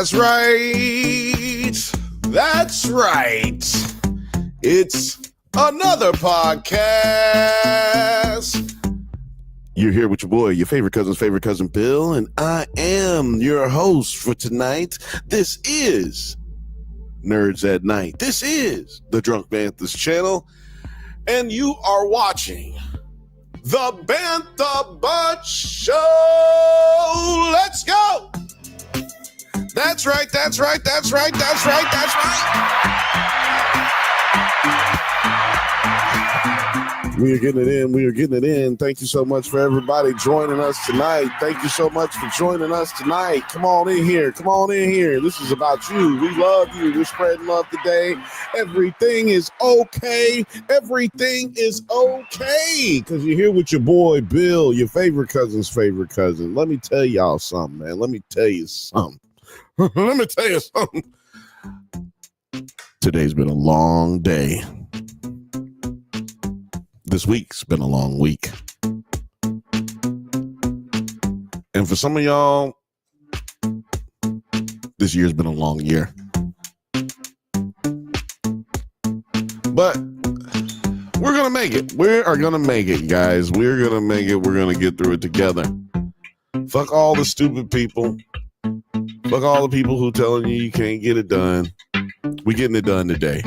That's right. That's right. It's another podcast. You're here with your boy, your favorite cousin, Bill, and I am your host for tonight. This is Nerds at Night. This is the Drunk Bantha's channel, and you are watching the Bantha Bunch Show. Let's go. That's right. We are getting it in. Thank you so much for everybody joining us tonight. Thank you so much for joining us tonight. Come on in here. This is about you. We love you. We're spreading love today. Everything is okay. Because you're here with your boy, Bill, your favorite cousin's favorite cousin. Let me tell y'all something, man. Let me tell you something. Today's been a long day. This week's been a long week. And for some of y'all, this year's been a long year. But we're going to make it. We are going to make it, guys. We're going to make it. We're going to get through it together. Fuck all the stupid people. Fuck all the people who telling you can't get it done. We getting it done today.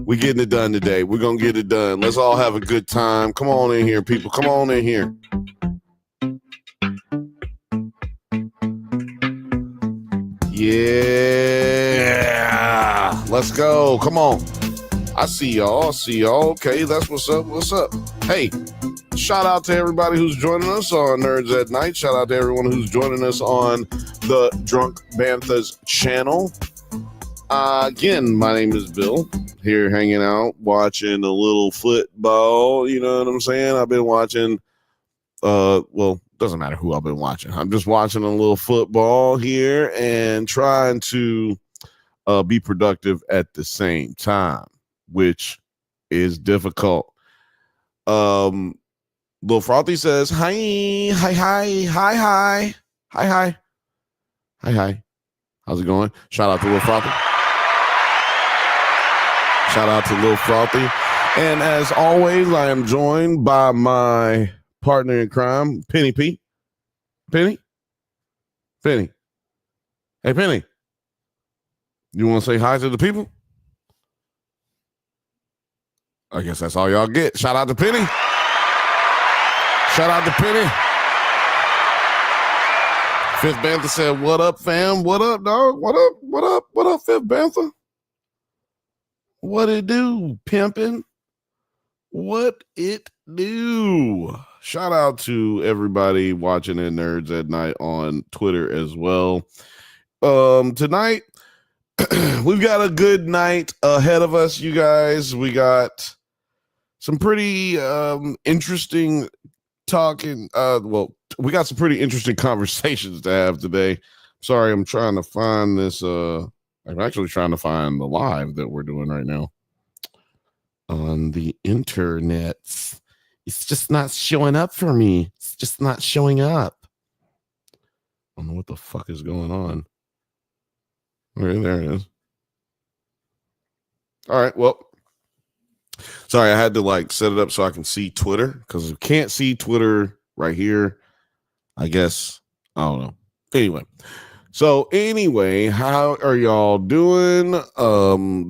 We're going to get it done. Let's all have a good time. Come on in here, people. Come on in here. Yeah. Let's go. Come on. I see y'all. Okay, that's what's up. Hey, shout out to everybody who's joining us on Nerds at Night. Shout out to everyone who's joining us on the Drunk Bantha's channel. Again, my name is Bill, here hanging out, watching a little football. You know what I'm saying? I've been watching, doesn't matter who I've been watching. I'm just watching a little football here and trying to be productive at the same time, which is difficult. Lil Frothy says, hi. How's it going? Shout out to Lil Frothy. And as always, I am joined by my partner in crime, Penny P. Penny? Hey, Penny. You want to say hi to the people? I guess that's all y'all get. Shout out to Penny. Fifth Bantha said, what up, fam? What up, dog? What up, Fifth Bantha? What it do, pimpin'? What it do? Shout out to everybody watching at Nerds at Night on Twitter as well. Tonight, we've got a good night ahead of us, you guys. We got some pretty interesting talking. We got some pretty interesting conversations to have today. Sorry, I'm trying to find this. I'm actually trying to find the live that we're doing right now on the internet. It's just not showing up for me. It's just not showing up. I don't know what the fuck is going on. Okay, there it is. All right, well, sorry, I had to set it up so I can see Twitter, because we can't see Twitter right here. I guess, I don't know. Anyway, how are y'all doing?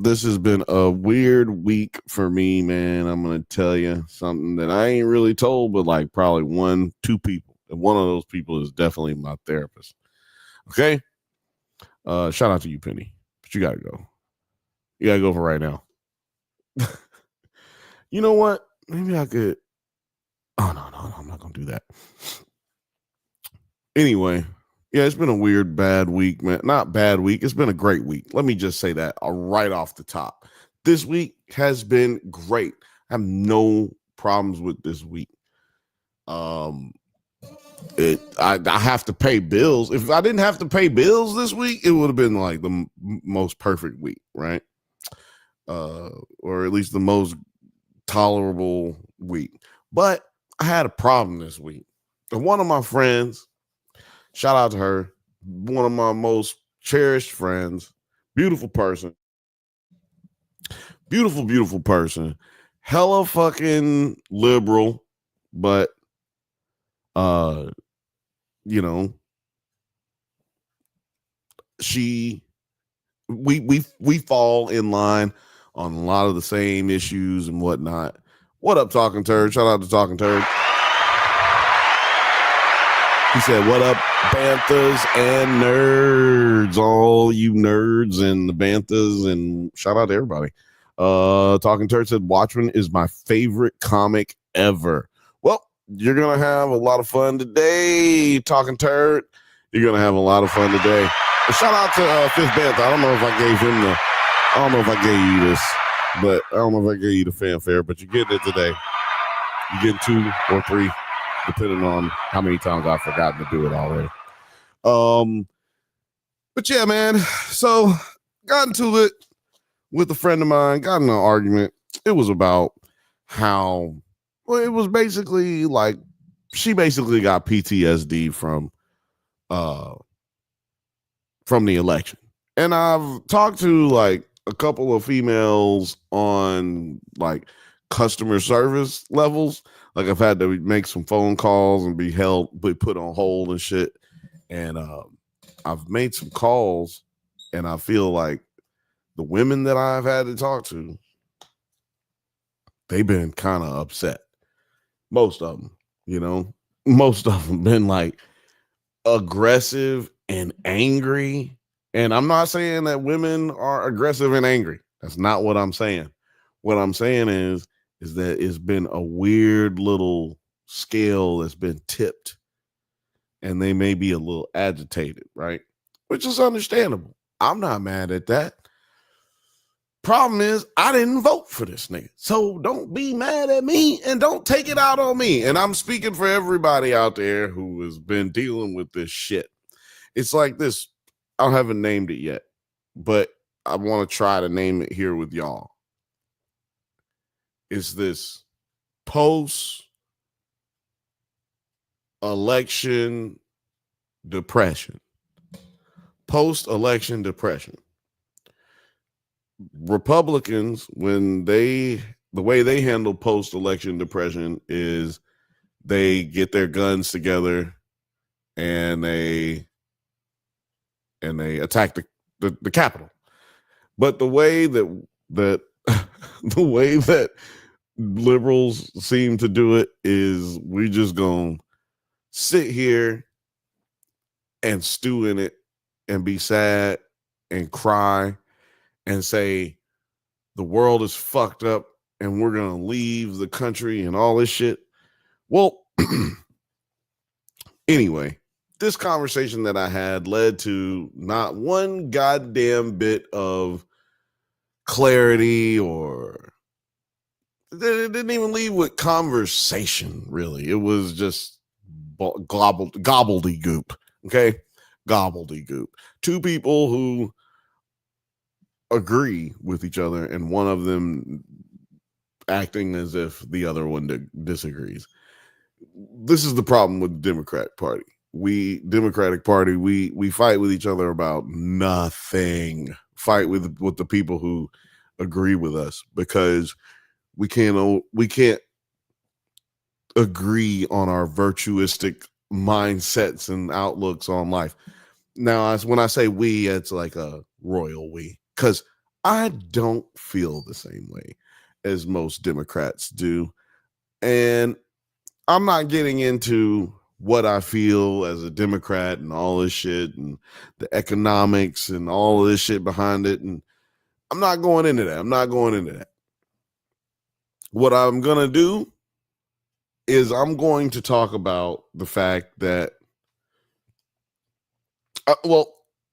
This has been a weird week for me, man. I'm going to tell you something that I ain't really told, but probably 1-2 people. And one of those people is definitely my therapist. Okay? Shout out to you, Penny. But you got to go. You got to go for right now. You know what? Maybe I could. Oh, no, I'm not going to do that. Anyway, yeah, it's been a weird, bad week, man. Not bad week. It's been a great week. Let me just say that right off the top. This week has been great. I have no problems with this week. I have to pay bills. If I didn't have to pay bills this week, it would have been the most perfect week, right? Or at least the most tolerable week. But I had a problem this week. And one of my friends, shout out to her, one of my most cherished friends, beautiful person, beautiful person, hella fucking liberal, but you know, we fall in line on a lot of the same issues and whatnot. What up, Talking Turd? Shout out to Talking Turd. He said, what up, Banthas and nerds? All you nerds and the Banthas, and shout out to everybody. Talking Turd said, Watchmen is my favorite comic ever. Well, you're going to have a lot of fun today, Talking Turd. You're going to have a lot of fun today. And shout out to Fifth Bantha. I don't know if I gave you this, but I don't know if I gave you the fanfare, but you're getting it today. You're getting 2 or 3. Depending on how many times I've forgotten to do it already. But yeah, man. So got into it with a friend of mine, got in an argument. It was about how, well, it was basically like she basically got PTSD from the election. And I've talked to like a couple of females on like customer service levels. Like I've had to make some phone calls and be put on hold and shit. And I've made some calls, and I feel like the women that I've had to talk to, they've been kind of upset. Most of them, most of them been like aggressive and angry. And I'm not saying that women are aggressive and angry. That's not what I'm saying. What I'm saying is that it's been a weird little scale that's been tipped, and they may be a little agitated, right? Which is understandable. I'm not mad at that. Problem is, I didn't vote for this nigga. So don't be mad at me and don't take it out on me. And I'm speaking for everybody out there who has been dealing with this shit. It's like this. I haven't named it yet, but I want to try to name it here with y'all. It's this post-election depression. Post-election depression. Republicans, the way they handle post-election depression is they get their guns together and they attack the Capitol. But the way that the way that liberals seem to do it is we just gonna sit here and stew in it and be sad and cry and say the world is fucked up and we're gonna leave the country and all this shit. Well, anyway, this conversation that I had led to not one goddamn bit of clarity, or it didn't even leave with conversation, really. It was just gobbledygook. Okay, gobbledygook. Two people who agree with each other, and one of them acting as if the other one disagrees. This is the problem with the Democratic Party. We fight with each other about nothing. Fight with the people who agree with us, because we can't agree on our virtuistic mindsets and outlooks on life. Now, when I say we, it's like a royal we, because I don't feel the same way as most Democrats do. And I'm not getting into what I feel as a Democrat and all this shit and the economics and all of this shit behind it. And I'm not going into that. What I'm going to do is I'm going to talk about the fact that,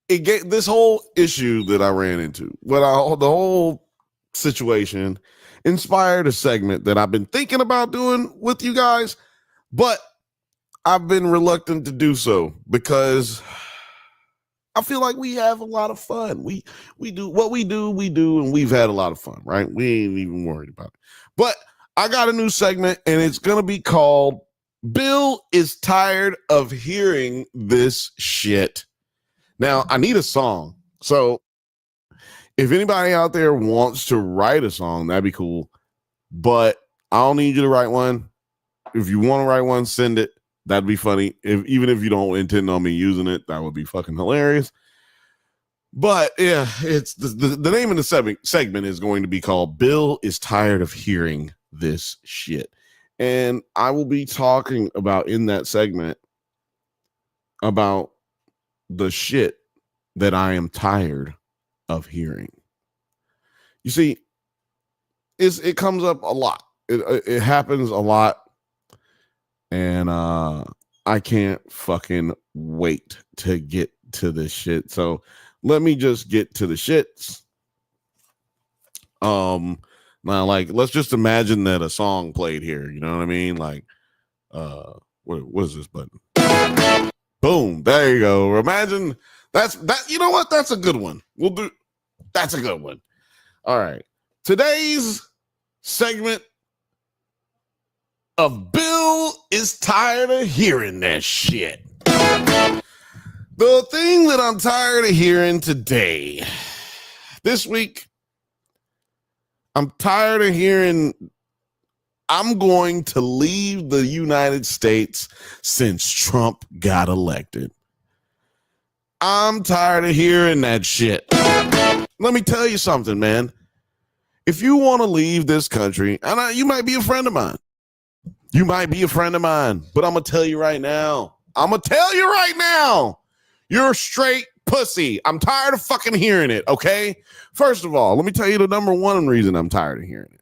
this whole issue that I ran into, the whole situation inspired a segment that I've been thinking about doing with you guys, but I've been reluctant to do so because I feel like we have a lot of fun. We do what we do, and we've had a lot of fun, right? We ain't even worried about it. But I got a new segment, and it's going to be called Bill is Tired of Hearing This Shit. Now, I need a song. So if anybody out there wants to write a song, that'd be cool. But I don't need you to write one. If you want to write one, send it. That'd be funny. Even if you don't intend on me using it, that would be fucking hilarious. But yeah, it's the name of the segment is going to be called Bill is Tired of Hearing This Shit. And I will be talking about in that segment about the shit that I am tired of hearing. You see, it comes up a lot. It happens a lot. And I can't fucking wait to get to this shit. So let me just get to the shits. Now, like, let's just imagine that a song played here. You know what I mean? Like, what is this button? Boom! There you go. Imagine that. You know what? That's a good one. That's a good one. All right. Today's segment of Bill is tired of hearing that shit. The thing that I'm tired of hearing today, this week, I'm tired of hearing I'm going to leave the United States since Trump got elected. I'm tired of hearing that shit. Let me tell you something, man. If you want to leave this country, and you might be a friend of mine. You might be a friend of mine, but I'm going to tell you right now. You're a straight pussy. I'm tired of fucking hearing it, okay? First of all, let me tell you the number one reason I'm tired of hearing it.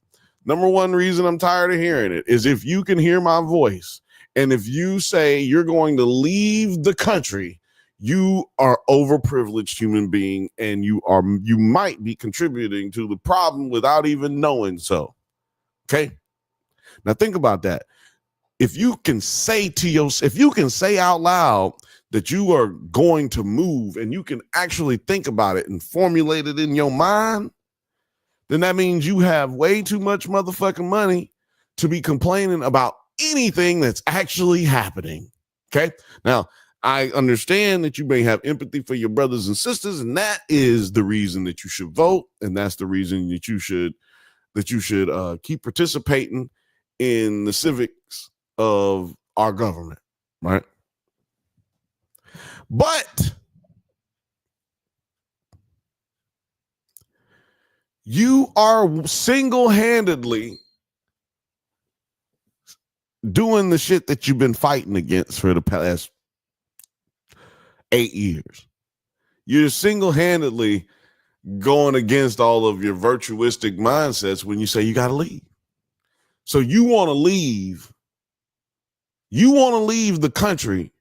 Number one reason I'm tired of hearing it is if you can hear my voice and if you say you're going to leave the country, you are overprivileged human being and you might be contributing to the problem without even knowing so. Okay? Now think about that. If you can say out loud that you are going to move and you can actually think about it and formulate it in your mind, then that means you have way too much motherfucking money to be complaining about anything that's actually happening. Okay. Now, I understand that you may have empathy for your brothers and sisters, and that is the reason that you should vote. And that's the reason that you should keep participating in the civics of our government. Right. But you are single-handedly doing the shit that you've been fighting against for the past 8 years. You're single-handedly going against all of your virtuistic mindsets when you say you got to leave. So you want to leave. You want to leave the country.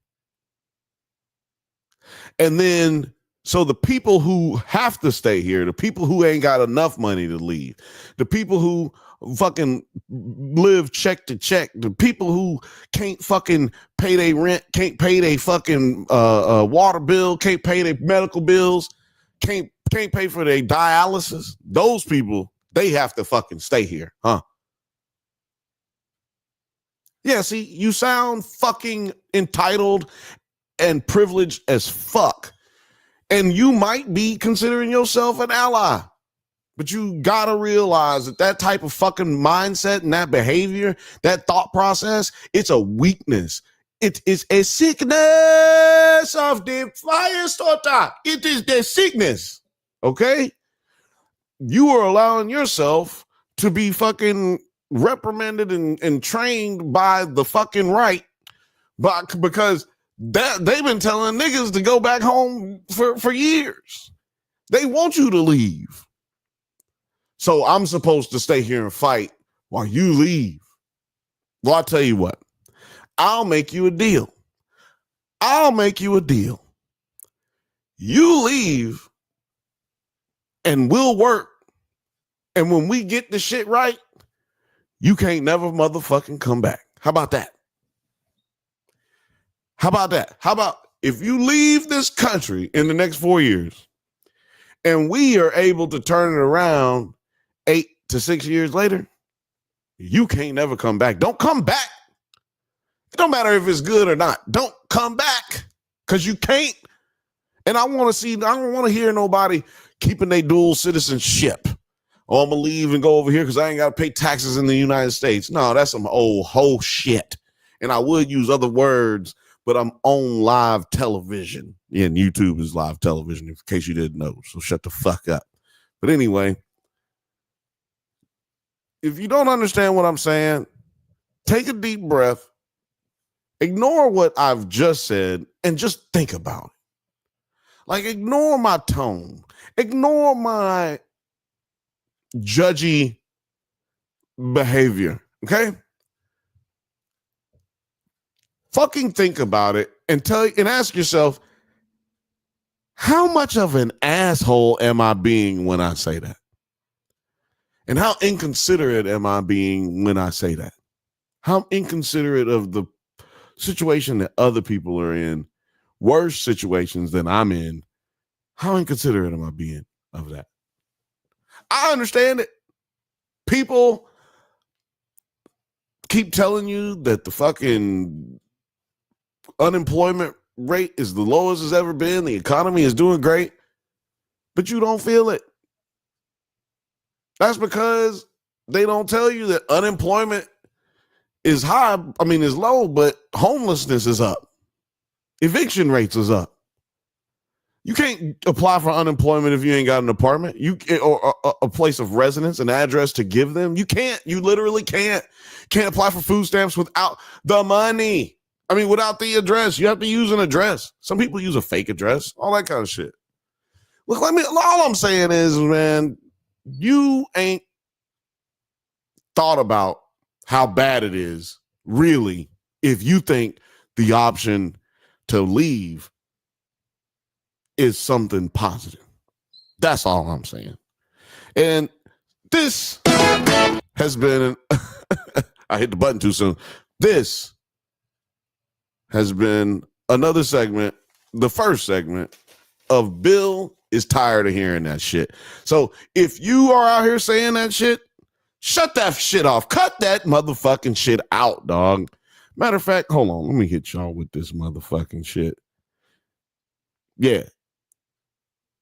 And then, so the people who have to stay here, the people who ain't got enough money to leave, the people who fucking live check to check, the people who can't fucking pay their rent, can't pay their fucking water bill, can't pay their medical bills, can't pay for their dialysis, those people, they have to fucking stay here, huh? Yeah, see, you sound fucking entitled and privileged as fuck. And you might be considering yourself an ally. But you gotta realize that type of fucking mindset and that behavior, that thought process, it's a weakness. It is a sickness of the fire starter. It is the sickness. Okay? You are allowing yourself to be fucking reprimanded and trained by the fucking right, because they've been telling niggas to go back home for years. They want you to leave. So I'm supposed to stay here and fight while you leave. Well, I'll tell you what. I'll make you a deal. You leave and we'll work. And when we get the shit right, you can't never motherfucking come back. How about that? How about if you leave this country in the next 4 years and we are able to turn it around 8 to 6 years later, you can't never come back. Don't come back. It don't matter if it's good or not. Don't come back because you can't. And I don't want to hear nobody keeping their dual citizenship. Oh, I'm going to leave and go over here because I ain't got to pay taxes in the United States. No, that's some old whole shit. And I would use other words, but I'm on live television. Yeah, and YouTube is live television, in case you didn't know. So shut the fuck up. But anyway, if you don't understand what I'm saying, take a deep breath, ignore what I've just said, and just think about it. Like, ignore my tone, ignore my judgy behavior, okay? Fucking think about it and ask yourself, how much of an asshole am I being when I say that? And how inconsiderate am I being when I say that? How inconsiderate of the situation that other people are in, worse situations than I'm in. How inconsiderate am I being of that? I understand it. People keep telling you that the fucking unemployment rate is the lowest it's ever been. The economy is doing great, but you don't feel it. That's because they don't tell you that unemployment is high. I mean, is low, but homelessness is up. Eviction rates is up. You can't apply for unemployment if you ain't got an apartment, or a place of residence, an address to give them. You can't. You literally can't. Can't apply for food stamps without the money. I mean, without the address. You have to use an address. Some people use a fake address, all that kind of shit. Look, all I'm saying is, man, you ain't thought about how bad it is, really, if you think the option to leave is something positive. That's all I'm saying. And this has been, I hit the button too soon. This has been another segment, the first segment of Bill is tired of hearing that shit. So if you are out here saying that shit, shut that shit off. Cut that motherfucking shit out, dog. Matter of fact, hold on. Let me hit y'all with this motherfucking shit. Yeah.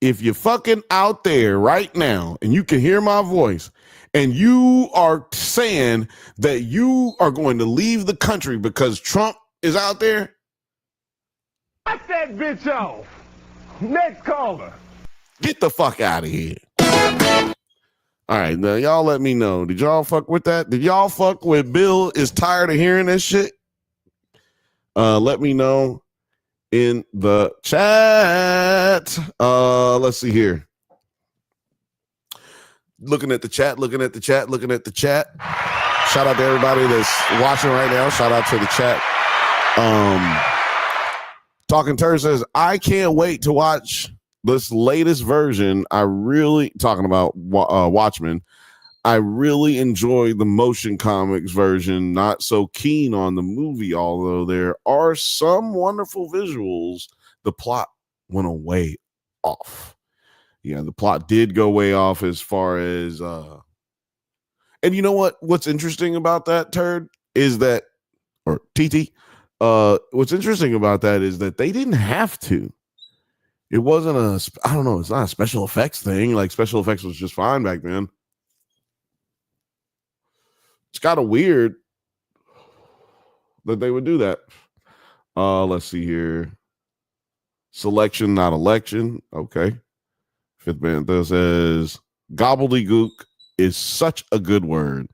If you're fucking out there right now and you can hear my voice and you are saying that you are going to leave the country because Trump is out there, Cut that bitch off. Next caller. Get the fuck out of here. All right, now y'all let me know. Did y'all fuck with that? Did y'all fuck with Bill is tired of hearing this shit? Let me know in the chat. Let's see here. Looking at the chat. Shout out to everybody that's watching right now. Shout out to the chat. Talking Turd says, I can't wait to watch this latest version. Talking about Watchmen. I really enjoy the motion comics version. Not so keen on the movie, although there are some wonderful visuals. The plot went way off. Yeah, the plot did go way off as far as and you know what's interesting about that, Turd, is that, or TT, what's interesting about that is that they didn't have to. It wasn't it's not a special effects thing. Like, special effects was just fine back then. It's kind of weird that they would do that. Let's see here. Selection, not election. Okay. Fifth Bantha says, gobbledygook is such a good word.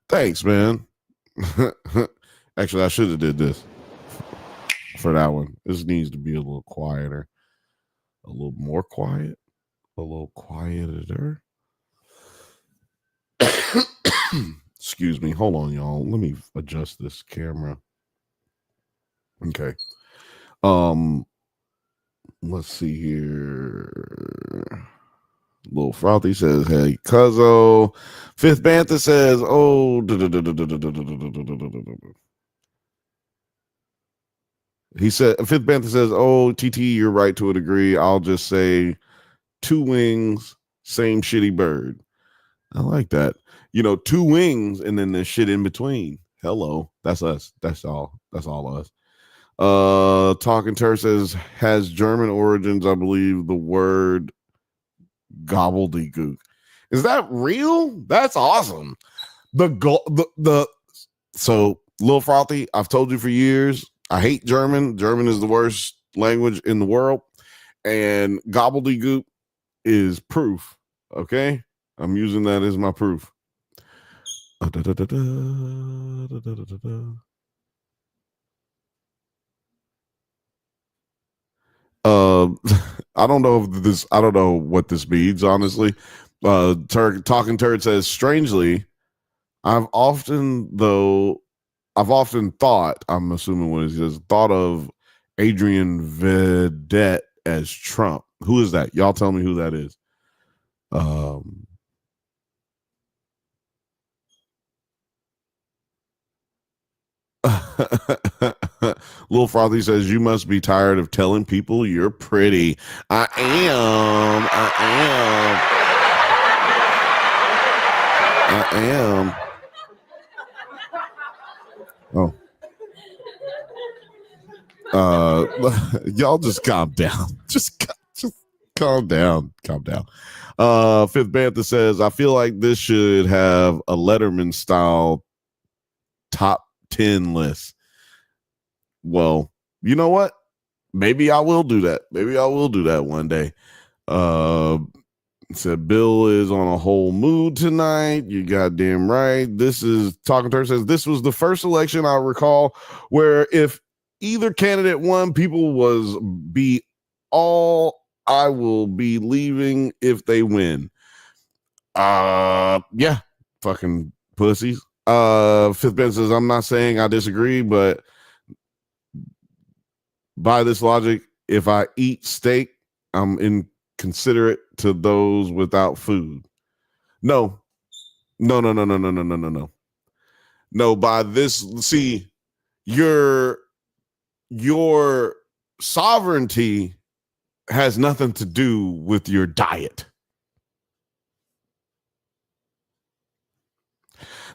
Thanks, man. Actually, I should have did this for that one. This needs to be a little quieter. A little more quiet. A little quieter. Excuse me. Hold on, y'all. Let me adjust this camera. Okay. Let's see here. Little Frothy says, hey, cuzzo. Fifth Bantha says, oh. He said, Fifth Bantha says, oh, TT, you're right to a degree. I'll just say two wings, same shitty bird. I like that. You know, two wings and then there's shit in between. Hello. That's us. That's all us. Talking Turd says has German origins. I believe the word gobbledygook. Is that real? That's awesome. So Lil Frothy, I've told you for years, I hate German. German is the worst language in the world. And gobbledygook is proof. Okay? I'm using that as my proof. I don't know what this means, honestly. Talking Turd says, strangely, I've often thought, I'm assuming what he says, thought of Adrian Vedette as Trump. Who is that? Y'all tell me who that is. Lil Frothy says, you must be tired of telling people you're pretty. I am. Oh. Y'all just calm down. Just calm down. Calm down. Fifth Bantha says, I feel like this should have a Letterman style top 10 list. Well, you know what? Maybe I will do that. Maybe I will do that one day. Said Bill is on a whole mood tonight. You goddamn right. This is Talking Turd says this was the first election I recall where if either candidate won, people was be all I will be leaving if they win. Yeah, fucking pussies. Fifth Ben says I'm not saying I disagree, but by this logic, if I eat steak, I'm inconsiderate to those without food. No. No, by this, see, your sovereignty has nothing to do with your diet.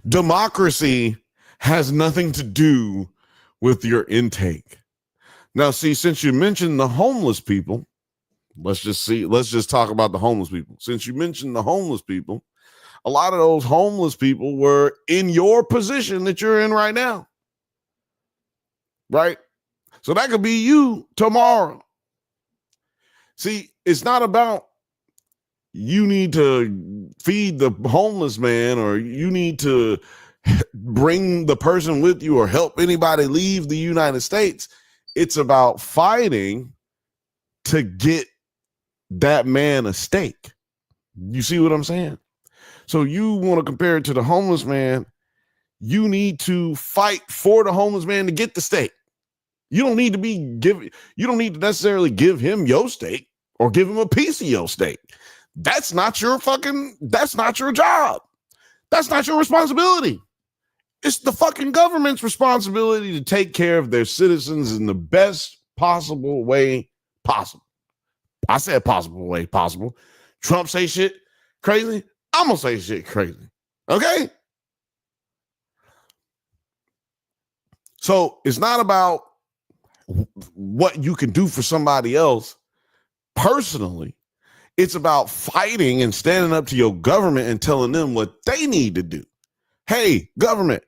Democracy has nothing to do with your intake. Now, see, since you mentioned the homeless people, let's just talk about the homeless people. Since you mentioned the homeless people, a lot of those homeless people were in your position that you're in right now. Right? So that could be you tomorrow. See, it's not about you need to feed the homeless man or you need to bring the person with you or help anybody leave the United States. It's about fighting to get that man a steak. You see what I'm saying? So you want to compare it to the homeless man. You need to fight for the homeless man to get the steak. You don't need to necessarily give him your steak or give him a piece of your steak. That's not your job. That's not your responsibility. It's the fucking government's responsibility to take care of their citizens in the best possible way possible. I said possible way possible. Trump say shit crazy. I'm going to say shit crazy. Okay? So it's not about what you can do for somebody else personally. It's about fighting and standing up to your government and telling them what they need to do. Hey, government,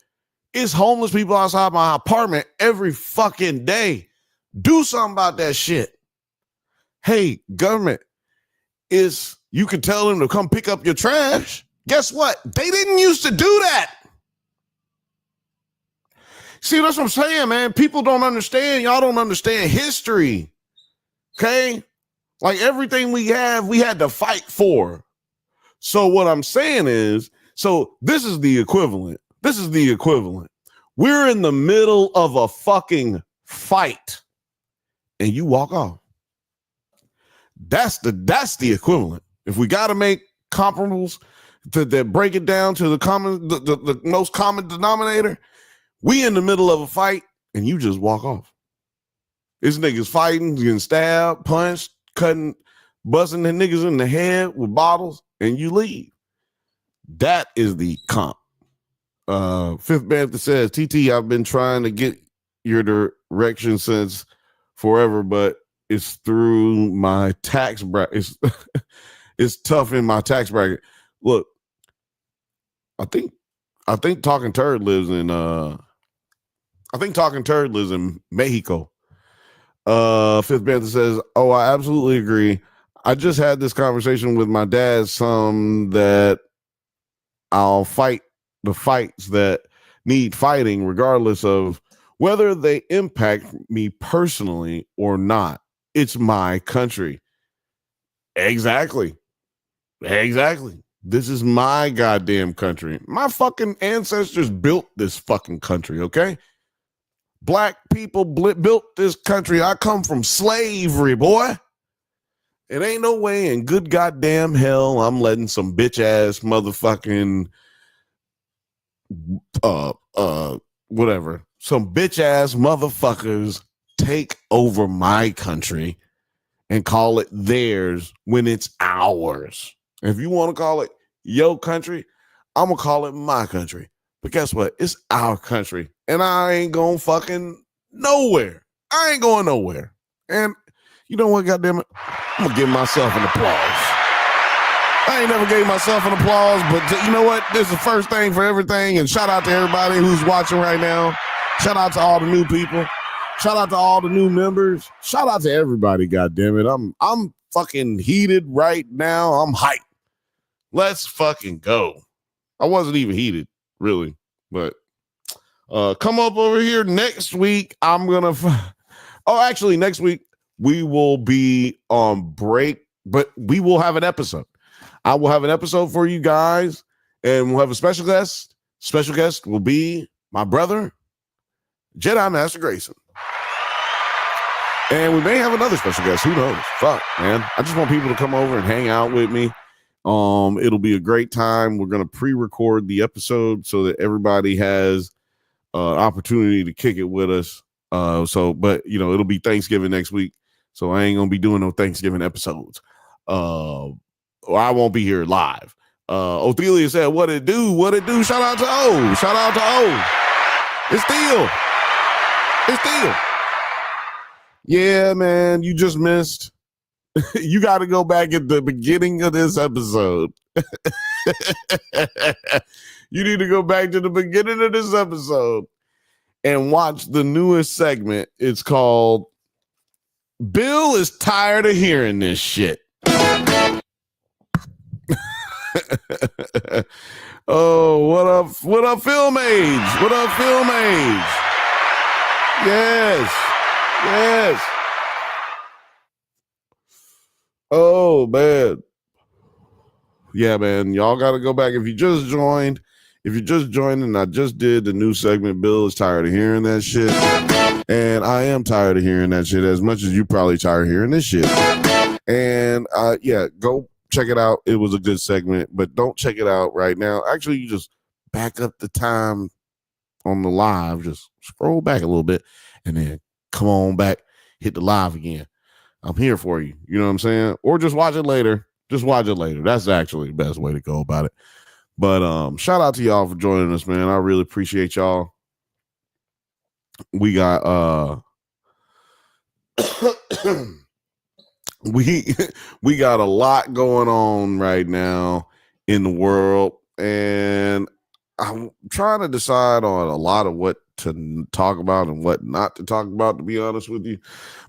it's homeless people outside my apartment every fucking day. Do something about that shit. Hey, government, you can tell them to come pick up your trash. Guess what? They didn't used to do that. See, that's what I'm saying, man. People don't understand. Y'all don't understand history. Okay? Like everything we have, we had to fight for. So what I'm saying is, this is the equivalent. We're in the middle of a fucking fight and you walk off. That's the equivalent. If we got to make comparables that break it down to the most common denominator, we in the middle of a fight and you just walk off. This niggas fighting, getting stabbed, punched, cutting, busting the niggas in the head with bottles, and you leave. That is the comp. Fifth Bantha says, TT, I've been trying to get your direction since forever, but it's through my tax bracket. It's tough in my tax bracket. Look, I think Talking Turd lives in Mexico. Fifth Bantha says, "Oh, I absolutely agree. I just had this conversation with my dad. Some that I'll fight the fights that need fighting, regardless of whether they impact me personally or not. It's my country." Exactly. This is my goddamn country. My fucking ancestors built this fucking country, okay? Black people built this country. I come from slavery, boy. It ain't no way in good goddamn hell I'm letting some bitch ass motherfucking whatever. Some bitch ass motherfuckers take over my country and call it theirs when it's ours. If you want to call it your country, I'm going to call it my country. But guess what? It's our country. And I ain't going fucking nowhere. I ain't going nowhere. And you know what, goddammit? I'm going to give myself an applause. I ain't never gave myself an applause, but you know what? This is the first thing for everything. And shout out to everybody who's watching right now. Shout out to all the new people. Shout out to all the new members. Shout out to everybody, goddammit. I'm fucking heated right now. I'm hyped. Let's fucking go. I wasn't even heated, really. But come up over here next week. I'm going to... actually, next week we will be on break, but we will have an episode. I will have an episode for you guys, and we'll have a special guest. Special guest will be my brother, Jedi Master Grayson. And we may have another special guest. Who knows? Fuck, man. I just want people to come over and hang out with me. It'll be a great time. We're going to pre-record the episode so that everybody has opportunity to kick it with us. But you know, it'll be Thanksgiving next week. So I ain't going to be doing no Thanksgiving episodes. Or I won't be here live. Othelia said, what it do? Shout out to O. It's Theo. Yeah, man, you just missed. You got to go back at the beginning of this episode. You need to go back to the beginning of this episode and watch the newest segment. It's called Bill is Tired of Hearing This Shit. Oh, what up, Film Age? What up, Film Age? Yes. Oh, man. Yeah, man. Y'all got to go back. If you just joined and I just did the new segment, Bill is tired of hearing that shit. And I am tired of hearing that shit as much as you probably tired of hearing this shit. And go check it out. It was a good segment, but don't check it out right now. Actually, you just back up the time on the live. Just scroll back a little bit and then come on back, hit the live again. I'm here for you. You know what I'm saying? Or just watch it later. That's actually the best way to go about it. But shout out to y'all for joining us, man. I really appreciate y'all. We got we got a lot going on right now in the world, and I'm trying to decide on a lot of what to talk about and what not to talk about, to be honest with you.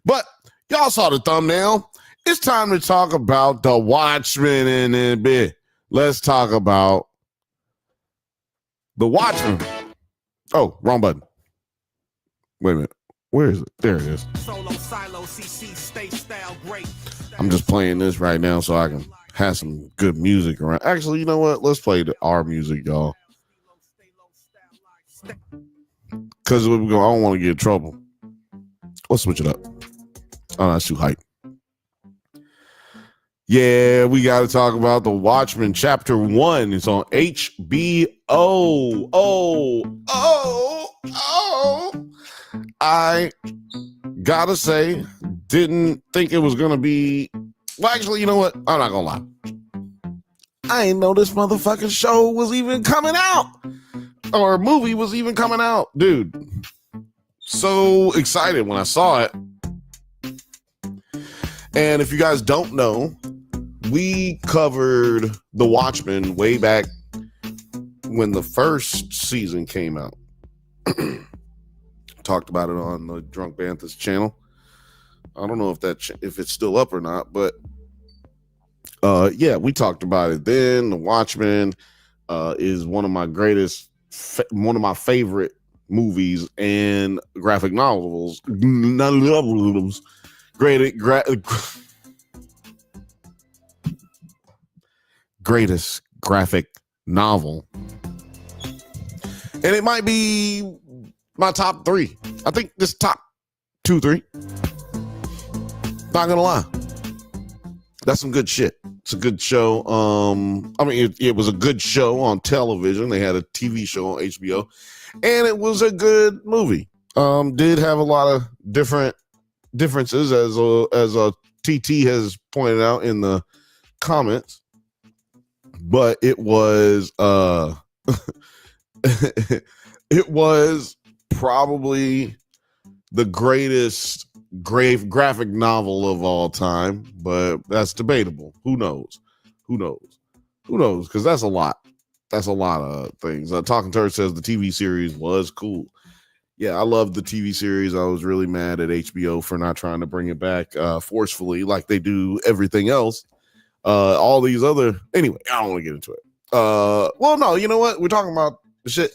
But y'all saw the thumbnail. It's time to talk about the Watchmen in a bit. Let's talk about the Watchmen. Oh, wrong button. Wait a minute. Where is it? There it is. I'm just playing this right now so I can have some good music around. Actually, you know what? Let's play our music, y'all. Because I don't want to get in trouble. Let's switch it up. Oh, that's too hype. Yeah, we got to talk about the Watchmen Chapter 1. It's on HBO. I gotta say, didn't think it was gonna be. Well, actually, you know what? I'm not gonna lie. I didn't know this motherfucking show was even coming out, or movie was even coming out, dude. so excited when I saw it. And if you guys don't know, we covered The Watchmen way back when the first season came out. Talked about it on the Drunk Bantha's channel. I don't know if it's still up or not, but yeah, we talked about it then. The Watchmen is one of my favorite movies and graphic novels. Greatest graphic novel, and it might be my top 3. I think this top 2, 3. Not gonna lie, that's some good shit. It's a good show. I mean, it was a good show on television. They had a TV show on HBO, and it was a good movie. Did have a lot of differences, as TT has pointed out in the comments, but it was it was probably the greatest graphic novel of all time, but that's debatable. Who knows? Because that's a lot of things. Talking Turd says the TV series was cool. Yeah, I loved the TV series. I was really mad at HBO for not trying to bring it back forcefully like they do everything else. All these other, anyway, I don't want to get into it. Well, no, you know what? We're talking about the shit.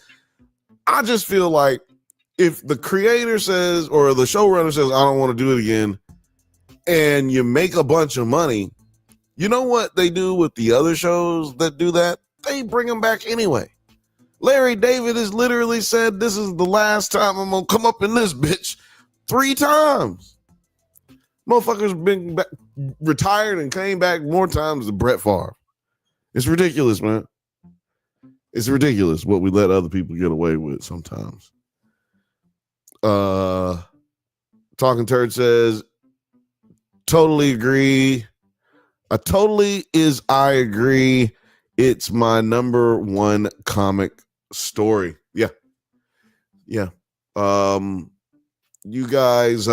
I just feel like if the creator says, or the showrunner says, I don't want to do it again, and you make a bunch of money, you know what they do with the other shows that do that? They bring them back anyway. Larry David has literally said, this is the last time I'm going to come up in this bitch 3 times. Motherfuckers been retired and came back more times than Brett Favre. It's ridiculous, man. It's ridiculous what we let other people get away with sometimes. Talking Turd says, totally agree. I agree. It's my number 1 comic story. Yeah. You guys,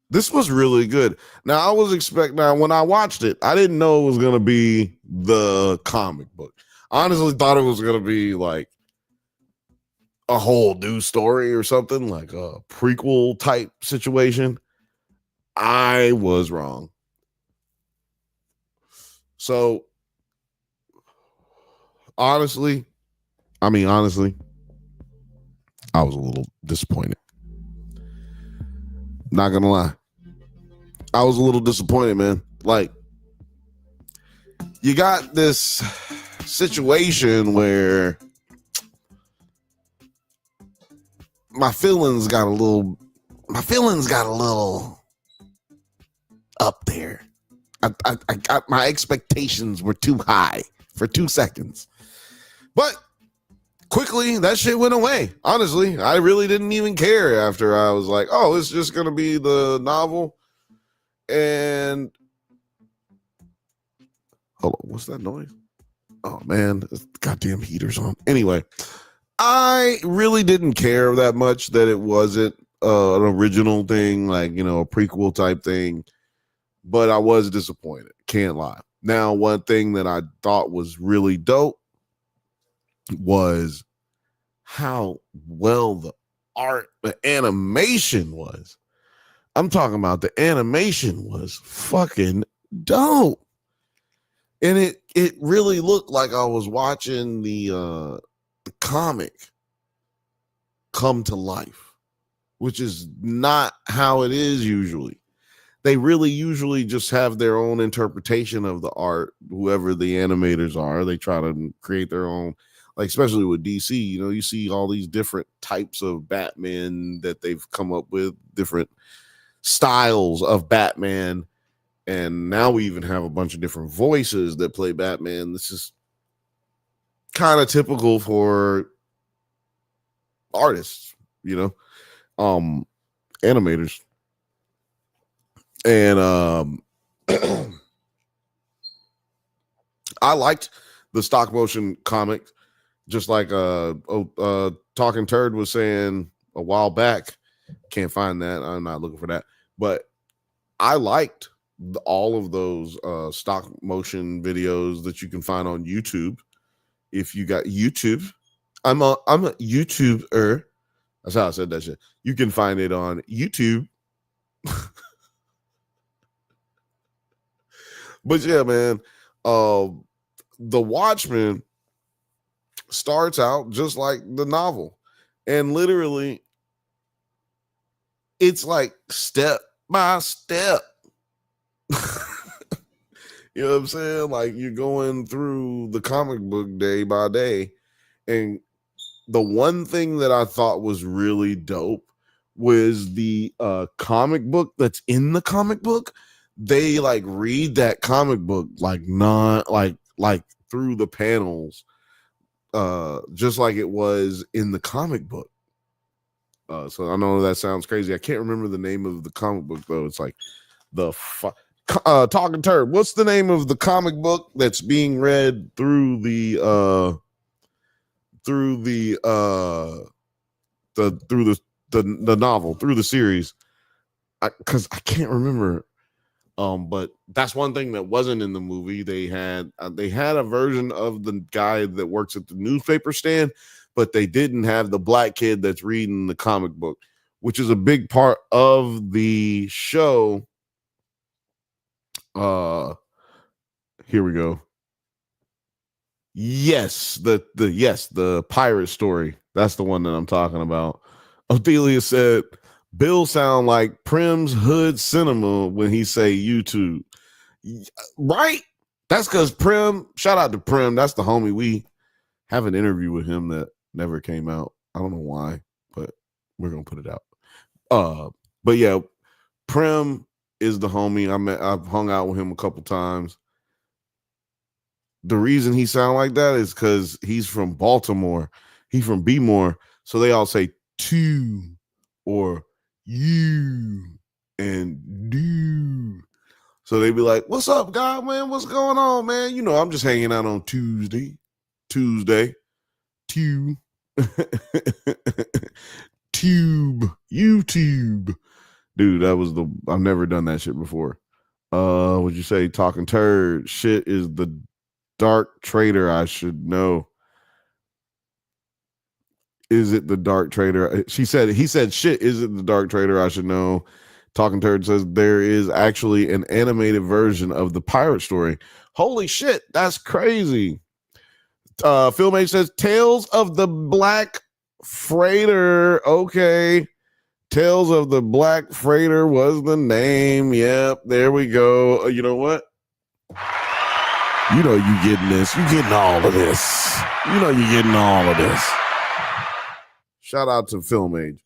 this was really good. Now when I watched it, I didn't know it was going to be the comic book. I honestly thought it was going to be like a whole new story or something, like a prequel type situation. I was wrong. So honestly, I was a little disappointed. Not gonna lie. I was a little disappointed, man. Like, you got this situation where my feelings got a little up there. I got, my expectations were too high for 2 seconds. But quickly, that shit went away. Honestly, I really didn't even care after I was like, oh, it's just going to be the novel. And hold on, what's that noise? Oh, man, goddamn heater's on. Anyway, I really didn't care that much that it wasn't an original thing, like, you know, a prequel type thing. But I was disappointed. Can't lie. Now, one thing that I thought was really dope was how well the animation was. I'm talking about the animation was fucking dope. And it really looked like I was watching the comic come to life, which is not how it is usually. They really usually just have their own interpretation of the art, whoever the animators are. They try to create their own, like, especially with DC, you know, you see all these different types of Batman that they've come up with, different styles of Batman. And now we even have a bunch of different voices that play Batman. This is kind of typical for artists, you know, animators. And I liked the stop motion comics, just like Talking Turd was saying a while back. Can't find that. I'm not looking for that. But I liked all of those stop motion videos that you can find on YouTube. If you got YouTube, I'm a YouTuber. That's how I said that shit. You can find it on YouTube. But yeah, man, the Watchmen starts out just like the novel, and literally, it's like step by step. You know what I'm saying? Like you're going through the comic book day by day. And the one thing that I thought was really dope was the comic book that's in the comic book. They like read that comic book like not like through the panels, just like it was in the comic book. So I know that sounds crazy. I can't remember the name of the comic book though. It's like the Talking Turd. What's the name of the comic book that's being read through the novel, through the series? Because I can't remember. But that's one thing that wasn't in the movie. They had a version of the guy that works at the newspaper stand, but they didn't have the black kid that's reading the comic book, which is a big part of the show. Here we go. Yes, the pirate story. That's the one that I'm talking about. Ophelia said, Bill sound like Prim's Hood Cinema when he say YouTube. Right? That's because Prim, shout out to Prim. That's the homie. We have an interview with him that never came out. I don't know why, but we're going to put it out. But yeah, Prim is the homie. I've hung out with him a couple times. The reason he sound like that is because he's from Baltimore. He's from Bmore. So they all say to or you and do. So they be like, what's up, God, man? What's going on, man? You know, I'm just hanging out on Tuesday. Tube. YouTube. Dude, I've never done that shit before. Would you say Talking Turd? Shit is the dark trader I should know. Is it the dark trader? He said, shit, is it the dark trader I should know? Talking Turd says there is actually an animated version of the pirate story. Holy shit, that's crazy. Filmage says Tales of the Black Freighter. Okay. Tales of the Black Freighter was the name. Yep, there we go. You know what? You know you getting this. You getting all of this. You know you getting all of this. Shout out to Filmage.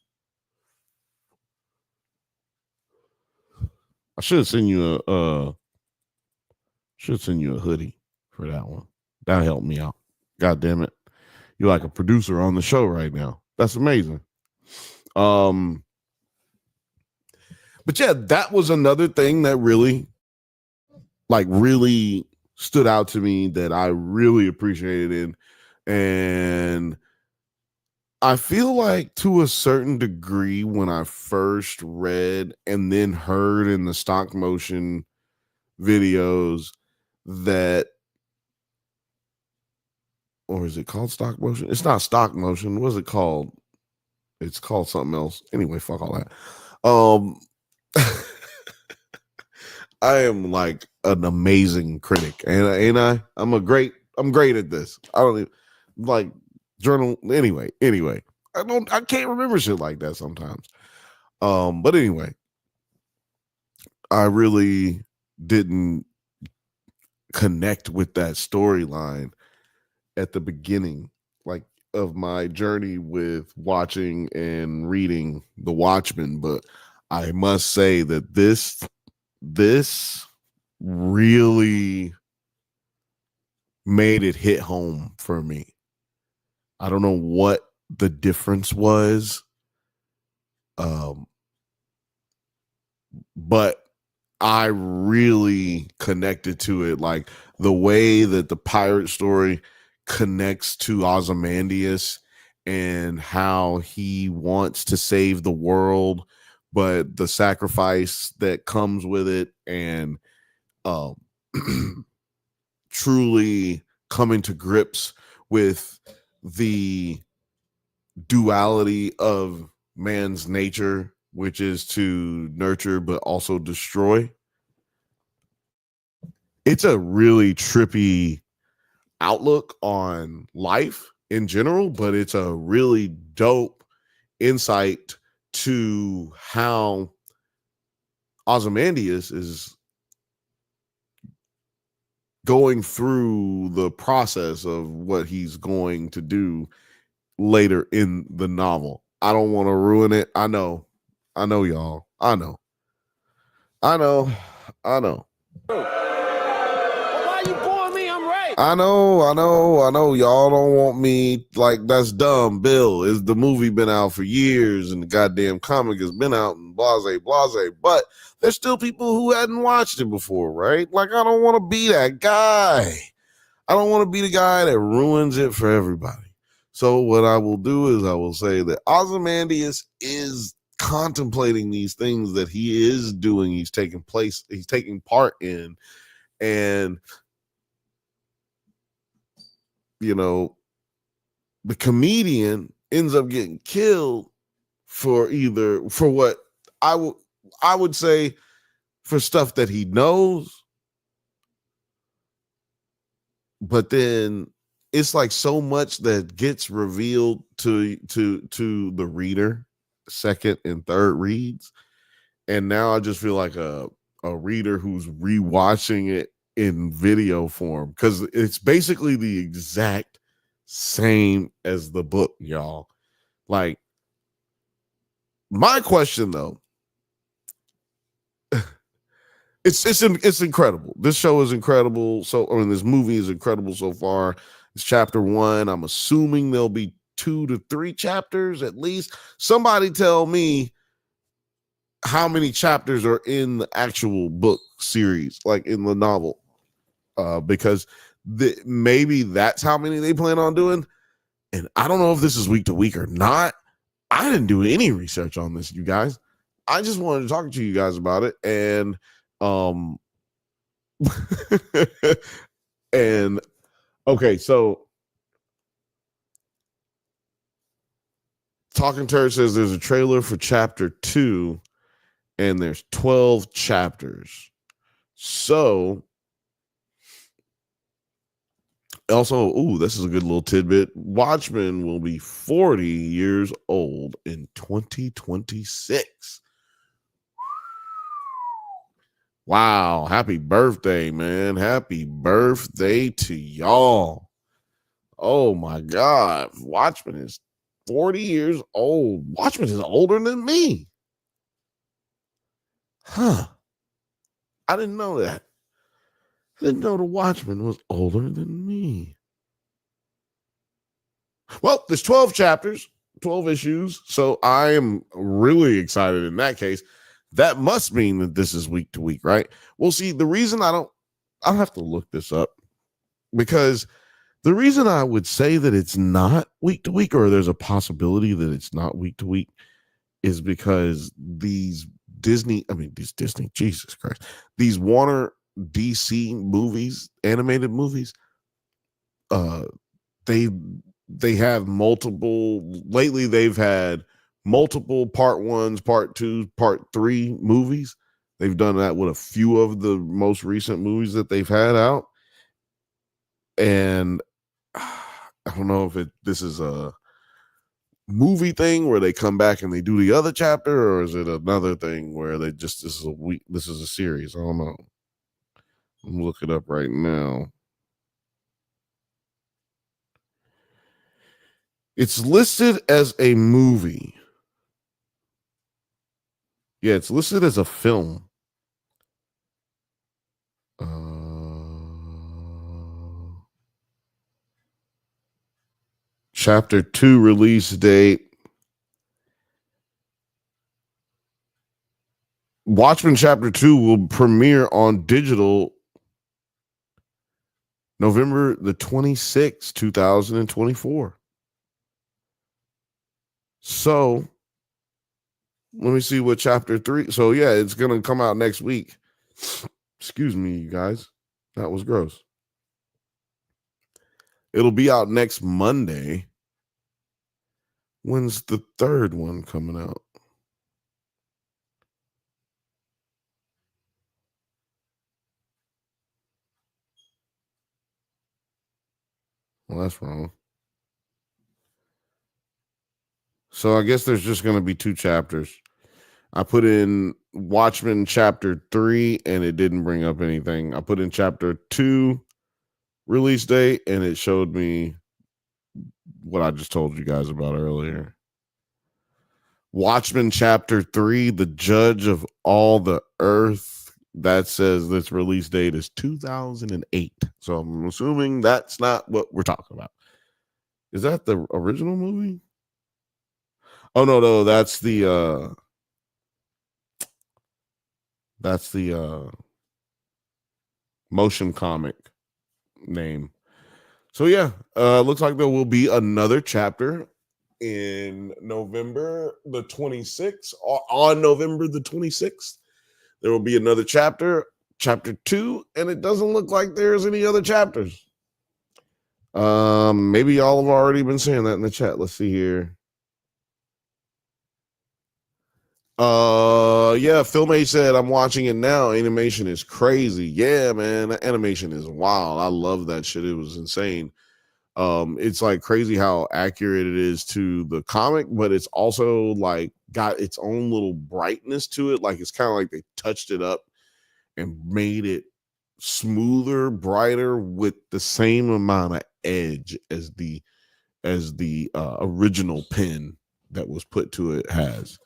I should send you a hoodie for that one. That helped me out. God damn it. You're like a producer on the show right now. That's amazing. But yeah, that was another thing that really stood out to me that I really appreciated. And I feel like to a certain degree, when I first read and then heard in the stop motion videos that, or is it called stop motion? It's not stop motion. What is it called? It's called something else. Anyway, fuck all that. I am like an amazing critic, and I'm great at this. I don't even like journal. Anyway, I can't remember shit like that sometimes. But anyway, I really didn't connect with that storyline at the beginning, like of my journey with watching and reading The Watchmen. But I must say that this really made it hit home for me. I don't know what the difference was, but I really connected to it, like the way that the pirate story connects to Ozymandias and how he wants to save the world, but the sacrifice that comes with it, and um, truly coming to grips with the duality of man's nature, which is to nurture but also destroy. It's a really trippy outlook on life in general, but it's a really dope insight to how Ozymandias is going through the process of what he's going to do later in the novel. I don't want to ruin it. I know, y'all. I know. Why you booing me? I'm right. I know. Y'all don't want me, like, that's dumb, Bill. Is the movie been out for years and the goddamn comic has been out and blase, but there's still people who hadn't watched it before, right? Like, I don't want to be that guy. I don't want to be the guy that ruins it for everybody. So what I will do is I will say that Ozymandias is contemplating these things that he is doing. He's taking part in, and you know, the comedian ends up getting killed for what I would say for stuff that he knows, but then it's like so much that gets revealed to the reader, second and third reads, and now I just feel like a reader who's rewatching it in video form, because it's basically the exact same as the book, y'all. Like, my question though, it's incredible. This show is incredible. This movie is incredible so far. It's chapter 1. I'm assuming there'll be 2 to 3 chapters at least. Somebody tell me how many chapters are in the actual book series, like in the novel, because maybe that's how many they plan on doing. And I don't know if this is week to week or not. I didn't do any research on this, you guys. I just wanted to talk to you guys about it. And and okay, so Talking Turd says there's a trailer for chapter 2 and there's 12 chapters. So also, this is a good little tidbit. Watchmen will be 40 years old in 2026. Wow. Happy birthday, man. Happy birthday to y'all. Oh my God. Watchmen is 40 years old. Watchmen is older than me. Huh. I didn't know that. I didn't know the Watchmen was older than me. Well, there's 12 chapters, 12 issues. So I am really excited in that case. That must mean that this is week to week, right? Well, see, the reason I'll have to look this up, because the reason I would say that it's not week to week, or there's a possibility that it's not week to week, is because these Jesus Christ, these Warner DC movies, animated movies, they have multiple, lately they've had multiple part 1s, part 2s, part 3 movies. They've done that with a few of the most recent movies that they've had out. And I don't know if this is a movie thing where they come back and they do the other chapter, or is it another thing where they just, this is a series. I don't know. I'm gonna look it up right now. It's listed as a movie. Yeah, it's listed as a film. Chapter 2 release date. Watchmen Chapter 2 will premiere on digital November the 26th, 2024. So let me see what chapter 3. So yeah, it's gonna come out next week. Excuse me, you guys. That was gross. It'll be out next Monday. When's the third one coming out? Well, that's wrong. So I guess there's just going to be 2 chapters. I put in Watchmen chapter 3 and it didn't bring up anything. I put in chapter 2 release date and it showed me what I just told you guys about earlier. Watchmen chapter 3, the judge of all the earth, that says this release date is 2008. So I'm assuming that's not what we're talking about. Is that the original movie? Oh no, that's the motion comic name. So yeah, looks like there will be another chapter in November the 26th. On November the 26th, there will be another chapter 2, and it doesn't look like there's any other chapters. Maybe y'all have already been saying that in the chat. Let's see here. Yeah, Film A said I'm watching it now. Animation is crazy. Yeah, man, that animation is wild. I love that shit. It was insane. It's like crazy how accurate it is to the comic, but it's also like got its own little brightness to it. Like it's kind of like they touched it up and made it smoother, brighter with the same amount of edge as the original pen that was put to it has,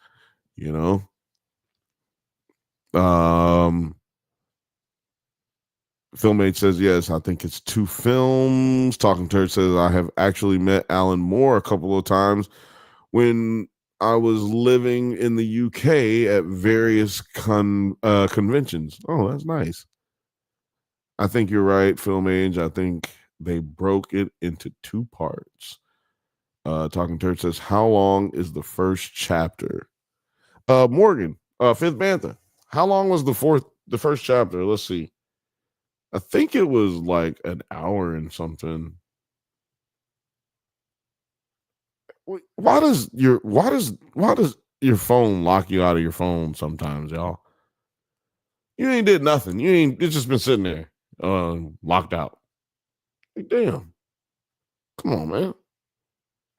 you know. Filmmate says yes. I think it's 2 films. Talking Turd says I have actually met Alan Moore a couple of times when I was living in the UK at various conventions. Oh, that's nice. I think you're right, Film Age. I think they broke it into 2 parts. Talking Turd says, how long is the first chapter? Morgan, 5th Bantha. How long was the first chapter? Let's see. I think it was like an hour and something. Why does your phone lock you out of your phone sometimes, y'all? You ain't did nothing. It's just been sitting there, locked out. Like, damn. Come on, man.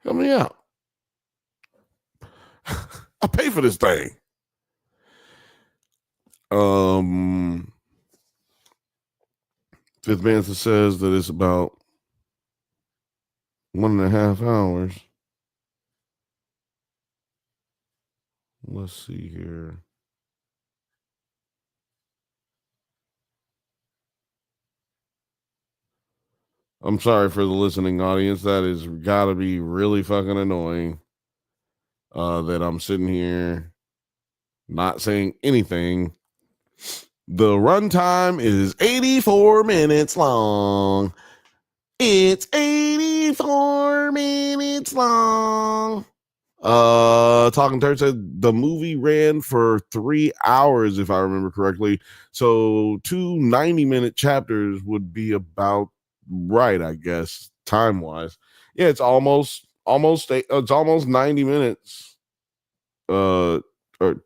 Help me out. I pay for this thing. Fifth Bantha says that it's about 1.5 hours. Let's see here. I'm sorry for the listening audience. That is gotta be really fucking annoying. That I'm sitting here not saying anything. The runtime is 84 minutes long. It's 84 minutes long. Talking Turd said the movie ran for 3 hours, if I remember correctly. So 2 90-minute chapters would be about right, I guess, time wise. Yeah, it's almost 90 minutes. Or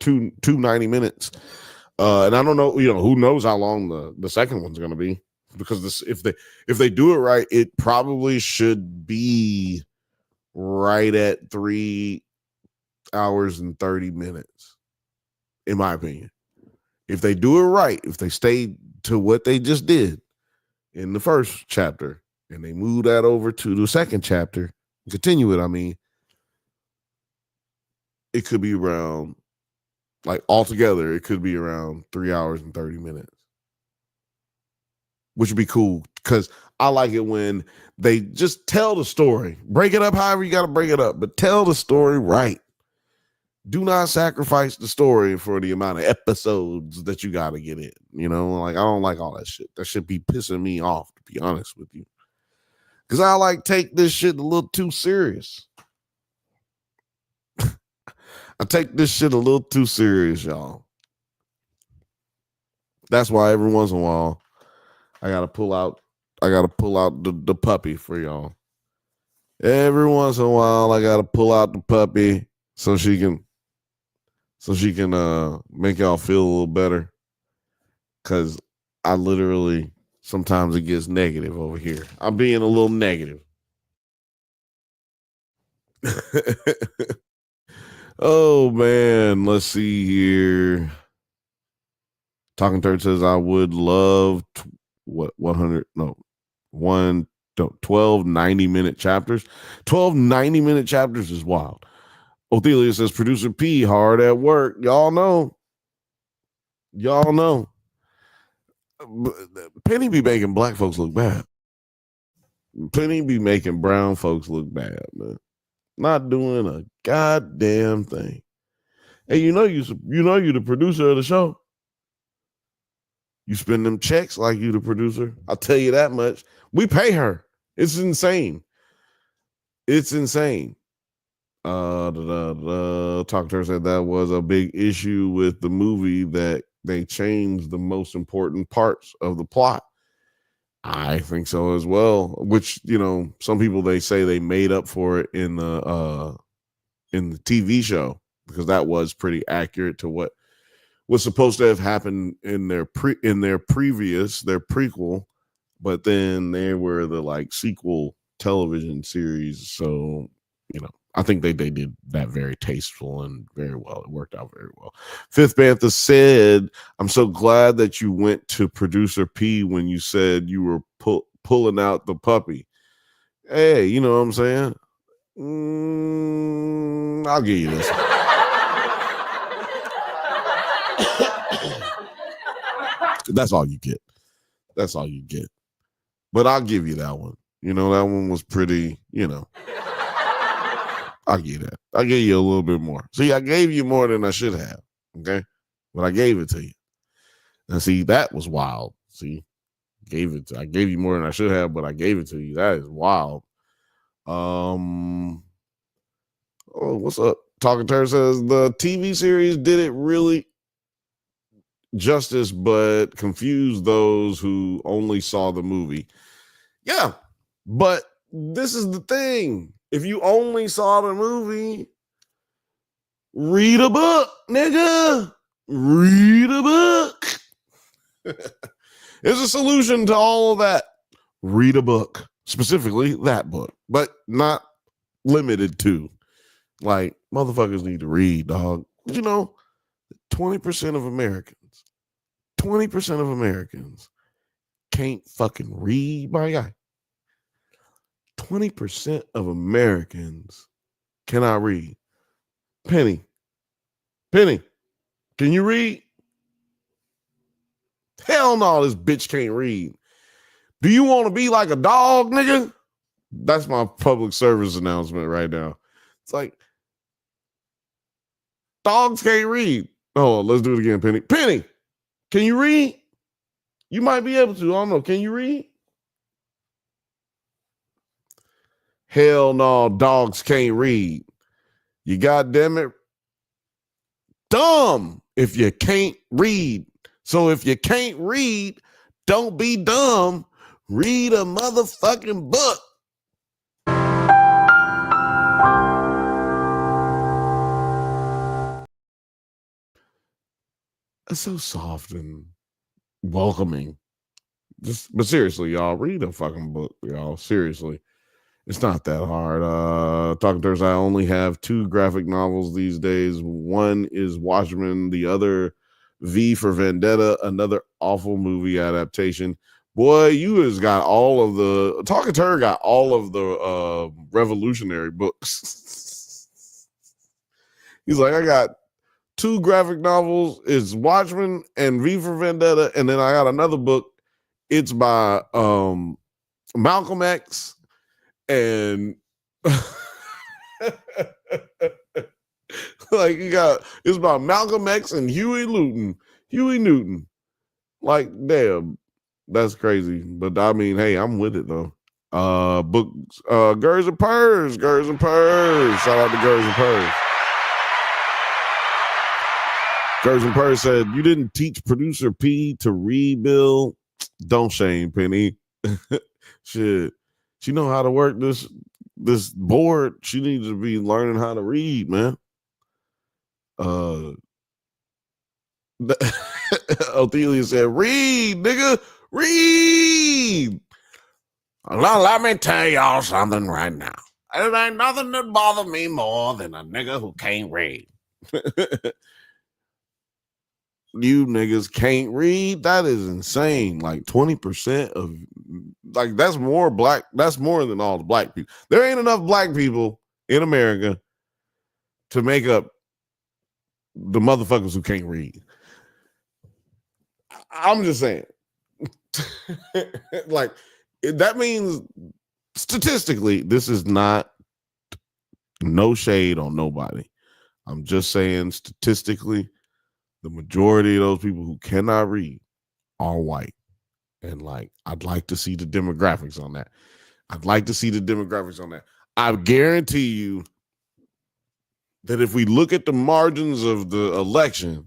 two 90 minutes. And I don't know, who knows how long the second one's going to be, because if they do it right, it probably should be right at 3 hours and 30 minutes, in my opinion. If they do it right, if they stay to what they just did in the first chapter and they move that over to the second chapter, continue it, I mean, it could be around, like altogether, it could be around 3 hours and 30 minutes, which would be cool, because I like it when they just tell the story. Break it up however you got to break it up, but tell the story right. Do not sacrifice the story for the amount of episodes that you got to get in. Like, I don't like all that shit. That should be pissing me off, to be honest with you, because I take this shit a little too serious. I take this shit a little too serious, y'all. That's why every once in a while I gotta pull out the puppy for y'all. Every once in a while I gotta pull out the puppy so she can make y'all feel a little better. Cause I literally sometimes it gets negative over here. I'm being a little negative. Oh man, let's see here. Talking Turd says I would love 12 90-minute chapters. 12 90-minute chapters is wild. Othelia says producer P hard at work. Y'all know. Penny be making black folks look bad. Penny be making brown folks look bad, man. Not doing a goddamn thing. Hey, you know you the producer of the show. You spend them checks like you the producer. I'll tell you that much. We pay her. It's insane. Talk to her said that was a big issue with the movie that they changed the most important parts of the plot. I think so as well. Which, some people they say they made up for it in the TV show because that was pretty accurate to what was supposed to have happened in their prequel, but then they were the sequel television series. So, I think they did that very tasteful and very well. It worked out very well. Fifth Bantha said, I'm so glad that you went to producer P when you said you were pulling out the puppy. Hey, you know what I'm saying? I'll give you this. That's all you get. But I'll give you that one. That one was pretty, I'll give you that. I'll give you a little bit more. See, I gave you more than I should have. Okay. But I gave it to you. Now, see, that was wild. See, I gave you more than I should have, but I gave it to you. That is wild. What's up? Talking Turd says the TV series did it really justice, but confused those who only saw the movie. Yeah, but this is the thing. If you only saw the movie, read a book, nigga. Read a book. There's a solution to all of that. Read a book, specifically that book, but not limited to. Motherfuckers need to read, dog. 20% of Americans can't fucking read, my guy. 20% of Americans cannot read. Penny, can you read? Hell no, this bitch can't read. Do you want to be like a dog, nigga? That's my public service announcement right now. It's like, dogs can't read. Oh, let's do it again, Penny. Penny, can you read? You might be able to. I don't know. Can you read? Hell no, dogs can't read. You goddamn it. Dumb if you can't read. So if you can't read, don't be dumb. Read a motherfucking book. It's so soft and welcoming. But seriously, y'all, read a fucking book, y'all. Seriously. It's not that hard. Talking Thursday, I only have 2 graphic novels these days. One is Watchmen, the other V for Vendetta, another awful movie adaptation. Boy, you has got all of the Talking Turd got all of the revolutionary books. He's like, I got 2 graphic novels. It's Watchmen and V for Vendetta, and then I got another book. It's by Malcolm X. And it's about Malcolm X and Huey Newton. Like, damn, that's crazy. But I mean, hey, I'm with it though. Books, Gers and Purrs. Shout out to Gers and Purrs. Gerson Purse said, you didn't teach producer P to read, Bill. Don't shame Penny. Shit. She know how to work this board. She needs to be learning how to read, man. Othelia said, read, nigga, read. Now, let me tell y'all something right now. There ain't nothing that bother me more than a nigga who can't read. You niggas can't read? That is insane. Like 20% of, like, that's more than all the black people. There ain't enough black people in America to make up the motherfuckers who can't read. I'm just saying. Like, that means statistically, this is not no shade on nobody. I'm just saying statistically, the majority of those people who cannot read are white. And like, I'd like to see the demographics on that. I guarantee you that if we look at the margins of the election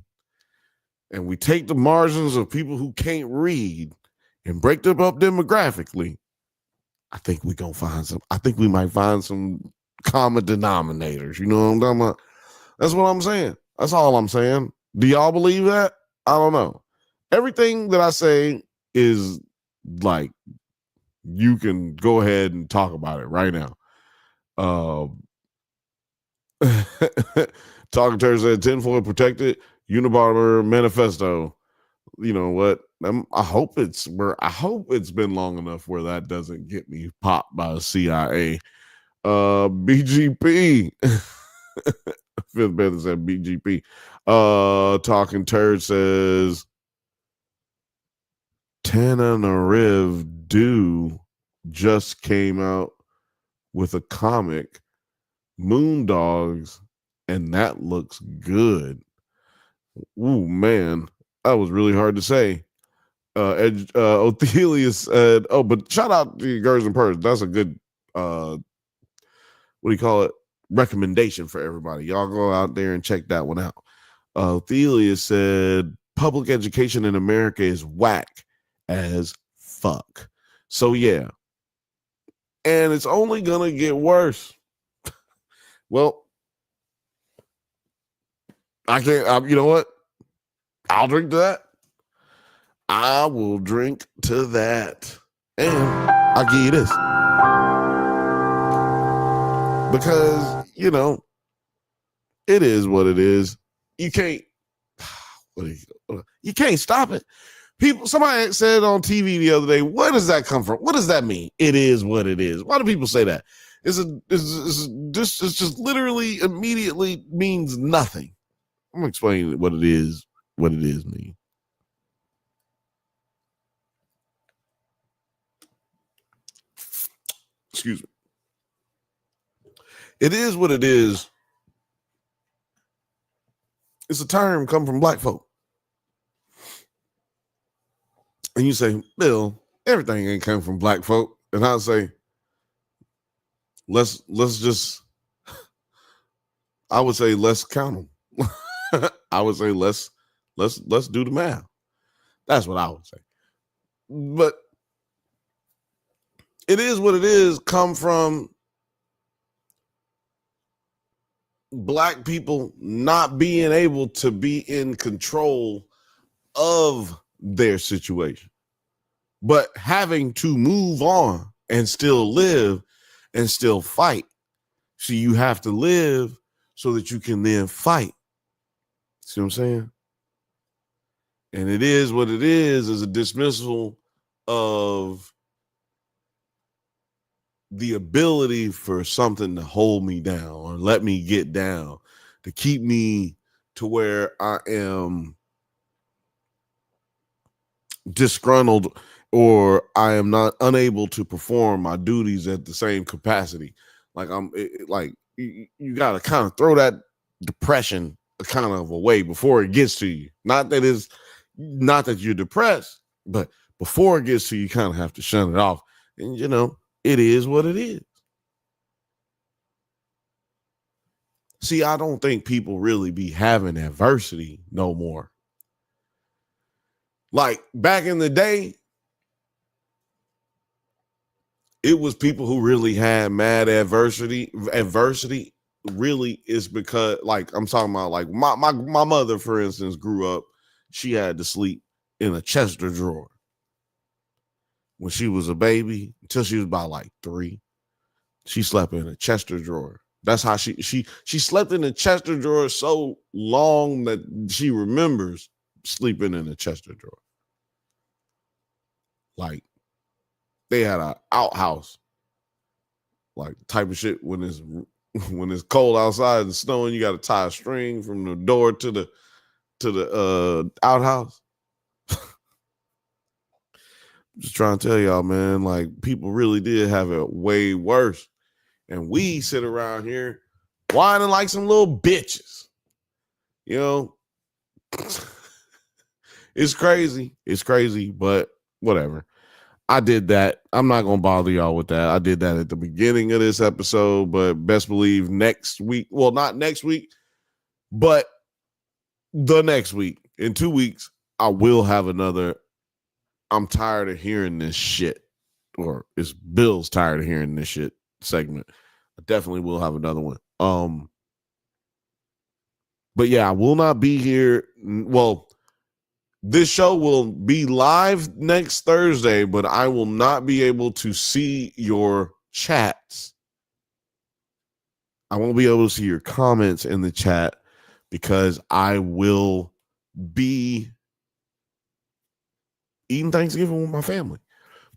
and we take the margins of people who can't read and break them up demographically, I think we might find some common denominators. You know what I'm talking about? That's what I'm saying. That's all I'm saying. Do y'all believe that? I don't know. Everything that I say is like, you can go ahead and talk about it right now. Talking Turd said tinfoil protected Unabomber manifesto. You know what? I hope it's been long enough where that doesn't get me popped by the CIA. BGP. Fifth Bantha said BGP. Talking Turd says Tananarive just came out with a comic, Moondogs, and that looks good. Ooh, man, that was really hard to say. Othelia said, oh, but shout out to Girls and Purrs. That's a good, recommendation for everybody. Y'all go out there and check that one out. Othelia said, public education in America is whack as fuck. So, yeah. And it's only going to get worse. Well, I can't, you know what? I'll drink to that. I will drink to that. And I'll give you this. Because, you know, it is what it is. You can't stop it. Somebody said on TV the other day, where does that come from? What does that mean? It is what it is. Why do people say that? It's just literally immediately means nothing. I'm gonna explain what it is mean. Excuse me. It is what it is. It's a term come from black folk. And you say, Bill, everything ain't come from black folk. And I'll say, let's count them. I would say let's do the math. That's what I would say. But it is what it is, come from black people not being able to be in control of their situation, but having to move on and still live and still fight. So you have to live so that you can then fight. See what I'm saying? And it is what it is a dismissal of the ability for something to hold me down or let me get down, to keep me to where I am disgruntled or I am not unable to perform my duties at the same capacity. Like you got to kind of throw that depression kind of away before it gets to you. Not that you're depressed, but before it gets to you, you kind of have to shun it off. And you know, it is what it is. See, I don't think people really be having adversity no more. Like back in the day, it was people who really had mad adversity. Adversity really is because, like, I'm talking about, like, my mother, for instance, grew up, she had to sleep in a Chester drawer when she was a baby until she was about like 3. She slept in a Chester drawer. That's how she slept in a Chester drawer so long that she remembers sleeping in a Chester drawer. Like they had an outhouse, like type of shit when it's cold outside and snowing, you got to tie a string from the door to the outhouse. Just trying to tell y'all, man, like people really did have it way worse. And we sit around here whining like some little bitches. You know, it's crazy. It's crazy, but whatever. I did that. I'm not going to bother y'all with that. I did that at the beginning of this episode, but best believe next week, well, not next week, but the next week, in 2 weeks, I will have another. I'm tired of hearing this shit, or is Bill's tired of hearing this shit segment. I definitely will have another one. But yeah, I will not be here. Well, this show will be live next Thursday, but I will not be able to see your chats. I won't be able to see your comments in the chat because I will be eating Thanksgiving with my family.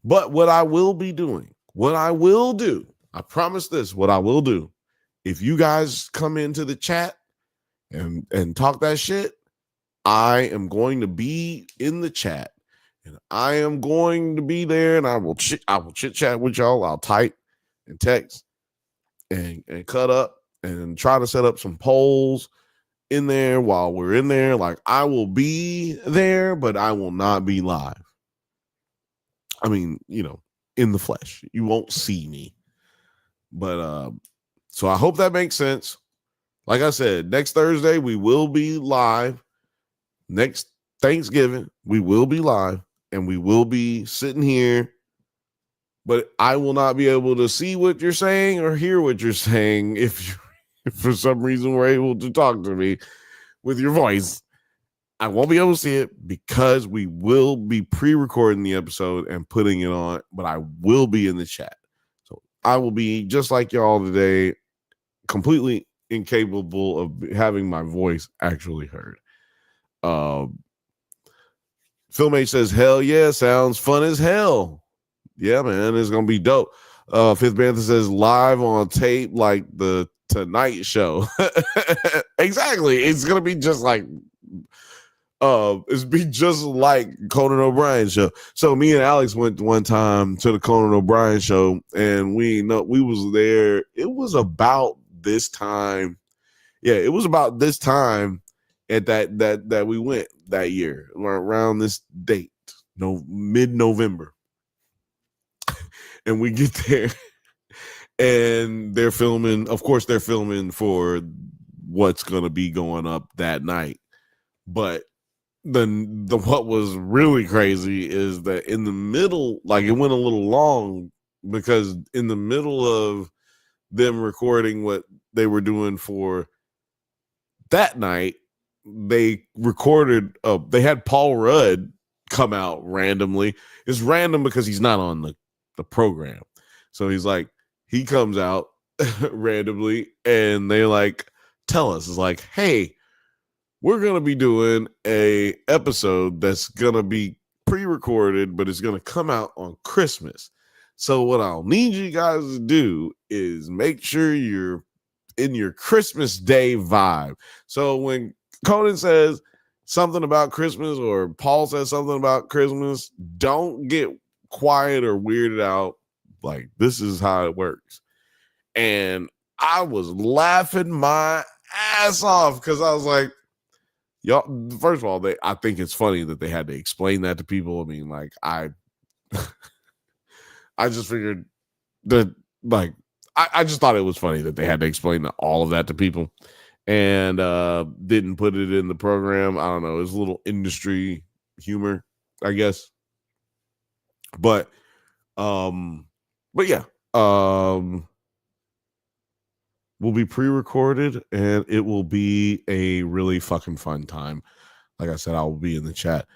But what I will be doing, I promise this, what I will do, if you guys come into the chat and talk that shit, I am going to be in the chat and I am going to be there and I will chit chat with y'all. I'll type and text and cut up and try to set up some polls in there while we're in there. Like I will be there, but I will not be live. I mean, you know, in the flesh. You won't see me. But so I hope that makes sense. Like I said, next Thursday we will be live. Next Thanksgiving we will be live and we will be sitting here. But I will not be able to see what you're saying or hear what you're saying if for some reason we're able to talk to me with your voice. I won't be able to see it because we will be pre-recording the episode and putting it on, but I will be in the chat. So I will be just like y'all today, completely incapable of having my voice actually heard. Filmate says, hell yeah, sounds fun as hell. Yeah, man, it's going to be dope. Fifth Bantha says, live on tape like the Tonight Show. Exactly. It's going to be just like Conan O'Brien show. So me and Alex went one time to the Conan O'Brien show, and we was there. It was about this time. Yeah, it was about this time at that we went that year around this date, mid-November. And we get there, and they're filming. Of course, they're filming for what's gonna be going up that night, but the what was really crazy is that in the middle, like it went a little long because in the middle of them recording what they were doing for that night, they recorded they had Paul Rudd come out randomly. It's random because he's not on the program. So he comes out randomly and they like tell us, it's like, hey, we're going to be doing a episode that's going to be pre-recorded, but it's going to come out on Christmas. So what I'll need you guys to do is make sure you're in your Christmas Day vibe. So when Conan says something about Christmas or Paul says something about Christmas, don't get quiet or weirded out. Like, this is how it works. And I was laughing my ass off because I was like, y'all, first of all, I think it's funny that they had to explain that to people. I mean, like, I just figured that, like, I just thought it was funny that they had to explain all of that to people and didn't put it in the program. I don't know. It's a little industry humor, I guess. But yeah. Will be pre-recorded and it will be a really fucking fun time. Like I said, I will be in the chat.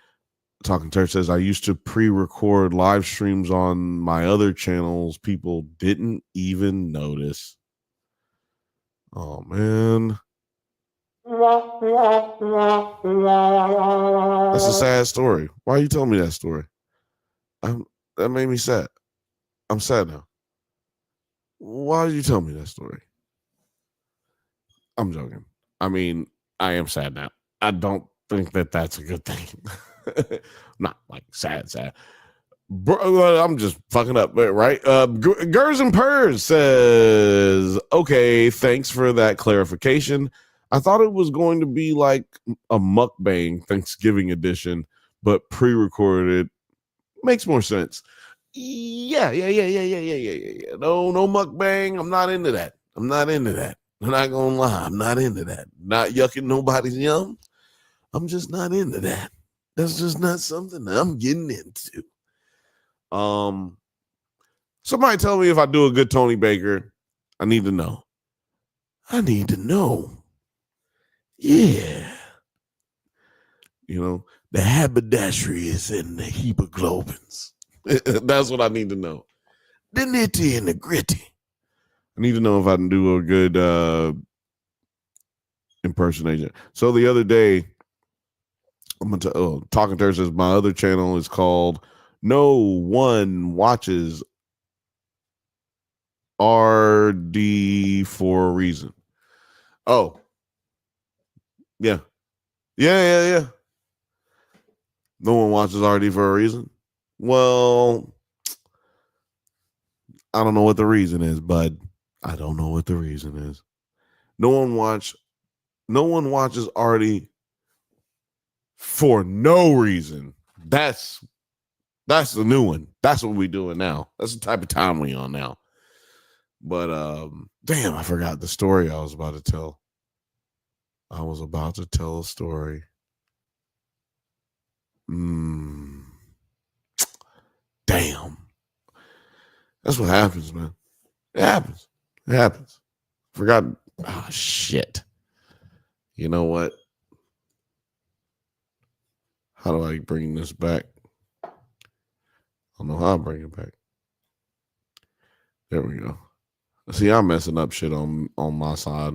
Talking Church says, I used to pre-record live streams on my other channels. People didn't even notice. Oh, man. That's a sad story. Why are you telling me that story? That made me sad. I'm sad now. Why did you tell me that story? I'm joking. I mean, I am sad now. I don't think that that's a good thing. Not like sad. Bro, I'm just fucking up, right? Gers and Purrs says, okay, thanks for that clarification. I thought it was going to be like a mukbang Thanksgiving edition, but pre-recorded makes more sense. Yeah. No mukbang. I'm not into that. I'm not gonna lie. I'm not into that. Not yucking nobody's yum. I'm just not into that. That's just not something that I'm getting into. Somebody tell me if I do a good Tony Baker. I need to know. Yeah. You know, the haberdashery is in the hemoglobins. That's what I need to know. The nitty and the gritty. I need to know if I can do a good impersonation. So the other day, I'm gonna Talking Church says my other channel is called No One Watches RD for a reason. Oh, yeah. No one watches RD for a reason. Well, I don't know what the reason is, bud. I don't know what the reason is. No one watches RD for no reason. That's the new one. That's what we're doing now. That's the type of time we on now. But damn, I forgot the story I was about to tell. I was about to tell a story. Damn. That's what happens, man. It happens. Forgot. Oh, shit. You know what? How do I bring this back? I don't know how I bring it back. There we go. See, I'm messing up shit on my side.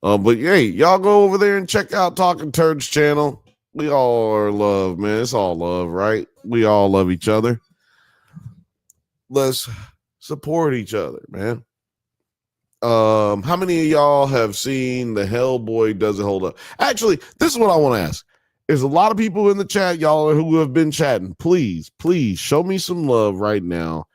But hey, y'all go over there and check out Talking Turds channel. We all are love, man. It's all love, right? We all love each other. Let's support each other, man. How many of y'all have seen the Hellboy Does It Hold Up? Actually, this is what I want to ask. There's a lot of people in the chat, y'all, who have been chatting. Please show me some love right now.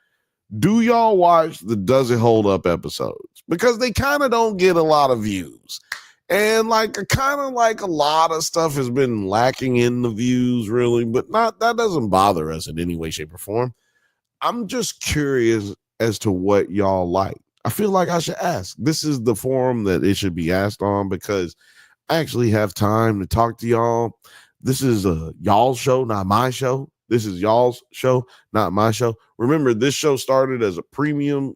Do y'all watch the Does It Hold Up episodes? Because they kind of don't get a lot of views. And like kind of like a lot of stuff has been lacking in the views, really, but that doesn't bother us in any way, shape, or form. I'm just curious as to what y'all like. I feel like I should ask. This is the forum that it should be asked on because I actually have time to talk to y'all. This is y'all's show, not my show. This is y'all's show, not my show. Remember, this show started as a premium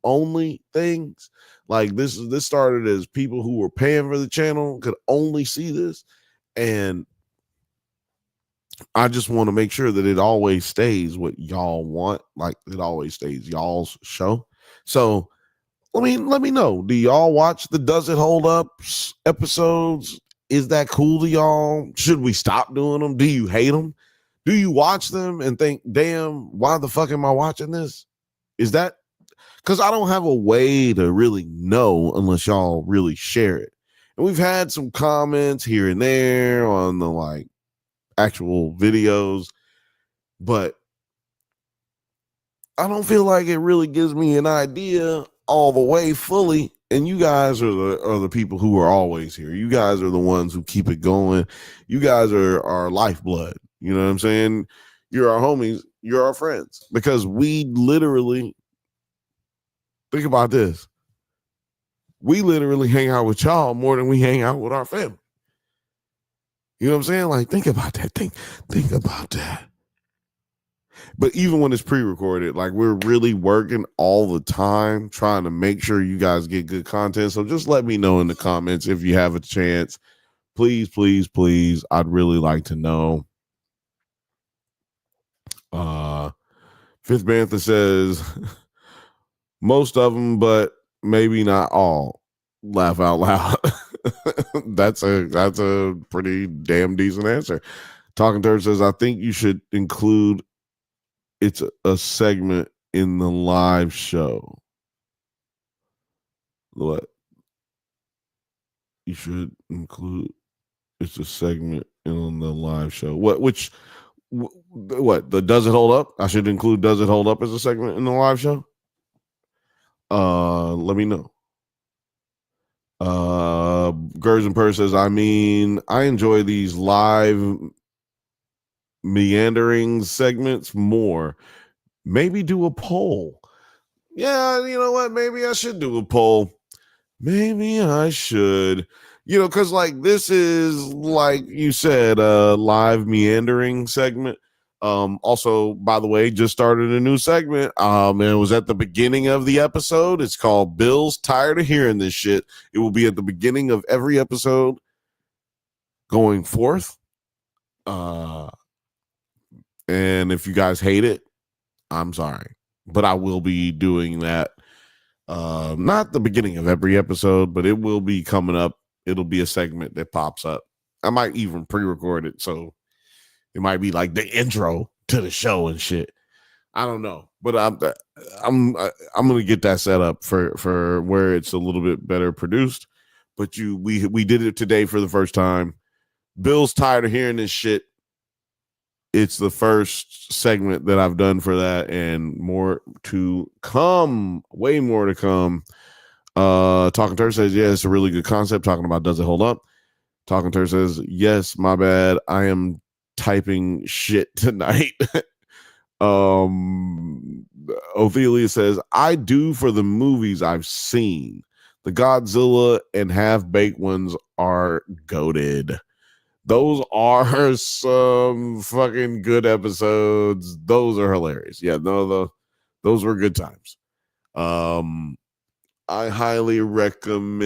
only things. Like this started as people who were paying for the channel could only see this. And I just want to make sure that it always stays what y'all want. Like it always stays y'all's show. So let me know. Do y'all watch the Does It Hold Up episodes? Is that cool to y'all? Should we stop doing them? Do you hate them? Do you watch them and think, damn, why the fuck am I watching this? Is that because I don't have a way to really know unless y'all really share it? And we've had some comments here and there on the like actual videos, but I don't feel like it really gives me an idea all the way fully. And you guys are the people who are always here. You guys are the ones who keep it going. You guys are our lifeblood. You know what I'm saying? You're our homies. You're our friends because we literally Think about this. We literally hang out with y'all more than we hang out with our family. You know what I'm saying? Like, think about that. Think about that. But even when it's pre-recorded, like, we're really working all the time trying to make sure you guys get good content. So just let me know in the comments if you have a chance. Please, please, please. I'd really like to know. Fifth Bantha says most of them, but maybe not all. Laugh out loud. That's a pretty damn decent answer. Talking Turd says, I think you should include it's a segment in the live show. What? You should include it's a segment in the live show. What? The Does It Hold Up? I should include Does It Hold Up as a segment in the live show? Let me know. Gers and Purse says, I mean, I enjoy these live meandering segments more. Maybe do a poll. Yeah, you know what? Maybe I should do a poll. Maybe I should. Because like this is, like you said, a live meandering segment. Also, by the way, just started a new segment. And it was at the beginning of the episode. It's called Bill's Tired of Hearing This Shit. It will be at the beginning of every episode going forth. And if you guys hate it, I'm sorry, but I will be doing that. Not the beginning of every episode, but it will be coming up. It'll be a segment that pops up. I might even pre-record it, so it might be like the intro to the show and shit. I don't know, but I'm gonna get that set up for where it's a little bit better produced. But we did it today for the first time. Bill's tired of hearing this shit. It's the first segment that I've done for that, and more to come. Way more to come. Talking Turd says, yeah, it's a really good concept. Talking about Does It Hold Up? Talking Turd says, yes, my bad. I am typing shit tonight. Ophelia says, I do for the movies I've seen. The Godzilla and half-baked ones are goated. Those are some fucking good episodes. Those are hilarious. Yeah, no, those were good times. I highly recommend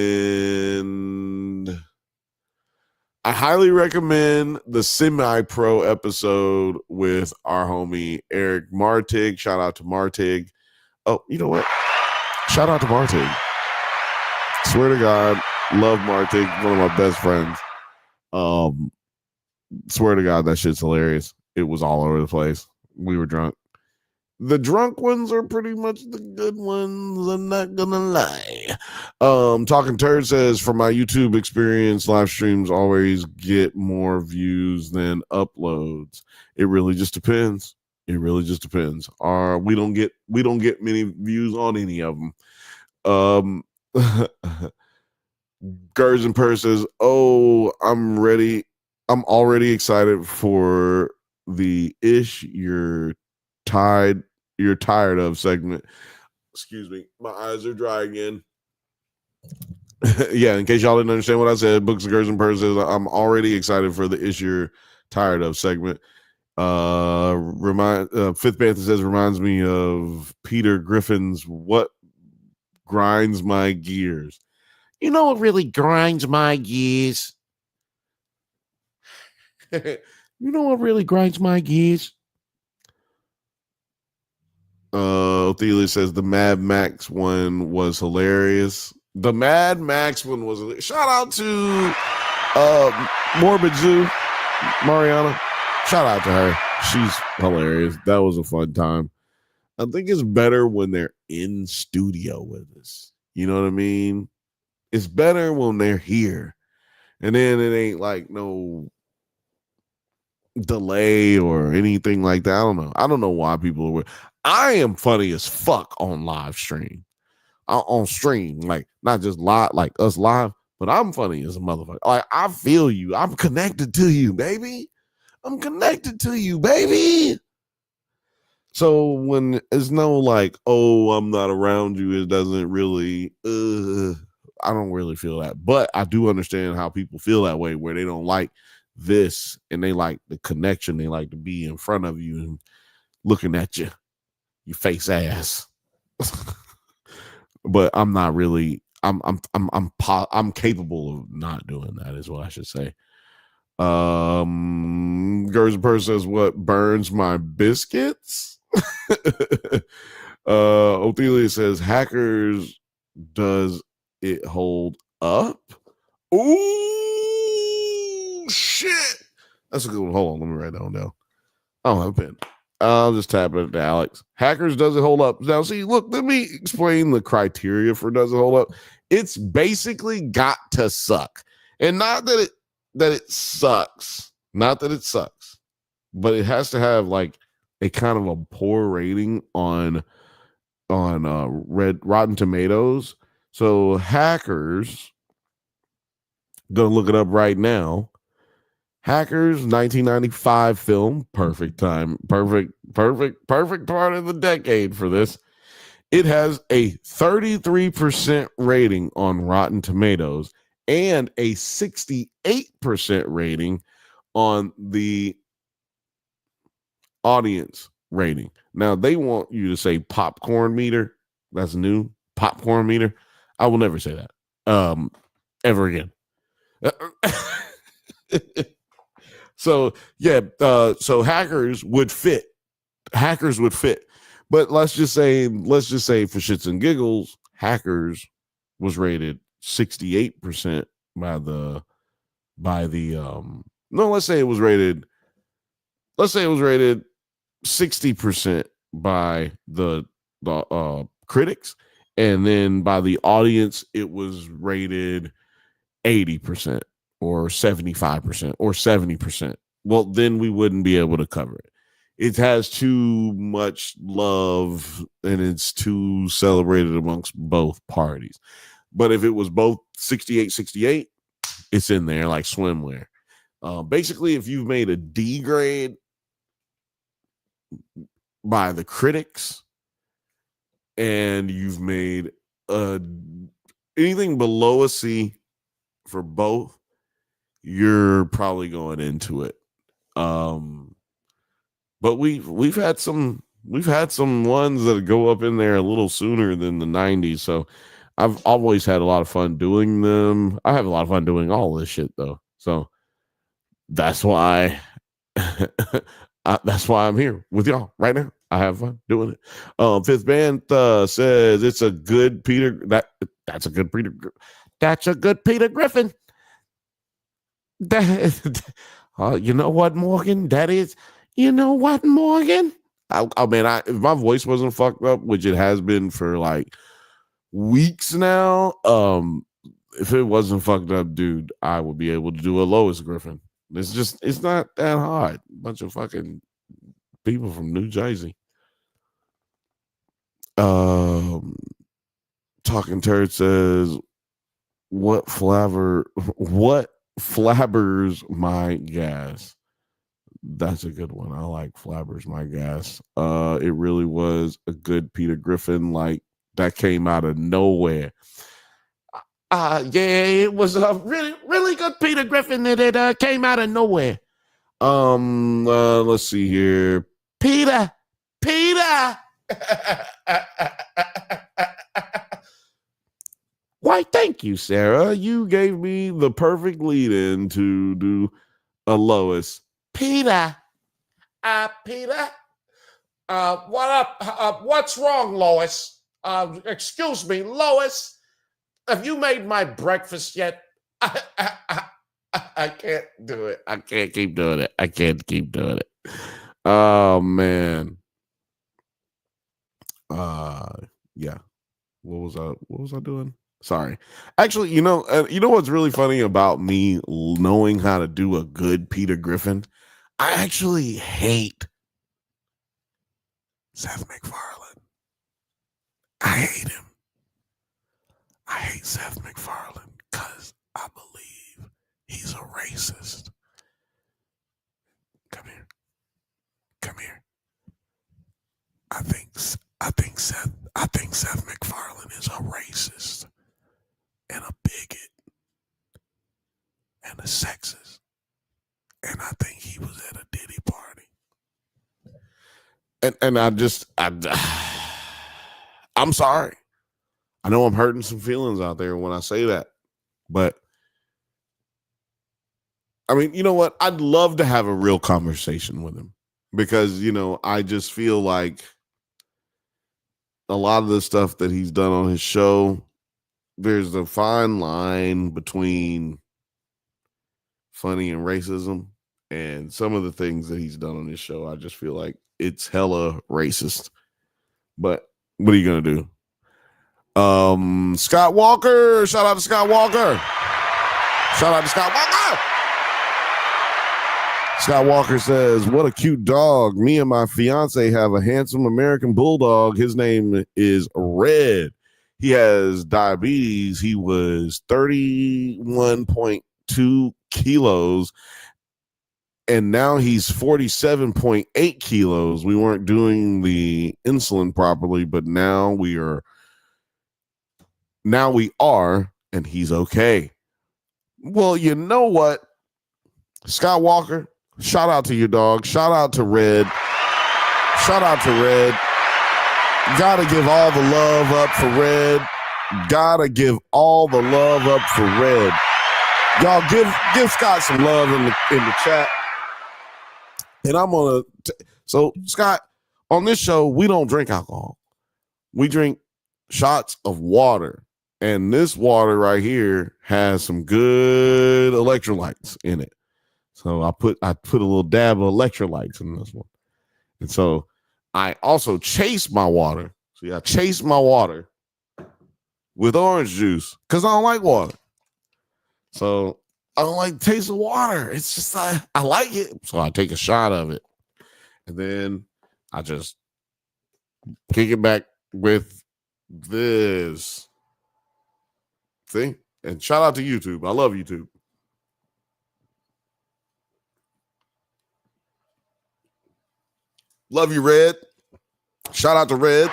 the semi-pro episode with our homie Eric Martig. Shout out to Martig. Oh, you know what? Shout out to Martig. Swear to God, love Martig, one of my best friends. Swear to God, that shit's hilarious. It was all over the place. We were drunk. The drunk ones are pretty much the good ones. I'm not gonna lie. Talking Turd says, from my YouTube experience, live streams always get more views than uploads. It really just depends. We don't get many views on any of them. Gers and Purse says, oh, I'm ready. I'm already excited for the you're tired of segment. Excuse me, my eyes are dry again. Yeah, in case y'all didn't understand what I said, Books of Gers and Purse says, I'm already excited for the you're tired of segment. Fifth Bantha says, reminds me of Peter Griffin's What Grinds My Gears. You know what really grinds my gears? You know what really grinds my gears? Ophelia says the Mad Max one was hilarious. The Mad Max one was hilarious. Shout out to Morbid Zoo, Mariana. Shout out to her. She's hilarious. That was a fun time. I think it's better when they're in studio with us. You know what I mean? It's better when they're here. And then it ain't like no delay or anything like that. I don't know why people are weird. I am funny as fuck on live stream. On stream, like not just live, like us live, but I'm funny as a motherfucker. Like I feel you. I'm connected to you, baby. I'm connected to you, baby. So when it's no like, oh, I'm not around you, it doesn't really I don't really feel that. But I do understand how people feel that way where they don't like this and they like the connection. They like to be in front of you and looking at you, your face ass. But I'm not really I'm capable of not doing that is what I should say. Gersenberg says what burns my biscuits. Ophelia says hackers, does it hold up? Ooh shit. That's a good one. Hold on, let me write that one down. I don't have a pen. I'll just tap it to Alex. Hackers, does it hold up? Now, see, look, let me explain the criteria for does it hold up. It's basically got to suck. And not that it sucks. Not that it sucks. But it has to have like a kind of a poor rating on Rotten Tomatoes. So hackers, gonna look it up right now. Hackers 1995 film, perfect time, perfect part of the decade for this. It has a 33% rating on Rotten Tomatoes and a 68% rating on the audience rating. Now they want you to say popcorn meter. That's new. Popcorn meter. I will never say that ever again. So yeah, so hackers would fit. But let's just say for shits and giggles, hackers was rated 68% by the no, let's say it was rated 60% by the critics, and then by the audience it was rated 80% or 75% or 70%. Well, then we wouldn't be able to cover it. It has too much love and it's too celebrated amongst both parties. But if it was both 68, it's in there like swimwear. Basically, if you've made a D grade by the critics and you've made anything below a C for both, you're probably going into it. But we've had some ones that go up in there a little sooner than the 90s. So I've always had a lot of fun doing them. I have a lot of fun doing all this shit though. So that's why that's why I'm here with y'all right now. I have fun doing it. Fifth Bantha says it's a good Peter. That's a good Peter. That's a good Peter Griffin. You know what, Morgan? That is. You know what, Morgan? I mean, if my voice wasn't fucked up, which it has been for like weeks now, if it wasn't fucked up, dude, I would be able to do a Lois Griffin. It's not that hard. Bunch of fucking people from New Jersey. Talking Turd says, what flabbers my gas? That's a good one. I like Flabbers My Gas. It really was a good Peter Griffin, like that came out of nowhere. Yeah, it was a really, really good Peter Griffin that it came out of nowhere. Let's see here. Peter. Why, thank you, Sarah. You gave me the perfect lead in to do a Lois. Peter. Peter. What up? What's wrong, Lois? Excuse me, Lois. Have you made my breakfast yet? I can't do it. I can't keep doing it. Oh man. Yeah. What was I doing? Sorry. Actually, you know what's really funny about me knowing how to do a good Peter Griffin? I actually hate Seth MacFarlane. I hate him. I hate Seth MacFarlane because I believe he's a racist. Come here. And I'm sorry. I know I'm hurting some feelings out there when I say that, but I mean, you know what? I'd love to have a real conversation with him because, I just feel like a lot of the stuff that he's done on his show, there's a fine line between funny and racism. And some of the things that he's done on his show, I just feel like it's hella racist. But what are you going to do? Scott Walker. Shout out to Scott Walker. Shout out to Scott Walker. Scott Walker says, what a cute dog. Me and my fiance have a handsome American bulldog. His name is Red. He has diabetes. He was 31.2 kilos. And now he's 47.8 kilos. We weren't doing the insulin properly, but now we are, and he's okay. Well, you know what? Scott Walker, shout out to your dog. Shout out to Red. Shout out to Red. Gotta give all the love up for Red. Gotta give all the love up for Red. Y'all give Scott some love in the chat. And I'm gonna so Scott, on this show, we don't drink alcohol. We drink shots of water. And this water right here has some good electrolytes in it. So I put a little dab of electrolytes in this one. And so I also chase my water. See, I chase my water with orange juice because I don't like water. So I don't like the taste of water. It's just I like it. So I take a shot of it. And then I just kick it back with this thing. And shout out to YouTube. I love YouTube. Love you, Red. Shout out to Red.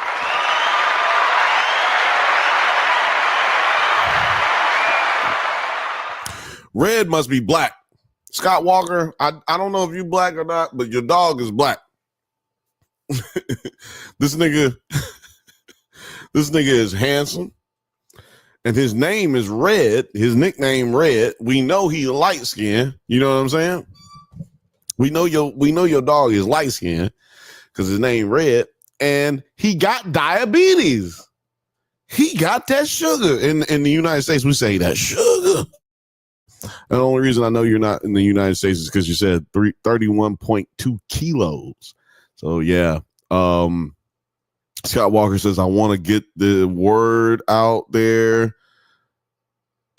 Red must be black. Scott Walker, I don't know if you black or not, but your dog is black. This nigga is handsome. And his name is Red. His nickname Red. We know he's light skinned. You know what I'm saying? We know your dog is light skinned because his name Red. And he got diabetes. He got that sugar. In the United States, we say that sugar. And the only reason I know you're not in the United States is because you said 31.2 kilos. So yeah. Scott Walker says, I want to get the word out there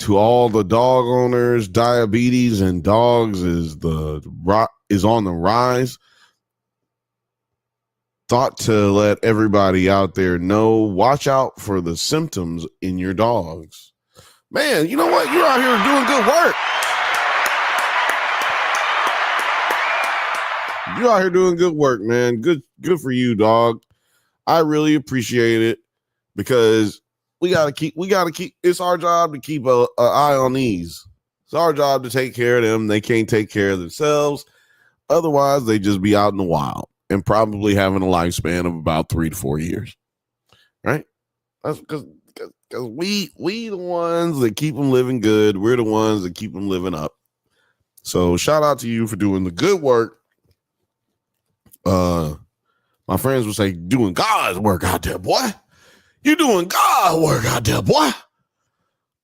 to all the dog owners. Diabetes and dogs is on the rise. Thought to let everybody out there know, watch out for the symptoms in your dogs. Man, you know what? You're out here doing good work. You're out here doing good work, man. Good for you, dog. I really appreciate it because we gotta keep. It's our job to keep an eye on these. It's our job to take care of them. They can't take care of themselves. Otherwise, they just be out in the wild and probably having a lifespan of about 3 to 4 years. Right? That's because we the ones that keep them living good. We're the ones that keep them living up. So shout out to you for doing the good work. My friends would say, doing God's work out there, boy. You doing God's work out there, boy.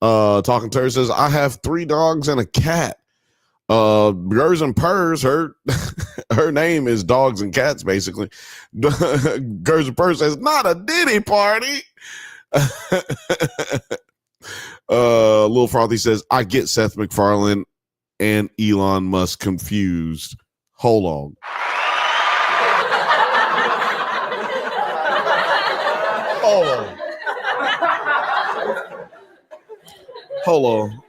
Talking Turd says, I have 3 dogs and a cat. Gers and Purrs, her name is Dogs and Cats, basically. Gers and Purrs says, not a Diddy party. Lil Frothy says, I get Seth MacFarlane and Elon Musk confused. Hold on. Hold on.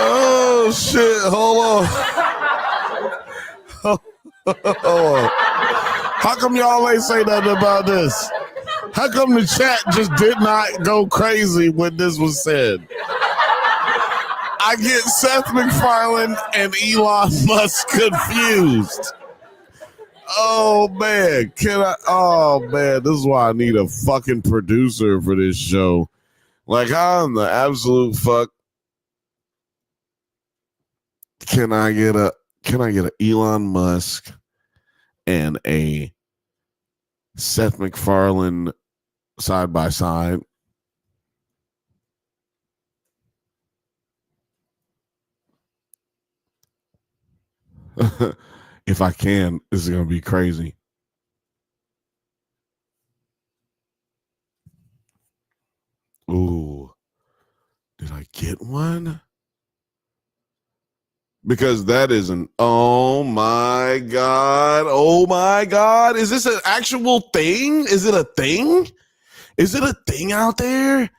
Oh shit, hold on. How come y'all ain't say nothing about this? How come the chat just did not go crazy when this was said? I get Seth MacFarlane and Elon Musk confused. Oh man, this is why I need a fucking producer for this show. Like, how in the absolute fuck can I get a Elon Musk and a Seth MacFarlane side by side? If I can, this is gonna be crazy. Ooh, did I get one? Because that is an oh my god, is this an actual thing? Is it a thing? Is it a thing out there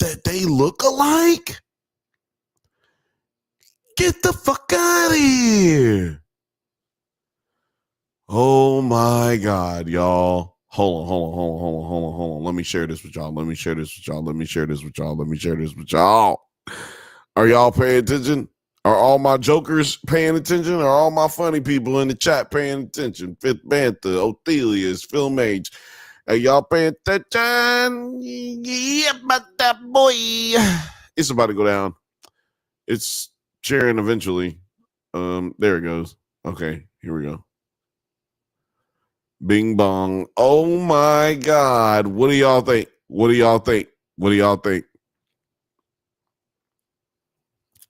that they look alike? Get the fuck out of here. Oh my god, y'all. Hold on. Let me share this with y'all. Are y'all paying attention? Are all my jokers paying attention? Are all my funny people in the chat paying attention? Fifth Bantha, Othelia's, Film Age. Are y'all paying attention? Yeah, about that boy. It's about to go down. It's sharing eventually. There it goes. Okay, here we go. Bing bong. Oh my god. What do y'all think?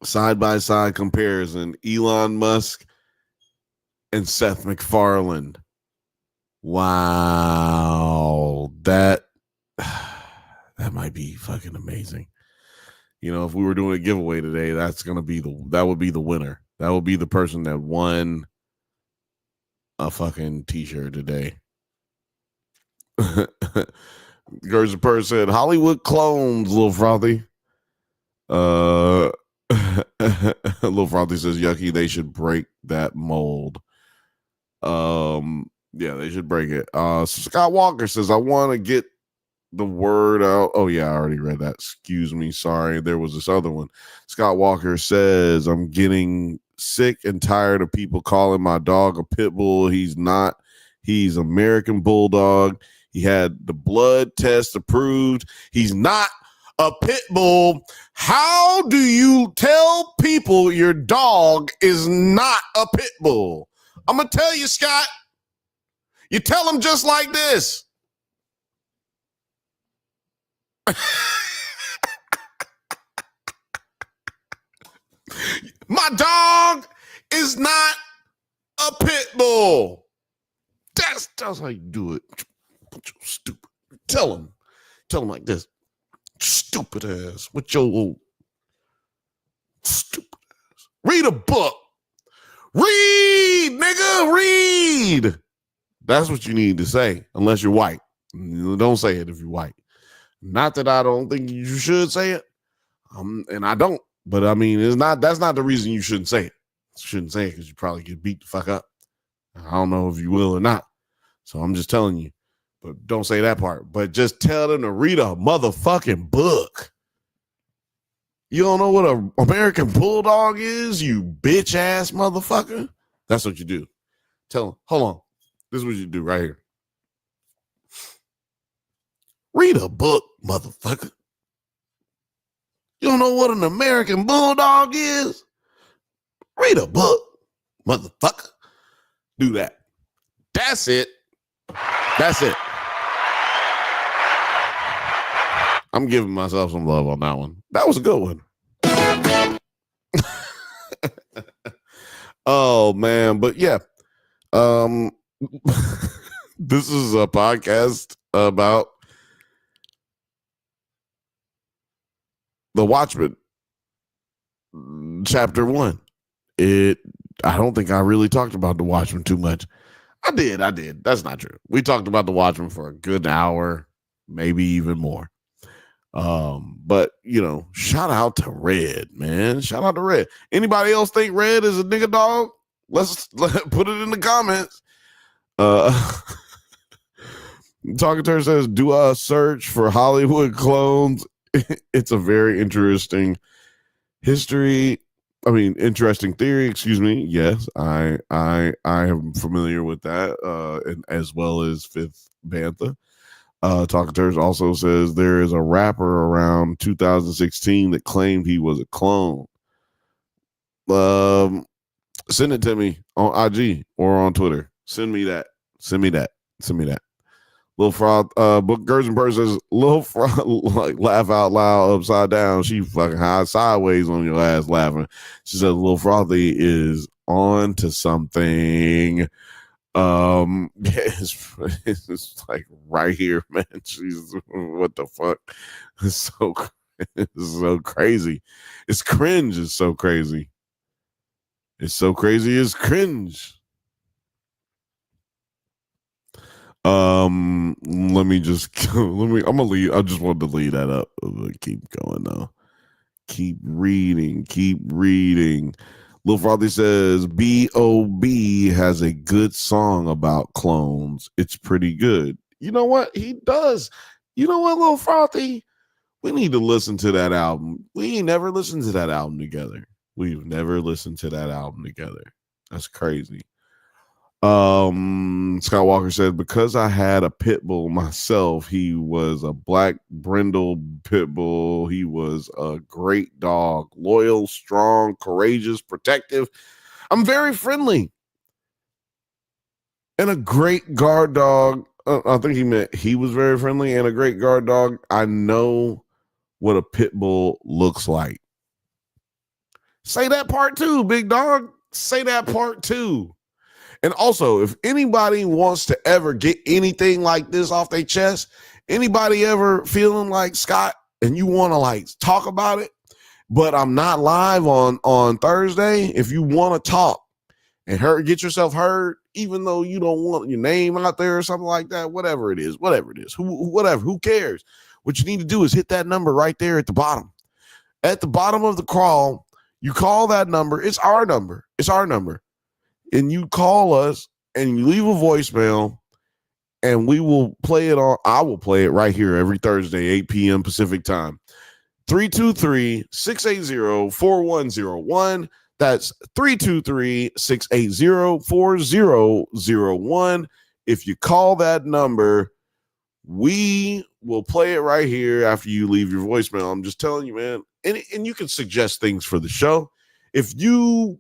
Side by side comparison. Elon Musk and Seth MacFarlane. Wow. That might be fucking amazing. You know, if we were doing a giveaway today, that would be the winner. That would be the person that won a fucking t-shirt today. Gerza Purr said Hollywood clones, Lil Frothy. Lil Frothy says yucky, they should break that mold. Yeah, they should break it. Scott Walker says I want to get the word out. Oh yeah, I already read that. Excuse me, sorry. There was this other one. Scott Walker says I'm getting sick and tired of people calling my dog a pit bull. He's not. He's American Bulldog. He had the blood test approved. He's not a pit bull. How do you tell people your dog is not a pit bull? I'm going to tell you, Scott. You tell them just like this. My dog is not a pit bull. That's how you do it. Stupid. Tell him like this. Stupid ass with your old stupid ass. Read a book. Read, nigga, read. That's what you need to say, unless you're white. Don't say it if you're white. Not that I don't think you should say it, and I don't. But I mean, that's not the reason you shouldn't say it. You shouldn't say it because you probably get beat the fuck up. I don't know if you will or not. So I'm just telling you. But don't say that part. But just tell them to read a motherfucking book. You don't know what an American Bulldog is, you bitch ass motherfucker? That's what you do. Tell them, hold on. This is what you do right here. Read a book, motherfucker. You don't know what an American Bulldog is? Read a book, motherfucker. Do that. That's it. That's it. I'm giving myself some love on that one. That was a good one. Oh, man. But yeah. This is a podcast about the Watchmen, chapter 1. I don't think I really talked about the Watchmen too much. I did. That's not true. We talked about the Watchmen for a good hour, maybe even more. But you know, shout out to Red, man. Shout out to Red. Anybody else think Red is a nigga dog? put it in the comments. Talking Turd says, do a search for Hollywood clones. It's a very interesting interesting theory, excuse me. Yes, I am familiar with that, and as well as Fifth Bantha. Talking Turd also says there is a rapper around 2016 that claimed he was a clone. Send it to me on IG or on Twitter. Send me that. Little Frog, Book Gerson Bird says, Little Frog, like laugh out loud upside down. She fucking high sideways on your ass laughing. She said, Little Frothy is on to something. It's like right here, man. She's, what the fuck? It's so crazy. It's cringe. It's so crazy. It's so crazy. It's cringe. Let me I'm gonna leave. I just wanted to leave that up. Keep going though. Keep reading. Lil Frothy says B.O.B. has a good song about clones. It's pretty good. You know what? He does. You know what, Lil Frothy? We need to listen to that album. We ain't never listened to that album together. We've never listened to that album together. That's crazy. Scott Walker said, because I had a pit bull myself, he was a black brindle pit bull. He was a great dog, loyal, strong, courageous, protective. I'm very friendly. And a great guard dog. I think he meant he was very friendly and a great guard dog. I know what a pit bull looks like. Say that part too, big dog. Say that part too. And also, if anybody wants to ever get anything like this off their chest, anybody ever feeling like Scott and you want to like talk about it, but I'm not live on Thursday, if you want to talk and get yourself heard, even though you don't want your name out there or something like that, whatever it is, who cares? What you need to do is hit that number right there at the bottom. At the bottom of the crawl, you call that number. It's our number. And you call us and you leave a voicemail and we will play it I will play it right here every Thursday, 8 p.m. Pacific time. 323-680-4101. That's 323-680-4001. If you call that number, we will play it right here after you leave your voicemail. I'm just telling you, man. And you can suggest things for the show. If you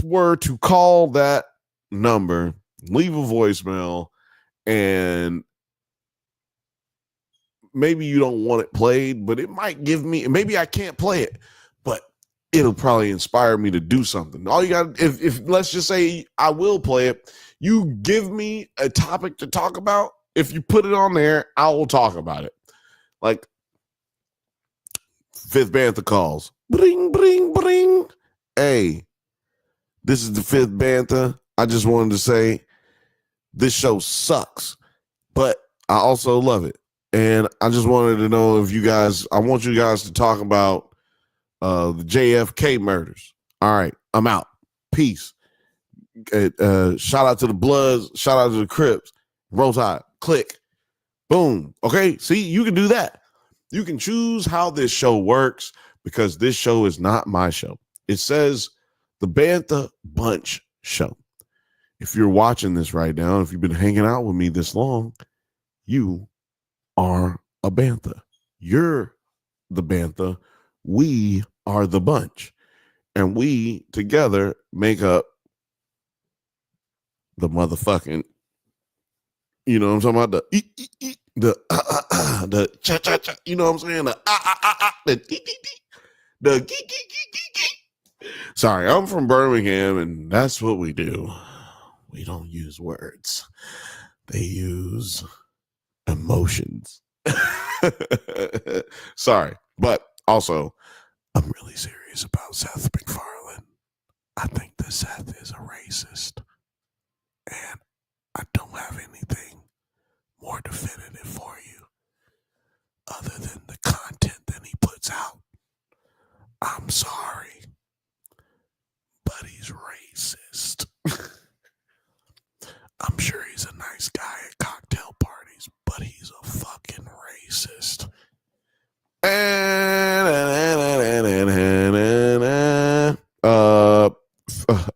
were to call that number, leave a voicemail, and maybe you don't want it played, but it might give me, maybe I can't play it, but it'll probably inspire me to do something. All you got, if let's just say I will play it, you give me a topic to talk about. If you put it on there, I will talk about it. Like Fifth Bantha calls. Bring, bring, bring. Hey, this is the Fifth Bantha. I just wanted to say this show sucks, but I also love it. And I just wanted to know if I want you guys to talk about the JFK murders. All right, I'm out. Peace. Shout out to the Bloods. Shout out to the Crips. Roll Tide. Click. Boom. Okay, see, you can do that. You can choose how this show works because this show is not my show. It says the Bantha Bunch Show. If you're watching this right now, if you've been hanging out with me this long, you are a Bantha. You're the Bantha. We are the bunch. And we together make up the motherfucking, you know what I'm talking about? The cha-cha-cha, you know what I'm saying? The Sorry, I'm from Birmingham, and that's what we do. We don't use words. They use emotions. Sorry, but also, I'm really serious about Seth MacFarlane. I think that Seth is a racist, and I don't have anything more definitive for you other than the content that he puts out. I'm sorry, but he's racist. I'm sure he's a nice guy at cocktail parties, but he's a fucking racist.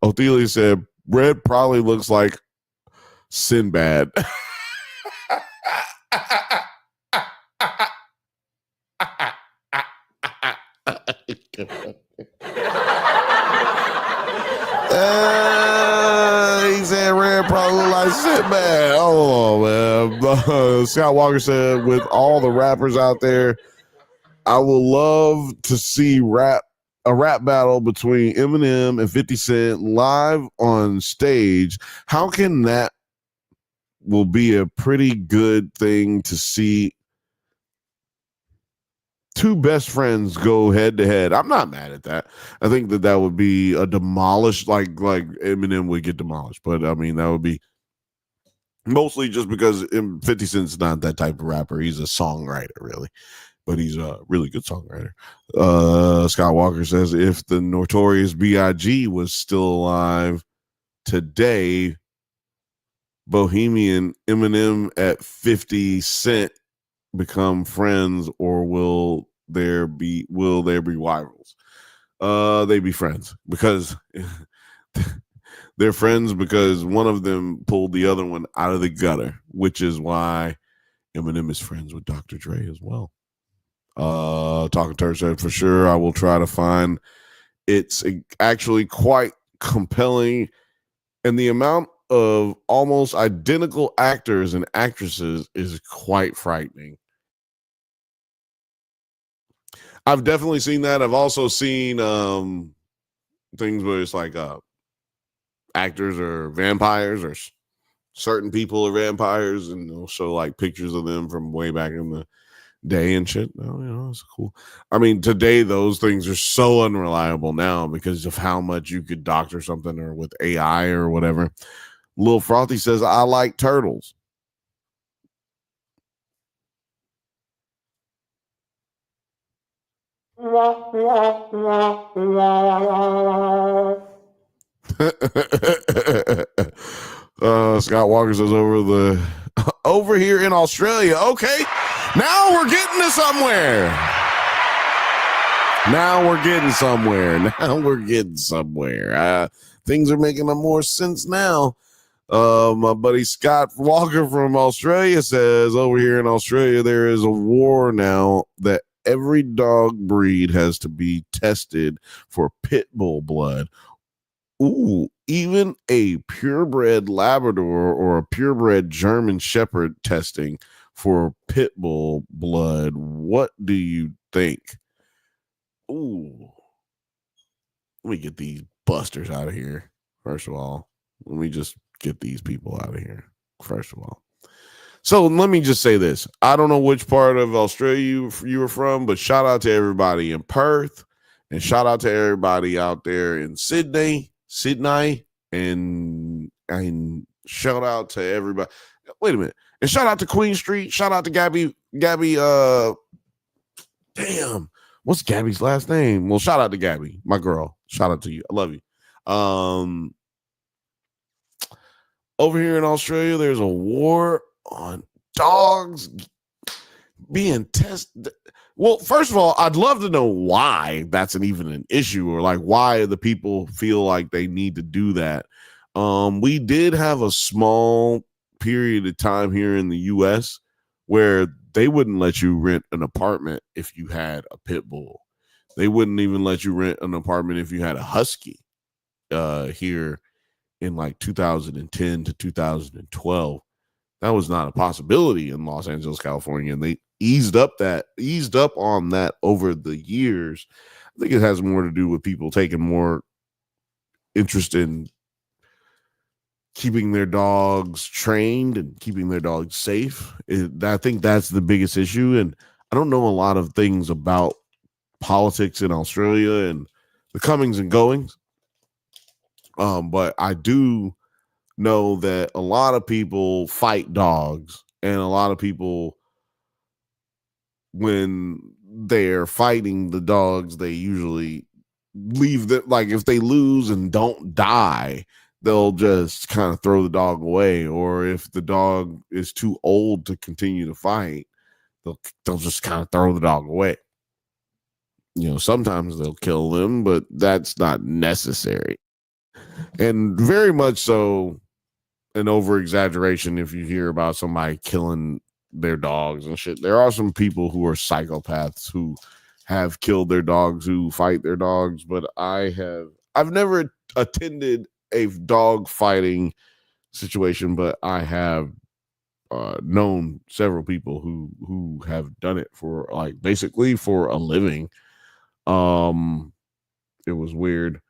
Othelia said, Red probably looks like Sinbad. He said Red probably look like Sinbad. Oh man. Scott Walker said, with all the rappers out there, I would love to see a rap battle between Eminem and 50 Cent live on stage. How can that will be a pretty good thing to see two best friends go head to head? I'm not mad at that. I think that would be a demolished, like Eminem would get demolished. But I mean, that would be mostly just because 50 Cent's not that type of rapper. He's a songwriter, really. But he's a really good songwriter. Scott Walker says, if the Notorious B.I.G. was still alive today, Bohemian Eminem at 50 Cent become friends, or will there be rivals? They be friends because they're friends because one of them pulled the other one out of the gutter, which is why Eminem is friends with Dr. Dre as well. Talking Turk said, for sure, I will try to find. It's actually quite compelling, and the amount of almost identical actors and actresses is quite frightening. I've definitely seen that. I've also seen things where it's like actors are vampires, or certain people are vampires, and they'll show like pictures of them from way back in the day and shit. Oh, it's cool. I mean, today those things are so unreliable now because of how much you could doctor something, or with AI or whatever. Lil Frothy says, I like turtles. Scott Walker says, over here in Australia. Okay, now we're getting to somewhere. Things are making more sense now. My buddy Scott Walker from Australia says, over here in Australia, there is a war now that every dog breed has to be tested for pit bull blood. Ooh, even a purebred Labrador or a purebred German Shepherd testing for pit bull blood. What do you think? Ooh, let me get these busters out of here. First of all, let me just get these people out of here. First of all. So let me just say this. I don't know which part of Australia you were from, but shout out to everybody in Perth, and shout out to everybody out there in Sydney, and shout out to everybody. Wait a minute. And shout out to Queen Street. Shout out to Gabby, damn. What's Gabby's last name? Well, shout out to Gabby, my girl. Shout out to you. I love you. Over here in Australia, there's a war on dogs being tested. Well, first of all, I'd love to know why that's even an issue, or like why the people feel like they need to do that. We did have a small period of time here in the US where they wouldn't let you rent an apartment if you had a pit bull. They wouldn't even let you rent an apartment if you had a husky here in like 2010 to 2012. That was not a possibility in Los Angeles, California, and they eased up on that over the years. I think it has more to do with people taking more interest in keeping their dogs trained and keeping their dogs safe. I think that's the biggest issue. And I don't know a lot of things about politics in Australia and the comings and goings. But I do know that a lot of people fight dogs, and a lot of people, when they're fighting the dogs, they usually leave that, like if they lose and don't die, they'll just kind of throw the dog away, or if the dog is too old to continue to fight, they'll just kind of throw the dog away. Sometimes they'll kill them, but that's not necessary. And very much so an over exaggeration if you hear about somebody killing their dogs and shit. There are some people who are psychopaths who have killed their dogs, who fight their dogs, but I've never attended a dog fighting situation, but I have known several people who have done it for basically for a living. It was weird.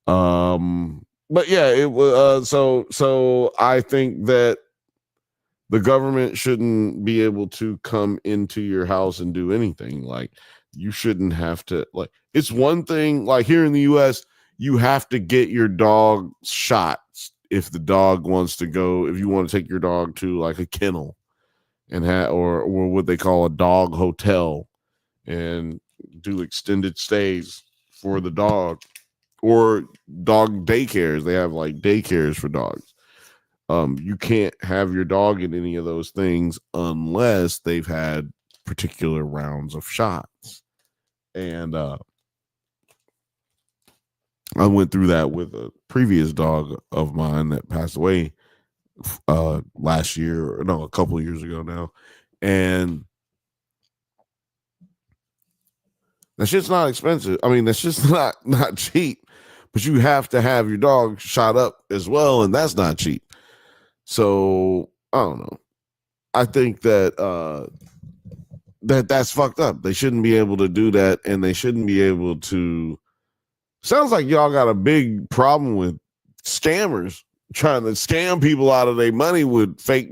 But yeah, it was so I think that the government shouldn't be able to come into your house and do anything. Like, you shouldn't have to, it's one thing, like here in the US, you have to get your dog shots if the dog wants to go, if you want to take your dog to like a kennel and or what they call a dog hotel and do extended stays for the dog, or dog daycares. They have like daycares for dogs. You can't have your dog in any of those things unless they've had particular rounds of shots. And I went through that with a previous dog of mine that passed away last year, or no, a couple of years ago now. And that shit's not expensive. I mean, that's just not cheap, but you have to have your dog shot up as well, and that's not cheap. So I don't know. I think that that's fucked up. They shouldn't be able to do that, and they shouldn't be able to. Sounds like y'all got a big problem with scammers trying to scam people out of their money with fake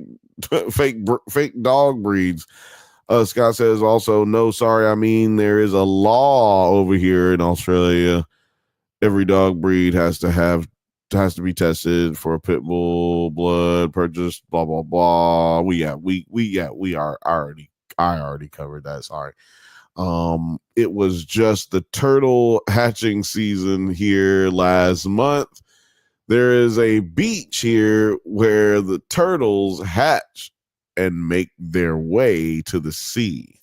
dog breeds. Scott says also, no, sorry, I mean, there is a law over here in Australia. Every dog breed has to be tested for a pit bull blood purchase, blah blah blah. I already covered that. Sorry. It was just the turtle hatching season here last month. There is a beach here where the turtles hatch and make their way to the sea.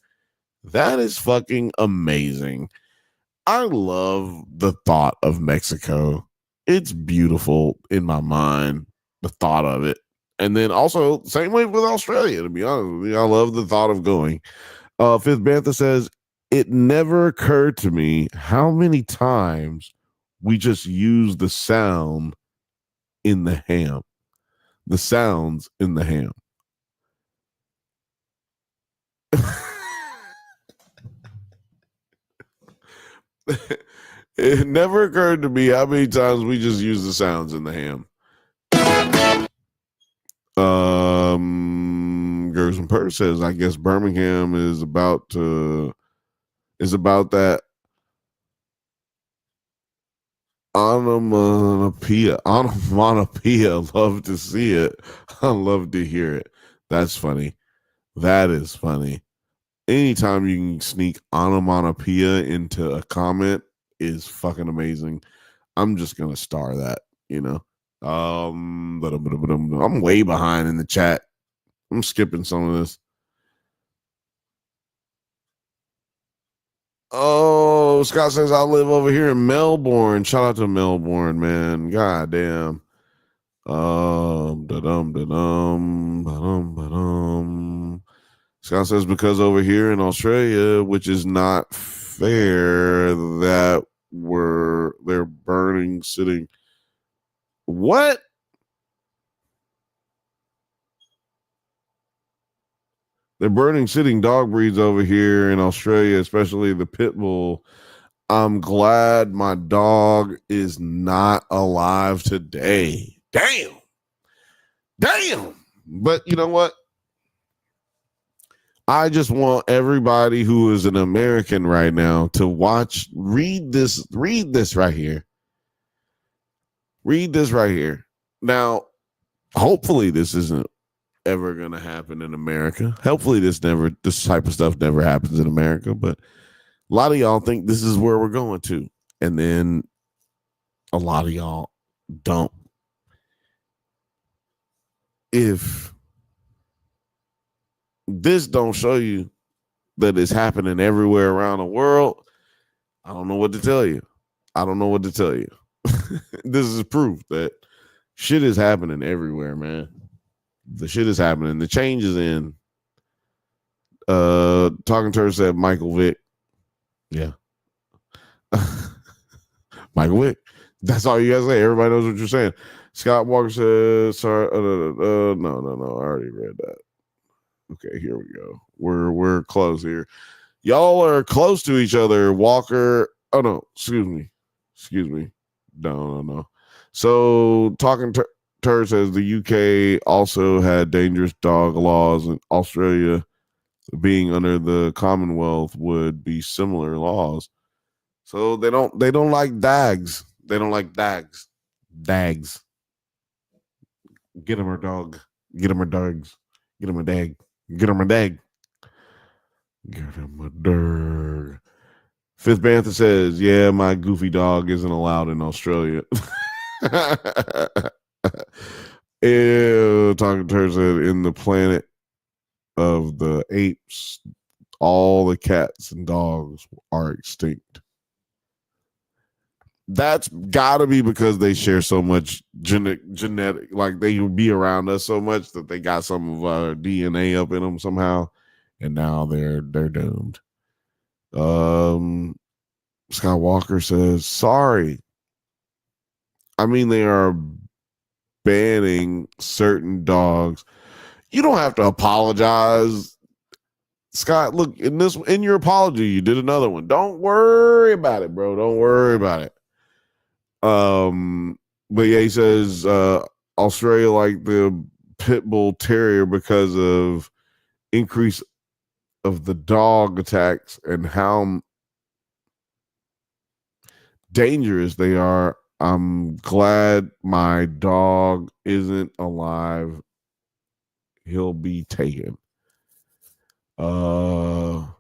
That is fucking amazing. I love the thought of Mexico. It's beautiful in my mind, the thought of it. And then also, same way with Australia, to be honest with you. I love the thought of going. Fifth Bantha says, it never occurred to me how many times we just use the sound in the ham. The sounds in the ham. It never occurred to me how many times we just use the sounds in the ham. Gerson Purse says, I guess Birmingham is about that onomatopoeia. Love to see it. I love to hear it. That's funny. That is funny. Anytime you can sneak onomatopoeia into a comment is fucking amazing. I'm just gonna star that, I'm way behind in the chat. I'm skipping some of this. Oh, Scott says I live over here in Melbourne. Shout out to Melbourne, man. God damn. Scott says because over here in Australia, which is not fair, that they're burning sitting. What? They're burning sitting dog breeds over here in Australia, especially the pit bull. I'm glad my dog is not alive today. Damn. But you know what? I just want everybody who is an American right now to read this right here. Read this right here. Now, hopefully this isn't ever going to happen in America. Hopefully this type of stuff never happens in America, but a lot of y'all think this is where we're going to. And then a lot of y'all don't. if this don't show you that it's happening everywhere around the world, I don't know what to tell you. I don't know what to tell you. This is proof that shit is happening everywhere, man. The shit is happening. The change is in. Talking to her said Michael Vick. Yeah. Michael Vick. That's all you guys say. Everybody knows what you're saying. Scott Walker says, sorry. No. I already read that. Okay, here we go. We're close here. Y'all are close to each other. Walker. Oh no, excuse me. No. So talking to her says the UK also had dangerous dog laws, and Australia, being under the Commonwealth, would be similar laws. So they don't like dags. They don't like dags. Dags. Get him her dog. Get him her dogs. Get him a dag. Get him a dag. Get him a dog. Fifth Bantha says, yeah, my goofy dog isn't allowed in Australia. Ew, talking to her said, in the planet of the apes, all the cats and dogs are extinct. That's gotta be because they share so much genetic, like they would be around us so much that they got some of our DNA up in them somehow, and now they're doomed. Scott Walker says, sorry. I mean, they are banning certain dogs. You don't have to apologize. Scott, look, in your apology, you did another one. Don't worry about it, bro. Don't worry about it. But yeah, he says Australia like the pit bull terrier because of increase of the dog attacks and how dangerous they are. I'm glad my dog isn't alive. He'll be taken. Talking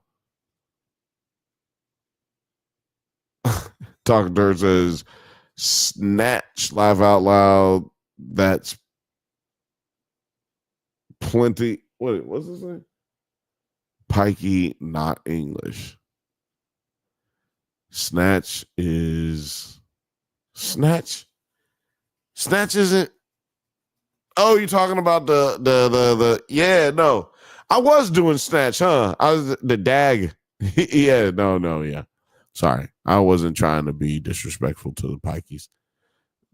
Dirt says, snatch, laugh out loud. That's plenty. What's this thing? Pikey, not English. Snatch is snatch. Snatch isn't. Oh, you're talking about the yeah, no. I was doing snatch, huh? I was the dag. Yeah, no, yeah. Sorry. I wasn't trying to be disrespectful to the Pikeys.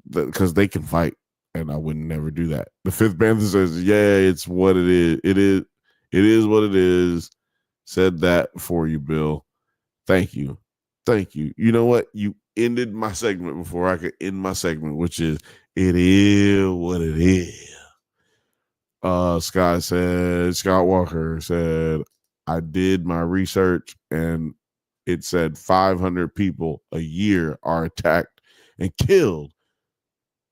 Because they can fight, and I would never do that. The Fifth Bantha says, yeah, it's what it is. It is what it is. Said that for you, Bill. Thank you. You know what? You ended my segment before I could end my segment, which is it is what it is. Scott Walker said, I did my research and it said 500 people a year are attacked and killed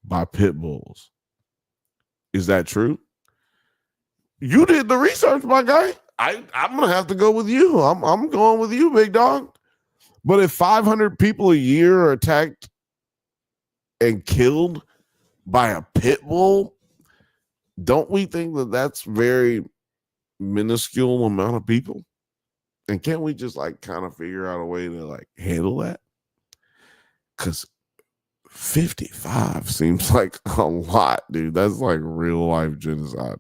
by pit bulls. Is that true? You did the research, my guy. I'm gonna have to go with you. I'm going with you, big dog. But if 500 people a year are attacked and killed by a pit bull, don't we think that that's very minuscule amount of people? And can't we just like kind of figure out a way to like handle that? Because 55 seems like a lot, dude. That's like real life genocide.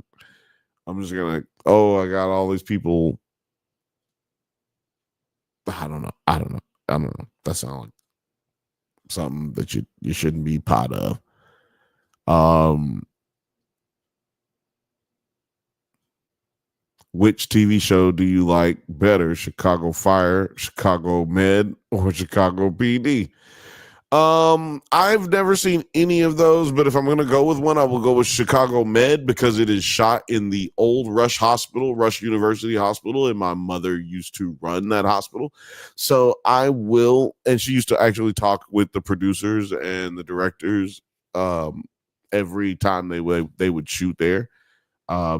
I'm just gonna, I got all these people. I don't know. That sounds like something that you shouldn't be part of. Which TV show do you like better? Chicago Fire, Chicago Med, or Chicago PD? I've never seen any of those, but if I'm going to go with one, I will go with Chicago Med because it is shot in the old Rush University Hospital, and my mother used to run that hospital. So I will, and she used to actually talk with the producers and the directors every time they would shoot there.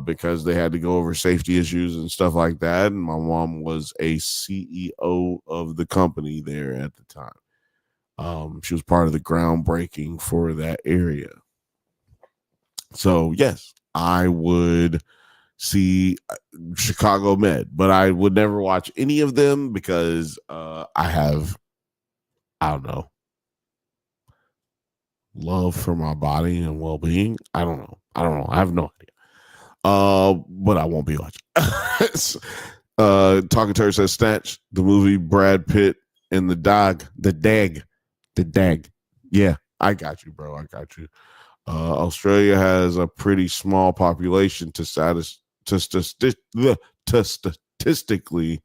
Because they had to go over safety issues and stuff like that. And my mom was a CEO of the company there at the time. She was part of the groundbreaking for that area. So, yes, I would see Chicago Med, but I would never watch any of them because I don't know, love for my body and well-being. I don't know. I have no idea. But I won't be watching. Talking Turd says Snatch, the movie Brad Pitt and the dag. Yeah, I got you, bro. I got you. Australia has a pretty small population statistically.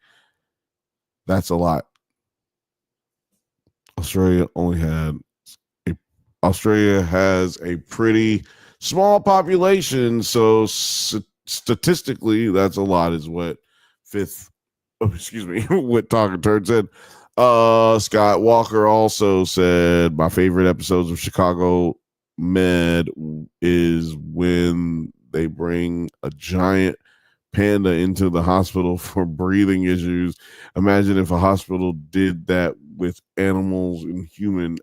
That's a lot. Australia has a pretty small population, so statistically, that's a lot. Is what what Talking Turd said. Scott Walker also said my favorite episodes of Chicago Med is when they bring a giant panda into the hospital for breathing issues. Imagine if a hospital did that with animals and human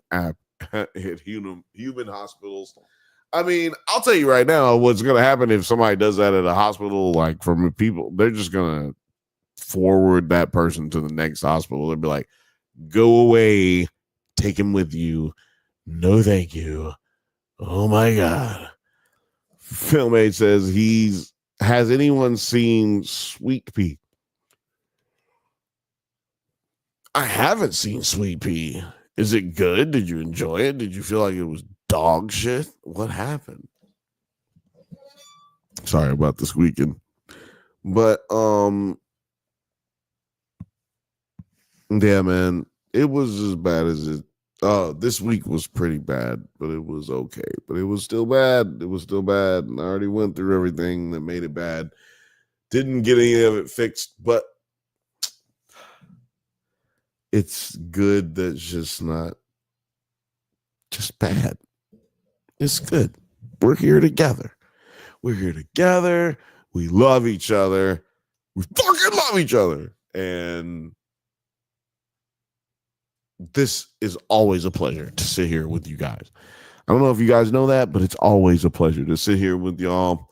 hospitals. I mean, I'll tell you right now what's going to happen if somebody does that at a hospital, like from people, they're just going to forward that person to the next hospital. They'll be like, go away, take him with you. No, thank you. Oh my God. Filmade says has anyone seen Sweet Pea? I haven't seen Sweet Pea. Is it good? Did you enjoy it? Did you feel like it was dog shit? What happened? Sorry about this weekend. But yeah, man, it was as bad as it this week was pretty bad, but it was okay. But it was still bad. It was still bad. And I already went through everything that made it bad. Didn't get any of it fixed, but it's good that's just not just bad. It's good. We're here together. We're here together. We love each other. We fucking love each other. And this is always a pleasure to sit here with you guys. I don't know if you guys know that, but it's always a pleasure to sit here with y'all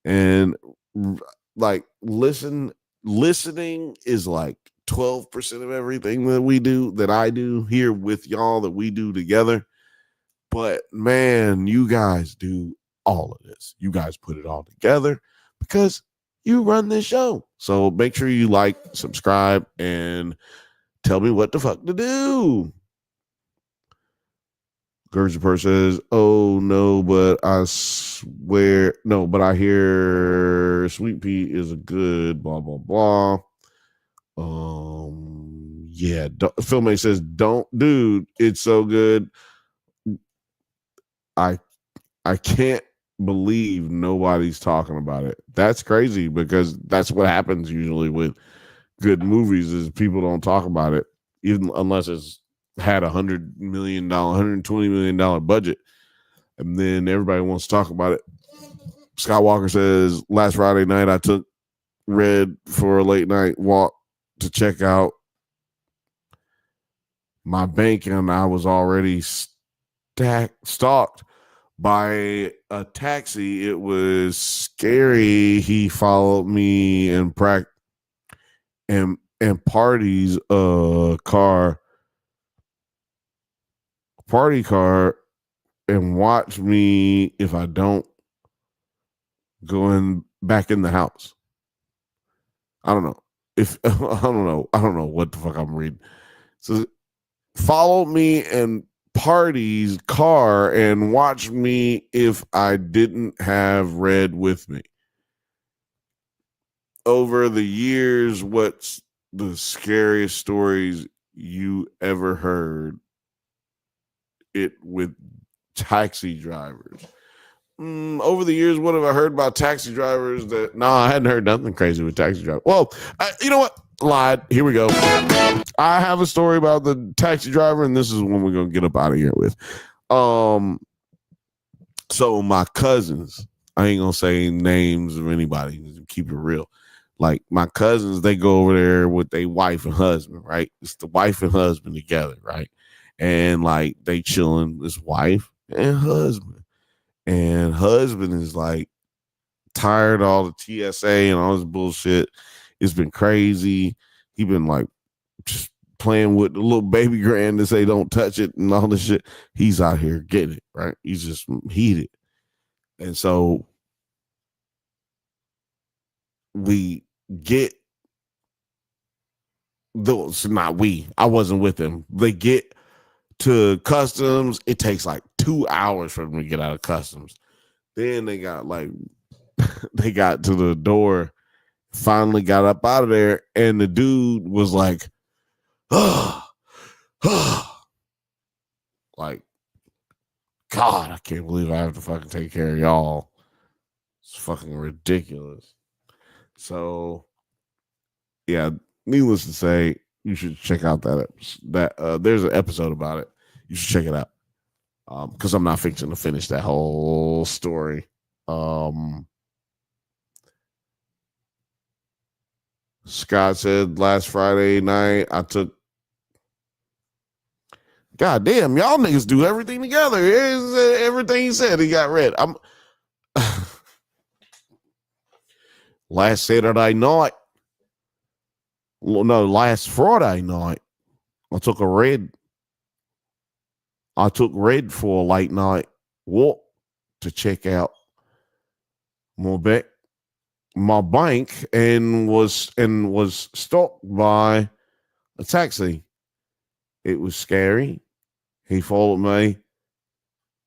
and like listening is like 12% of everything that I do here with y'all, that we do together. But man, you guys do all of this. You guys put it all together because you run this show. So make sure you like, subscribe, and tell me what the fuck to do. Gertrude says, oh no, but I swear, no, but I hear Sweet Pea is a good blah, blah, blah. Yeah, Filmate says, don't, dude, it's so good. I can't believe nobody's talking about it. That's crazy because that's what happens usually with good movies is people don't talk about it, even unless it's had $100 million, $120 million budget, and then everybody wants to talk about it. Scott Walker says, last Friday night I took Red for a late night walk to check out my bank, and I was already stalked by a taxi. It was scary. He followed me and parties party car and watch me if I don't go back in the house. I don't know if I don't know what the fuck I'm reading. So follow me and parties car and watch me if I didn't have Red with me. Over the years, what's the scariest stories you ever heard it with taxi drivers? Over the years, what have I heard about taxi drivers? I hadn't heard nothing crazy with taxi drivers. Well, you know what? Lied. Here we go. I have a story about the taxi driver, and this is one we're gonna get up out of here with. So my cousins, I ain't gonna say names of anybody. Keep it real. Like my cousins, they go over there with their wife and husband, right? It's the wife and husband together, right? And like they chilling, this wife and husband is like tired of all the TSA and all this bullshit. It's been crazy. He been like just playing with the little baby grand to say don't touch it and all this shit. He's out here getting it, right? He's just heated. And so we get those, not we, I wasn't with them. They get to customs. It takes like 2 hours for them to get out of customs. Then they got like, they got to the door, finally got up out of there, and the dude was like, like, God, I can't believe I have to fucking take care of y'all. It's fucking ridiculous. So, yeah, needless to say, you should check out that there's an episode about it. You should check it out. Because I'm not fixing to finish that whole story. Scott said last Friday night I took. God damn, y'all niggas do everything together. Everything he said, he got read. Last Saturday night. Well, no, last Friday night, I took red for a late night walk to check out my bank and was stopped by a taxi. It was scary. He followed me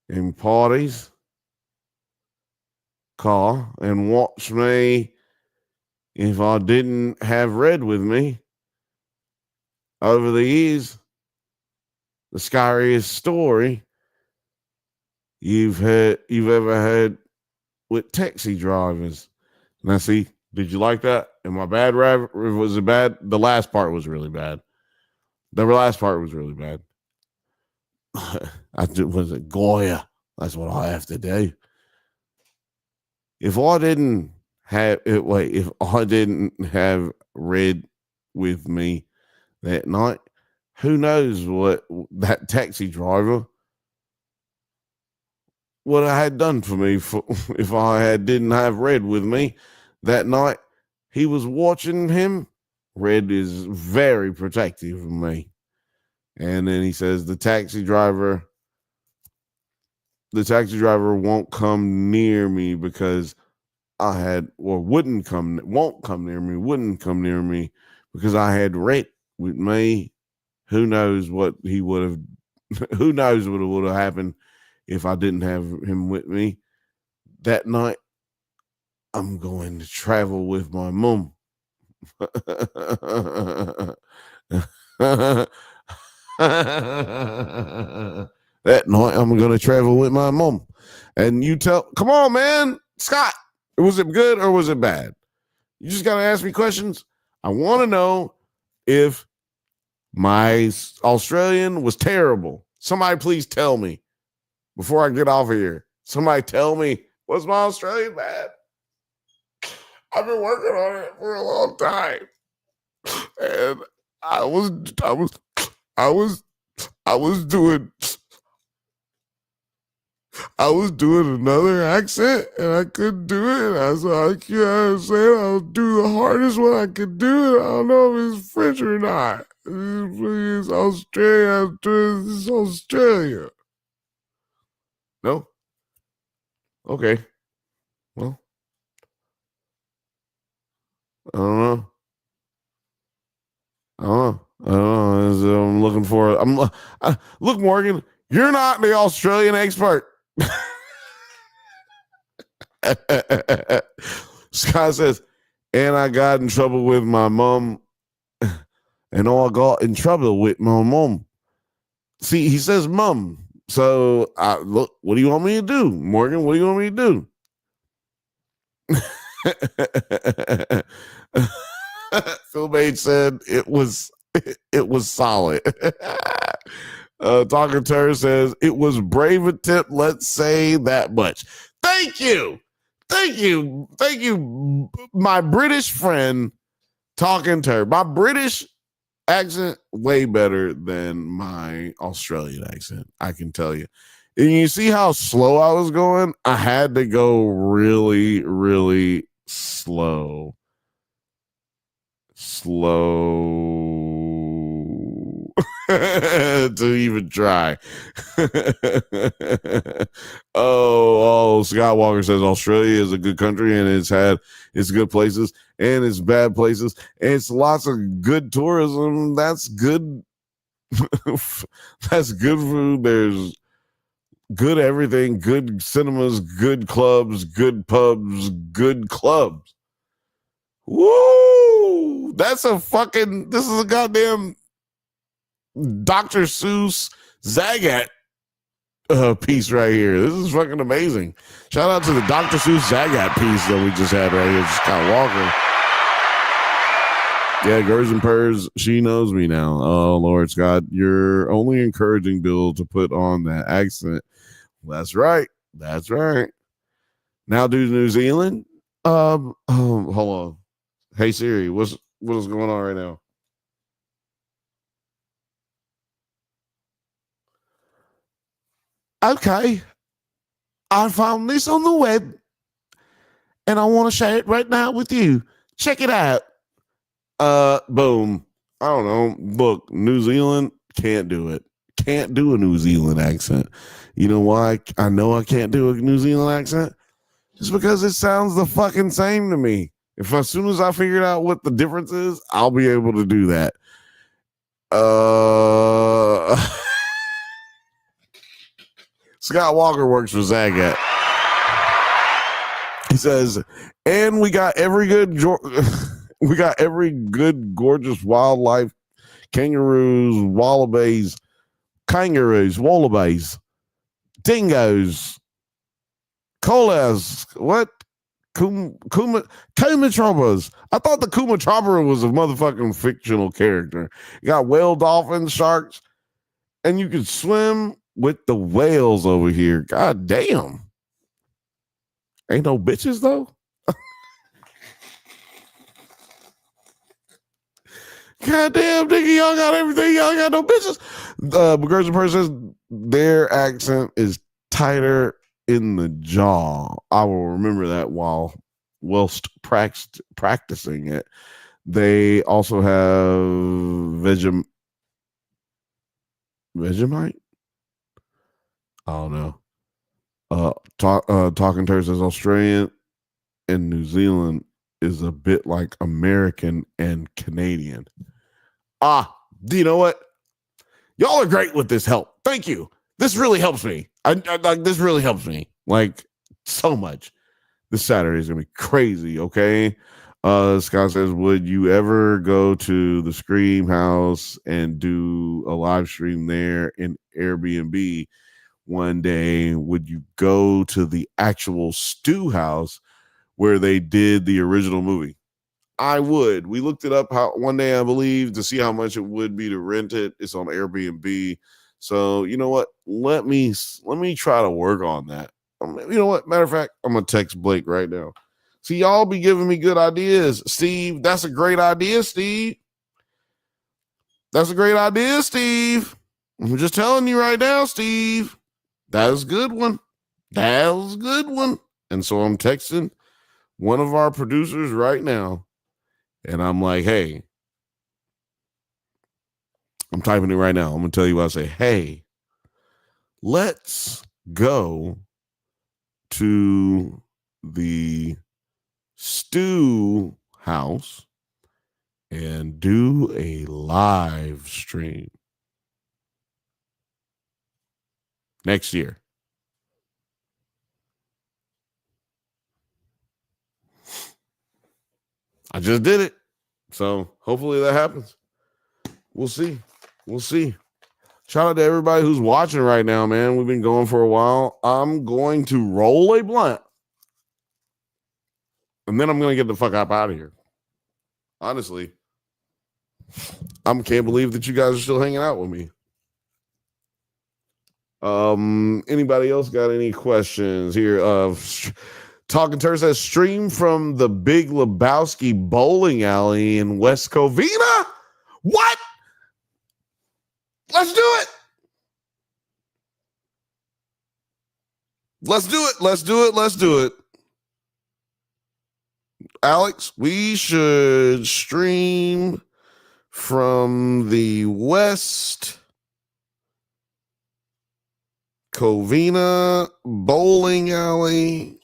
in Party's car and watched me if I didn't have red with me. Over the years, the scariest story you've ever heard with taxi drivers. Now, see, did you like that? Am I bad? Was it bad? The last part was really bad. Was it Goya? That's what I have to do. If I didn't have red with me that night, who knows what that taxi driver would have had done for me if I didn't have red with me that night. He was watching him. Red is very protective of me. And then he says the taxi driver won't come near me because wouldn't come near me because I had red with me. Who knows what he would have, who knows what would have happened if I didn't have him with me that night. I'm going to travel with my mom. That night I'm going to travel with my mom. And you come on, man. Scott, was it good or was it bad? You just got to ask me questions. I want to know if my Australian was terrible. Somebody please tell me before I get off of here. Somebody tell me, was my Australian bad? I've been working on it for a long time. And I was doing another accent and I couldn't do it. I was like, I'll do the hardest one I could do it. I don't know if it's French or not. It's Australia. This is Australia. No? Okay. Well, I don't know. I'm looking for. Look, Morgan, you're not the Australian expert. Scott says, and I got in trouble with my mom. And I got in trouble with my mom. See, he says mom. So, look, what do you want me to do, Morgan? What do you want me to do? Phil Bates said it was solid. Talker Turr says it was brave attempt. Let's say that much. Thank you, my British friend. Talking Turr, my British accent way better than my Australian accent. I can tell you. And you see how slow I was going? I had to go really, really slow. To even try. Scott Walker says Australia is a good country and it's had its good places and its bad places and it's lots of good tourism. That's good. That's good food. There's good everything, good cinemas, good clubs, good pubs, good clubs. Woo! This is a goddamn Dr. Seuss Zagat piece right here. This is fucking amazing. Shout out to the Dr. Seuss Zagat piece that we just had right here. Scott Walker. Yeah, Gers and Purrs, she knows me now. Oh, Lord Scott, you're only encouraging Bill to put on that accent. That's right. That's right. Now do New Zealand. Hold on. Hey Siri, what is going on right now? Okay. I found this on the web and I want to share it right now with you. Check it out. Boom. I don't know. Look, New Zealand can't do it. Can't do a New Zealand accent. You know why I know I can't do a New Zealand accent? Just because it sounds the fucking same to me. If as soon as I figured out what the difference is, I'll be able to do that. Scott Walker works for Zagat. He says, and we got every good gorgeous wildlife, kangaroos, wallabies, dingoes, koalas, what? Kumatrobas. I thought the Kumatrobra was a motherfucking fictional character. You got whale, dolphins, sharks, and you can swim with the whales over here. God damn. Ain't no bitches though. God damn, nigga, y'all got everything. Y'all got no bitches. Girls and persons, their accent is tighter in the jaw. I will remember that whilst practicing it. They also have Vegemite. I don't know. Talking Turd says Australian and New Zealand is a bit like American and Canadian. Do you know what? Y'all are great with this help. Thank you. This really helps me. This really helps me like so much. This Saturday is gonna be crazy. Okay. Scott says, would you ever go to the Scream House and do a live stream there in Airbnb one day? Would you go to the actual stew house where they did the original movie? I would. We looked it up one day, I believe, to see how much it would be to rent it. It's on Airbnb. So you know what? Let me try to work on that. You know what? Matter of fact, I'm gonna text Blake right now. See, y'all be giving me good ideas. Steve, that's a great idea, Steve. That's a great idea, Steve. I'm just telling you right now, Steve. That was a good one. That was a good one. And so I'm texting one of our producers right now. And I'm like, hey, I'm typing it right now. I'm going to tell you what I say. Hey, let's go to the stew house and do a live stream next year. I just did it. So hopefully that happens. We'll see. We'll see. Shout out to everybody who's watching right now, man. We've been going for a while. I'm going to roll a blunt. And then I'm going to get the fuck up out of here. Honestly, I can't believe that you guys are still hanging out with me. Anybody else got any questions here? Talking Turd says, stream from the Big Lebowski bowling alley in West Covina. What? Let's do it. Let's do it. Let's do it. Let's do it. Alex, we should stream from the West Covina bowling alley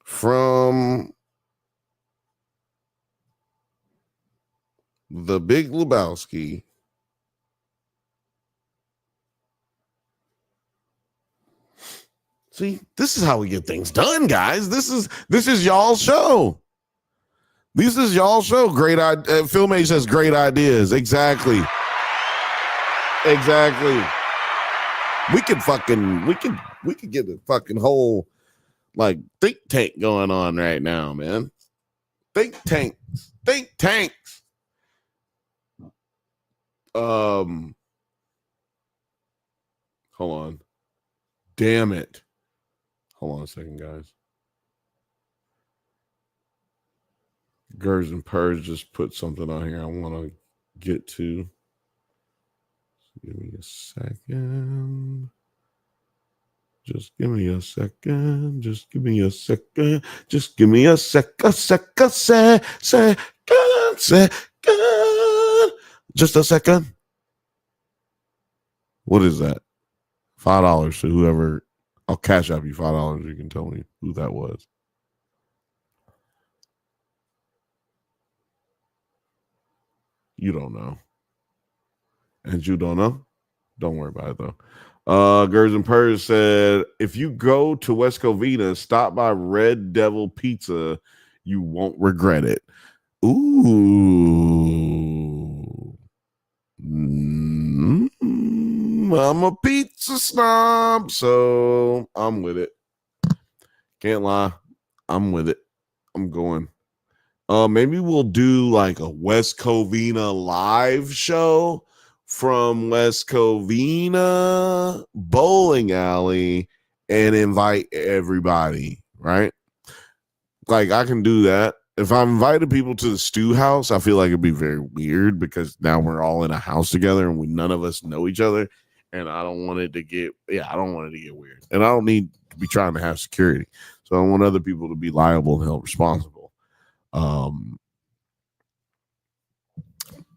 from the Big Lebowski. See, this is how we get things done, guys. This is y'all's show. This is y'all's show. Great idea. Film Age has great ideas. Exactly. Exactly. We could get a fucking whole like think tank going on right now, man. Think tanks. Hold on. Damn it. Hold on a second, guys. Gers and Purge just put something on here I want to get to. Give me a second. Just give me a second. Just give me a second. Just give me a second. Just a second. What is that? $5 to whoever. I'll cash out you $5. You can tell me who that was. You don't know. And you don't know? Don't worry about it, though. Gers and Purge said, if you go to West Covina, stop by Red Devil Pizza. You won't regret it. Ooh. I'm a pizza snob, so I'm with it. Can't lie. I'm with it. I'm going. Maybe we'll do like a West Covina live show from West Covina bowling alley and invite everybody, right? Like I can do that. If I invited people to the stew house, I feel like it'd be very weird because now we're all in a house together and none of us know each other. And I don't want it to get weird. And I don't need to be trying to have security. So I want other people to be liable and held responsible.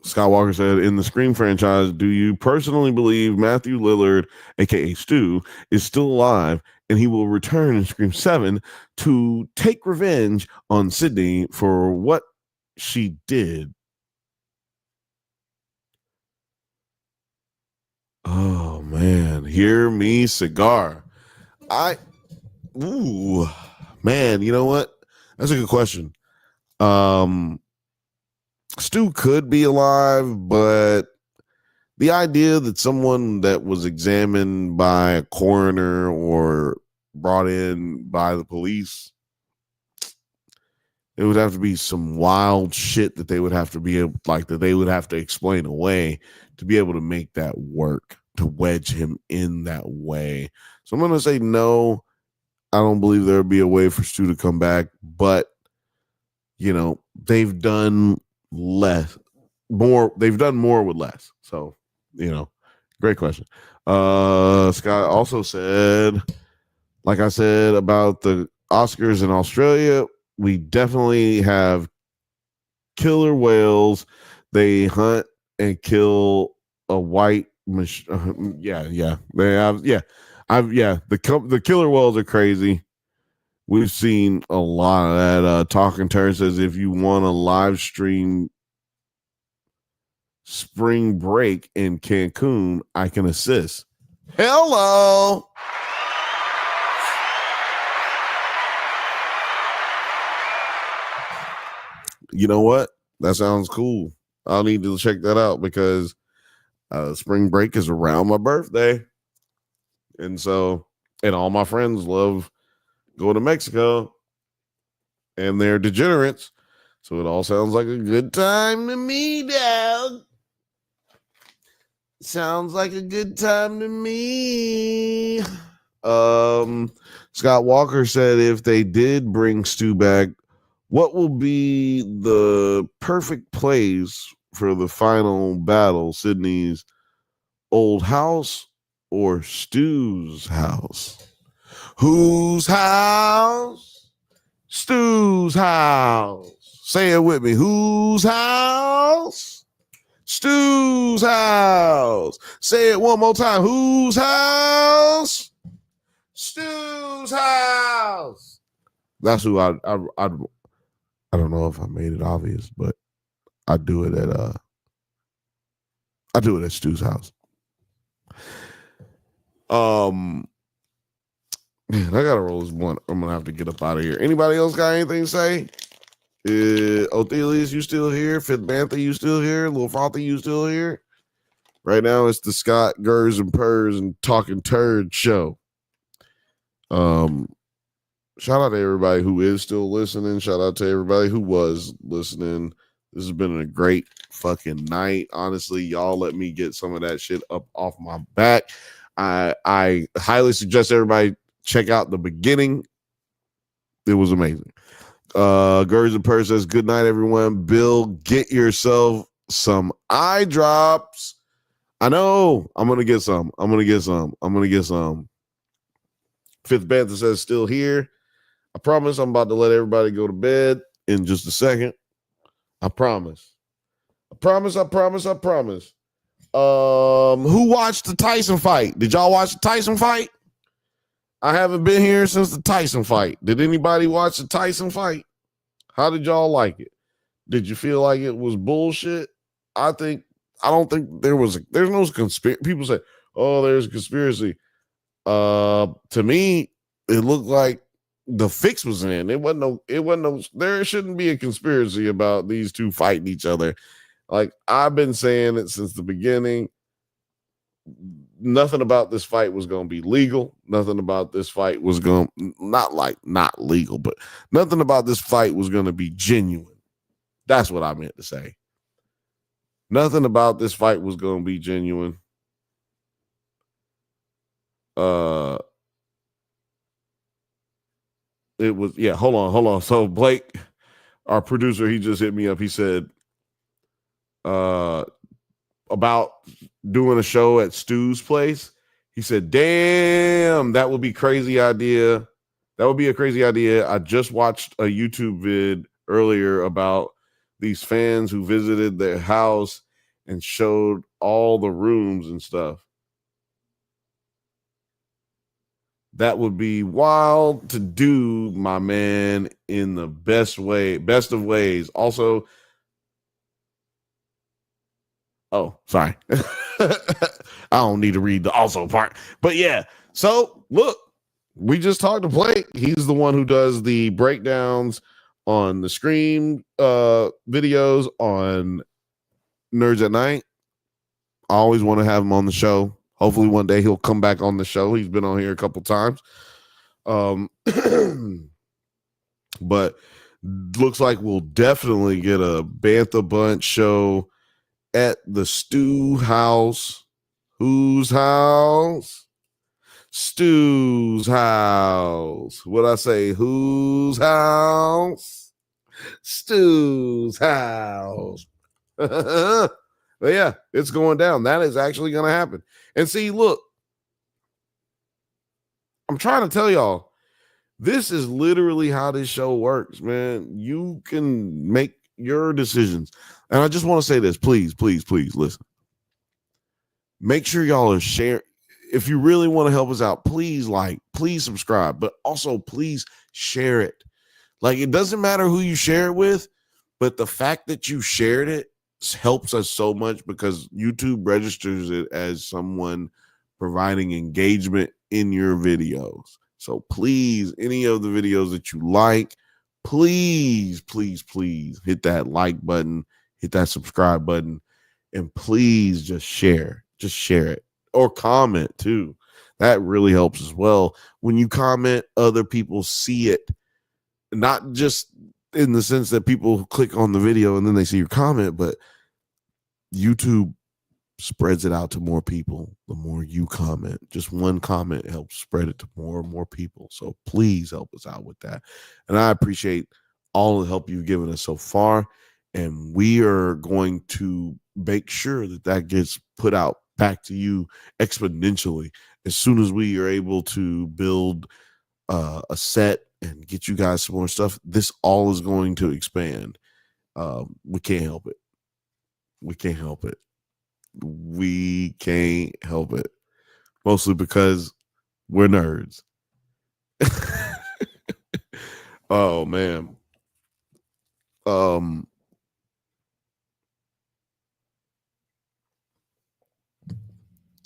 Scott Walker said, in the Scream franchise, do you personally believe Matthew Lillard, aka Stu, is still alive and he will return in Scream 7 to take revenge on Sydney for what she did? Oh man, hear me cigar. Man, you know what? That's a good question. Stu could be alive, but the idea that someone that was examined by a coroner or brought in by the police, it would have to be some wild shit that they would have to be like that they would have to explain away to be able to make that work, to wedge him in that way. So I'm going to say no. I don't believe there would be a way for Stu to come back, but you know, they've done more with less. So, you know, great question. Scott also said, like I said about the Oscars in Australia, we definitely have killer whales. They hunt and kill a white yeah. They have the killer whales are crazy. We've seen a lot of that. Talking Turn says, if you want to live stream spring break in Cancun, I can assist. Hello. You know what? That sounds cool. I'll need to check that out because spring break is around my birthday. And all my friends love going to Mexico and they're degenerates. So it all sounds like a good time to me, dog. Sounds like a good time to me. Scott Walker said, if they did bring Stu back, what will be the perfect place for the final battle? Sydney's old house or Stu's house? Whose house? Stu's house. Say it with me. Whose house? Stu's house. Say it one more time. Whose house? Stu's house. That's who I don't know if I made it obvious, but I do it at Stu's house. Man, I gotta roll this one. I'm gonna have to get up out of here. Anybody else got anything to say? Othelius, you still here? Fifth Bantha, you still here? Lil Father, you still here? Right now, it's the Scott Gers and Purrs and Talking Turd show. Shout out to everybody who is still listening. Shout out to everybody who was listening. This has been a great fucking night. Honestly, y'all let me get some of that shit up off my back. I highly suggest everybody check out the beginning. It was amazing. Gers and Purrs says, good night, everyone. Bill, get yourself some eye drops. I know. I'm going to get some. Fifth Bantha says, still here. I promise I'm about to let everybody go to bed in just a second. I promise. Who watched the Tyson fight? Did y'all watch the Tyson fight? I haven't been here since the Tyson fight. Did anybody watch the Tyson fight? How did y'all like it? Did you feel like it was bullshit? I don't think there's no conspiracy. People say, oh, there's a conspiracy. To me, it looked like the fix was in. There shouldn't be a conspiracy about these two fighting each other. Like, I've been saying it since the beginning. Nothing about this fight was going to be legal. Nothing about this fight was going to, not legal, but nothing about this fight was going to be genuine. That's what I meant to say. Nothing about this fight was going to be genuine. It was, yeah, hold on. So Blake, our producer, he just hit me up. He said, about doing a show at Stu's place. He said, damn, that would be crazy idea. That would be a crazy idea. I just watched a YouTube vid earlier about these fans who visited their house and showed all the rooms and stuff. That would be wild to do, my man, in the best of ways. Also, oh, sorry. I don't need to read the also part. But yeah, so look, we just talked to Blake. He's the one who does the breakdowns on the Scream videos on Nerds at Night. I always want to have him on the show. Hopefully one day he'll come back on the show. He's been on here a couple times. But looks like we'll definitely get a Bantha Bunch show at the Stu house. Whose house? Stu's house. What'd I say? Whose house? Stu's house. But yeah, it's going down. That is actually going to happen. And see, look, I'm trying to tell y'all, this is literally how this show works, man. You can make your decisions. And I just want to say this, please listen. Make sure y'all are sharing. If you really want to help us out, please please subscribe, but also please share it. Like, it doesn't matter who you share it with, but the fact that you shared it helps us so much because YouTube registers it as someone providing engagement in your videos. So please, any of the videos that you like, please hit that like button, hit that subscribe button, and please just share it or comment too. That really helps as well. When you comment, other people see it, not just in the sense that people click on the video and then they see your comment, but YouTube spreads it out to more people the more you comment. Just one comment helps spread it to more and more people. So please help us out with that. And I appreciate all the help you've given us so far. And we are going to make sure that gets put out back to you exponentially. As soon as we are able to build a set and get you guys some more stuff, this all is going to expand. We can't help it. We can't help it. We can't help it. Mostly because we're nerds. Oh man.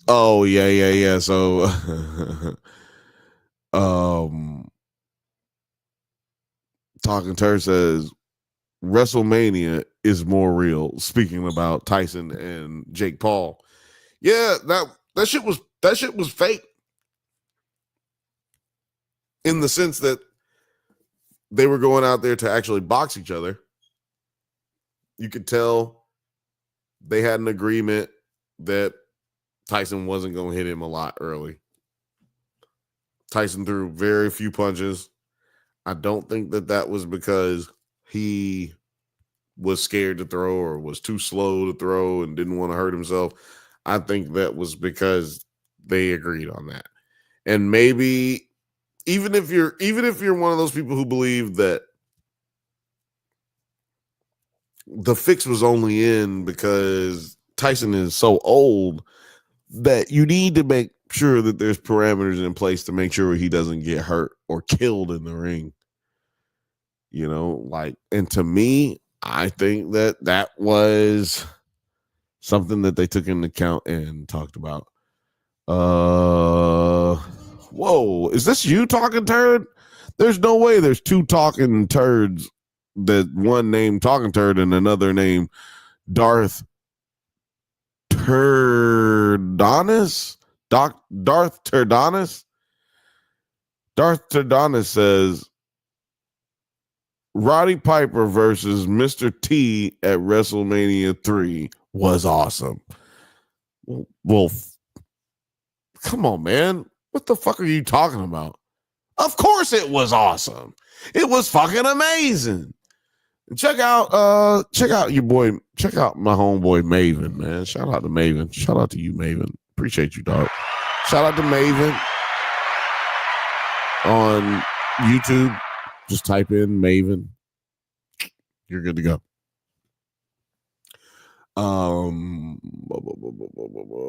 Oh yeah. So Talking Turd says WrestleMania is more real. Speaking about Tyson and Jake Paul. Yeah, that shit was fake. In the sense that they were going out there to actually box each other. You could tell they had an agreement that Tyson wasn't going to hit him a lot early. Tyson threw very few punches. I don't think that was because he was scared to throw or was too slow to throw and didn't want to hurt himself. I think that was because they agreed on that. And maybe even if you're one of those people who believe that the fix was only in because Tyson is so old that you need to make sure that there's parameters in place to make sure he doesn't get hurt or killed in the ring. You know, like, and to me, I think that was something that they took into account and talked about. Whoa, is this you talking turd? There's no way there's two talking turds, that one named Talking Turd and another named Darth Turdonis. Darth Turdonis. Darth Turdonis says Roddy Piper versus Mr. T at WrestleMania 3 was awesome. Well, come on, man. What the fuck are you talking about? Of course it was awesome. It was fucking amazing. Check out your boy. Check out my homeboy Maven, man. Shout out to Maven. Shout out to you, Maven. Appreciate you, dog. Shout out to Maven on YouTube. Just type in Maven. You're good to go.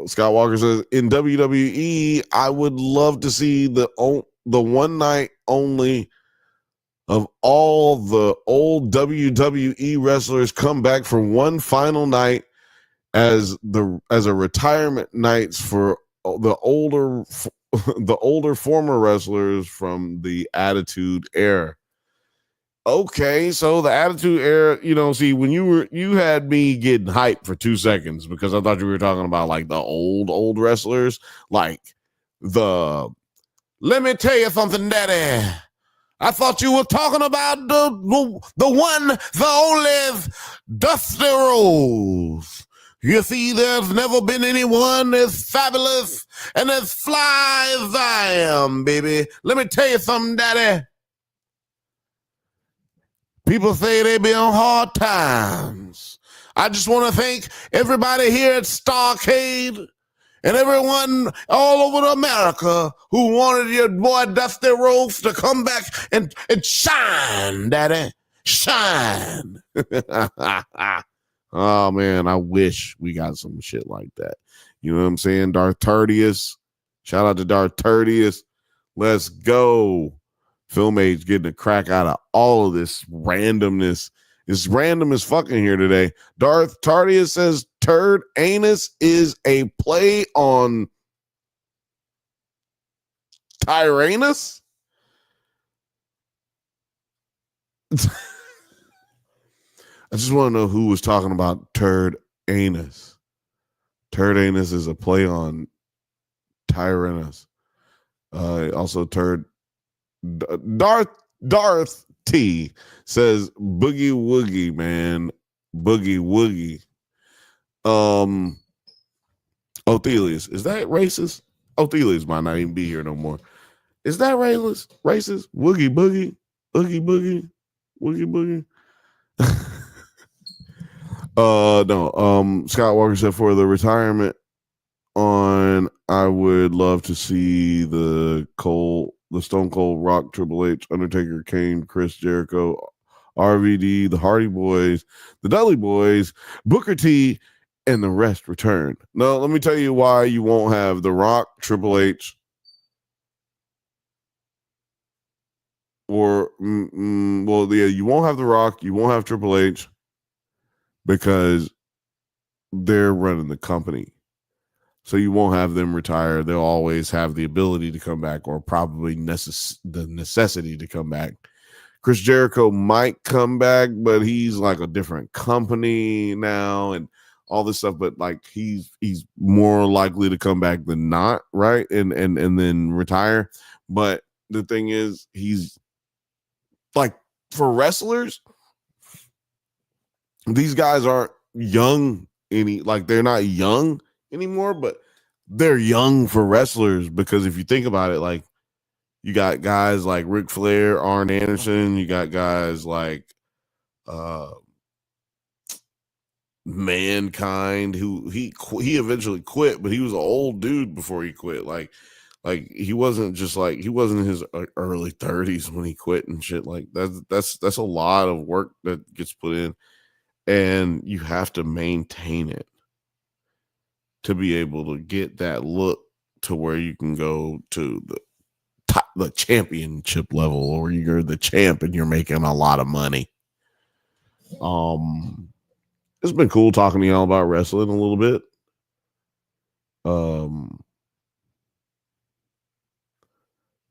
Scott Walker says, in WWE, I would love to see the one night only of all the old WWE wrestlers come back for one final night as a retirement nights for the older former wrestlers from the Attitude Era. Okay, so the Attitude Era, see, when you had me getting hyped for 2 seconds because I thought you were talking about like the old wrestlers, like let me tell you something, Daddy. I thought you were talking about the one, the only Dusty Rose. You see, there's never been anyone as fabulous and as fly as I am, baby. Let me tell you something, Daddy. People say they be on hard times. I just want to thank everybody here at Starcade and everyone all over America who wanted your boy Dusty Rhodes to come back and shine, Daddy. Shine. Oh, man, I wish we got some shit like that. You know what I'm saying? Darth Turdius. Shout out to Darth Turdius. Let's go. Film Age getting a crack out of all of this randomness. It's random as fucking here today. Darth Tardius says Turd Anus is a play on Tyrannus. I just want to know who was talking about Turd Anus. Turd Anus is a play on Tyrannus. Also, Darth T says Boogie Woogie, man. Boogie Woogie. Othelius, is that racist? Othelius might not even be here no more. Is that racist? Woogie Boogie? Oogie Boogie? Woogie Boogie? No. Scott Walker said for the retirement on I would love to see the Stone Cold Rock, Triple H, Undertaker, Kane, Chris Jericho, RVD, the Hardy Boys, the Dudley Boys, Booker T, and the rest return. Now, let me tell you why you won't have The Rock, Triple H, or you won't have The Rock, you won't have Triple H, because they're running the company. So you won't have them retire. They'll always have the ability to come back, or probably the necessity to come back. Chris Jericho might come back, but he's like a different company now and all this stuff. But like he's more likely to come back than not, right? And then retire. But the thing is, he's like, for wrestlers, these guys aren't young they're not young anymore, but they're young for wrestlers, because if you think about it, like you got guys like Ric Flair, Arn Anderson, you got guys like Mankind, who he eventually quit, but he was an old dude before he quit. Like he wasn't in his early 30s when he quit and shit. Like that's a lot of work that gets put in, and you have to maintain it to be able to get that look to where you can go to the championship level, or you're the champ and you're making a lot of money. It's been cool talking to y'all about wrestling a little bit.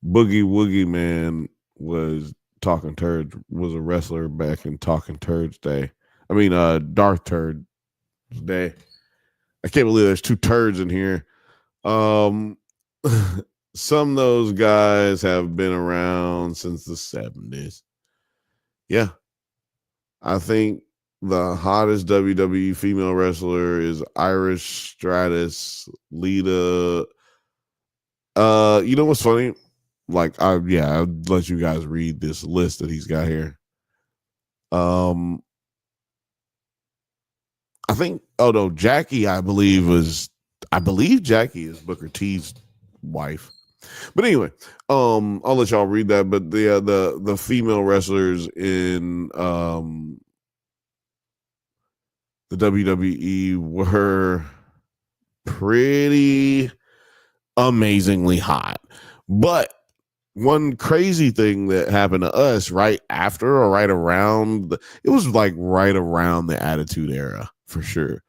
Boogie Woogie Man was a wrestler back in Talking Turds Day. I mean, Darth Turd Day. I can't believe there's two turds in here. Some of those guys have been around since the 70s. Yeah. I think the hottest WWE female wrestler is Irish Stratus, Lita. You know what's funny? Like, I'll let you guys read this list that he's got here. I think, Jackie, I believe Jackie is Booker T's wife. But anyway, I'll let y'all read that. But the female wrestlers in the WWE were pretty amazingly hot. But one crazy thing that happened to us right after, or right around, it was like right around the Attitude Era for sure.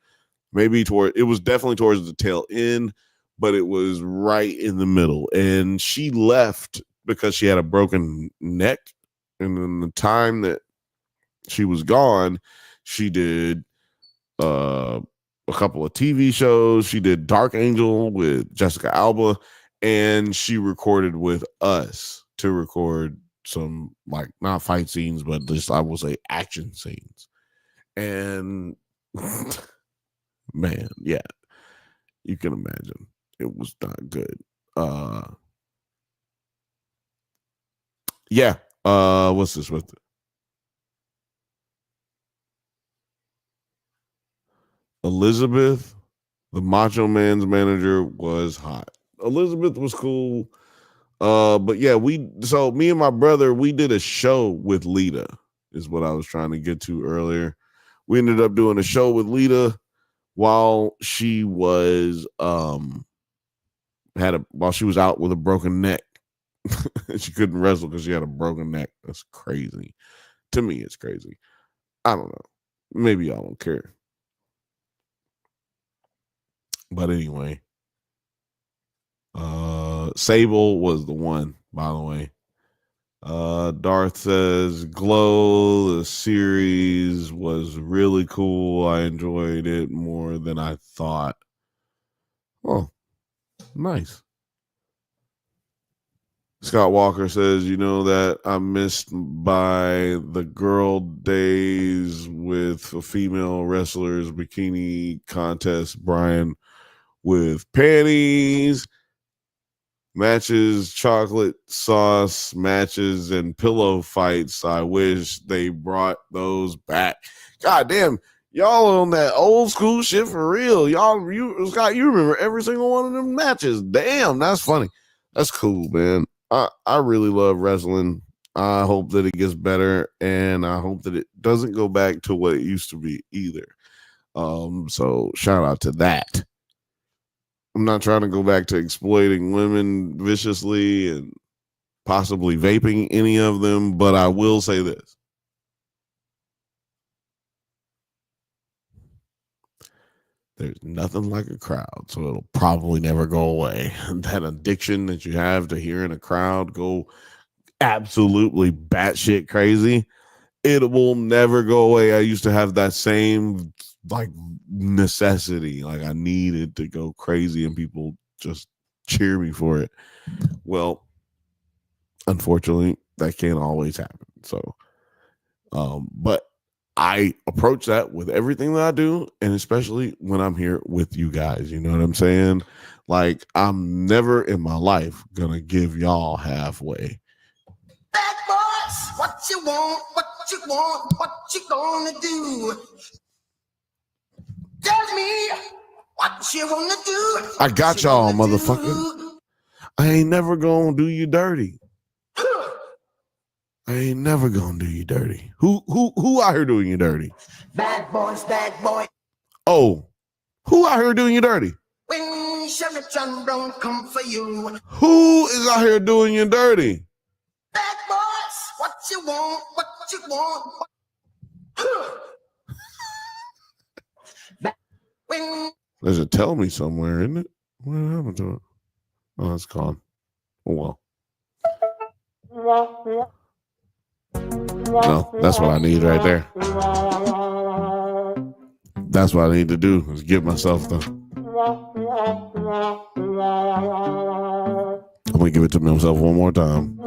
It was definitely towards the tail end, but it was right in the middle. And she left because she had a broken neck. And in the time that she was gone, she did a couple of TV shows. She did Dark Angel with Jessica Alba, and she recorded with us to record some, like, not fight scenes, but just, I will say, action scenes. And man, yeah, you can imagine it was not good. Yeah. What's this with it? Elizabeth, the Macho Man's manager, was hot. Elizabeth was cool. But yeah, me and my brother, we did a show with Lita, is what I was trying to get to earlier. We ended up doing a show with Lita while she was while she was out with a broken neck. She couldn't wrestle because she had a broken neck. That's crazy. To me, it's crazy. I don't know. Maybe y'all don't care. But anyway, Sable was the one, by the way. Darth says Glow, the series was really cool. I enjoyed it more than I thought. Oh, nice. Scott Walker says, you know that I'm missed by the girl days with female wrestlers, bikini contest, Brian, with panties, matches, chocolate sauce matches, and pillow fights. I wish they brought those back. God damn, Y'all on that old school shit for real. Scott, you remember every single one of them matches. Damn, that's funny. That's cool, man. I really love wrestling. I hope that it gets better, and I hope that it doesn't go back to what it used to be either. So shout out to that. I'm not trying to go back to exploiting women viciously and possibly vaping any of them, but I will say this. There's nothing like a crowd, so it'll probably never go away. That addiction that you have to hearing a crowd go absolutely batshit crazy, it will never go away. I used to have that same like necessity, like I needed to go crazy and people just cheer me for it. Well, unfortunately, that can't always happen. So, but I approach that with everything that I do, and especially when I'm here with you guys. You know what I'm saying? Like, I'm never in my life gonna give y'all halfway. Bad boys, what you want, what you gonna do? Tell me what you wanna do. I got y'all, motherfucker. I ain't never gonna do you dirty. I ain't never gonna do you dirty. Who out here doing you dirty? Bad boys, bad boy. Oh, who out here doing you dirty? When Sheriff John Brown come for you. Who is out here doing you dirty? Bad boys, what you want, what you want. There's a tell me somewhere, isn't it? What happened to it? Oh, it's gone. Oh well. No, that's what I need right there. That's what I need to do is give myself the. I'm gonna give it to myself one more time.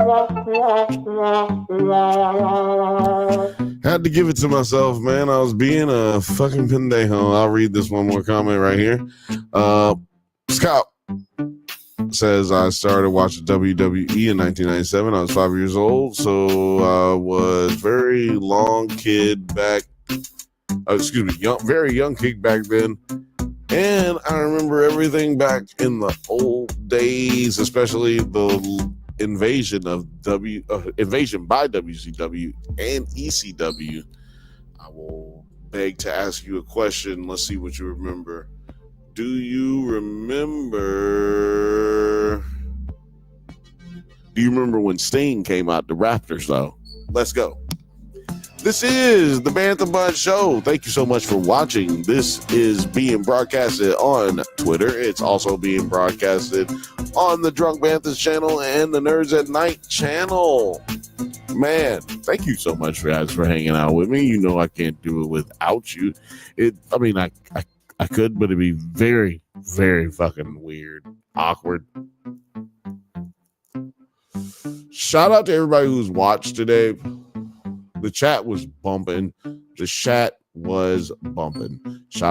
Had to give it to myself, man. I was being a fucking pendejo. I'll read this one more comment right here. Scott says, I started watching WWE in 1997. I was 5 years old, so I was very young kid back then. And I remember everything back in the old days, especially the invasion by WCW and ECW. I will beg to ask you a question. Let's see what you remember. Do you remember when Sting came out the Raptors, though? Let's go. This is the Bantha Bunch Show. Thank you so much for watching. This is being broadcasted on Twitter. It's also being broadcasted on the Drunk Banthas channel and the Nerds at Night channel. Man, thank you so much, guys, for hanging out with me. You know I can't do it without you. I could, but it'd be very, very fucking weird, awkward. Shout out to everybody who's watched today. The chat was bumping. Shout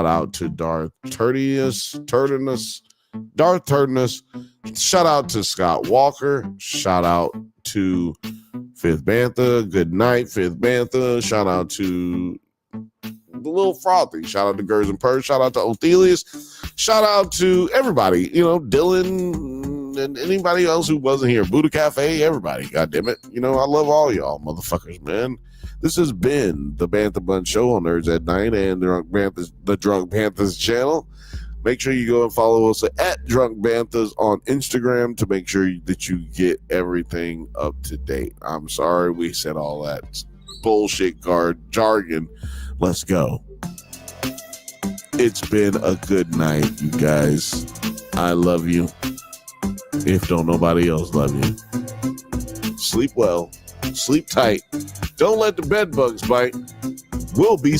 out to Darth Turdinus. Shout out to Scott Walker. Shout out to Fifth Bantha. Good night, Fifth Bantha. Shout out to the Little Frothy. Shout out to Gers and Purge. Shout out to Othelius. Shout out to everybody. Dylan and anybody else who wasn't here. Buddha Cafe, everybody. God damn it. I love all y'all motherfuckers, man. This has been the Bantha Bunch Show on Nerds at Night and the Drunk Banthas channel. Make sure you go and follow us at Drunk Banthas on Instagram to make sure that you get everything up to date. I'm sorry we said all that bullshit jargon. Let's go. It's been a good night, you guys. I love you. If don't nobody else love you. Sleep well. Sleep tight. Don't let the bed bugs bite. We'll be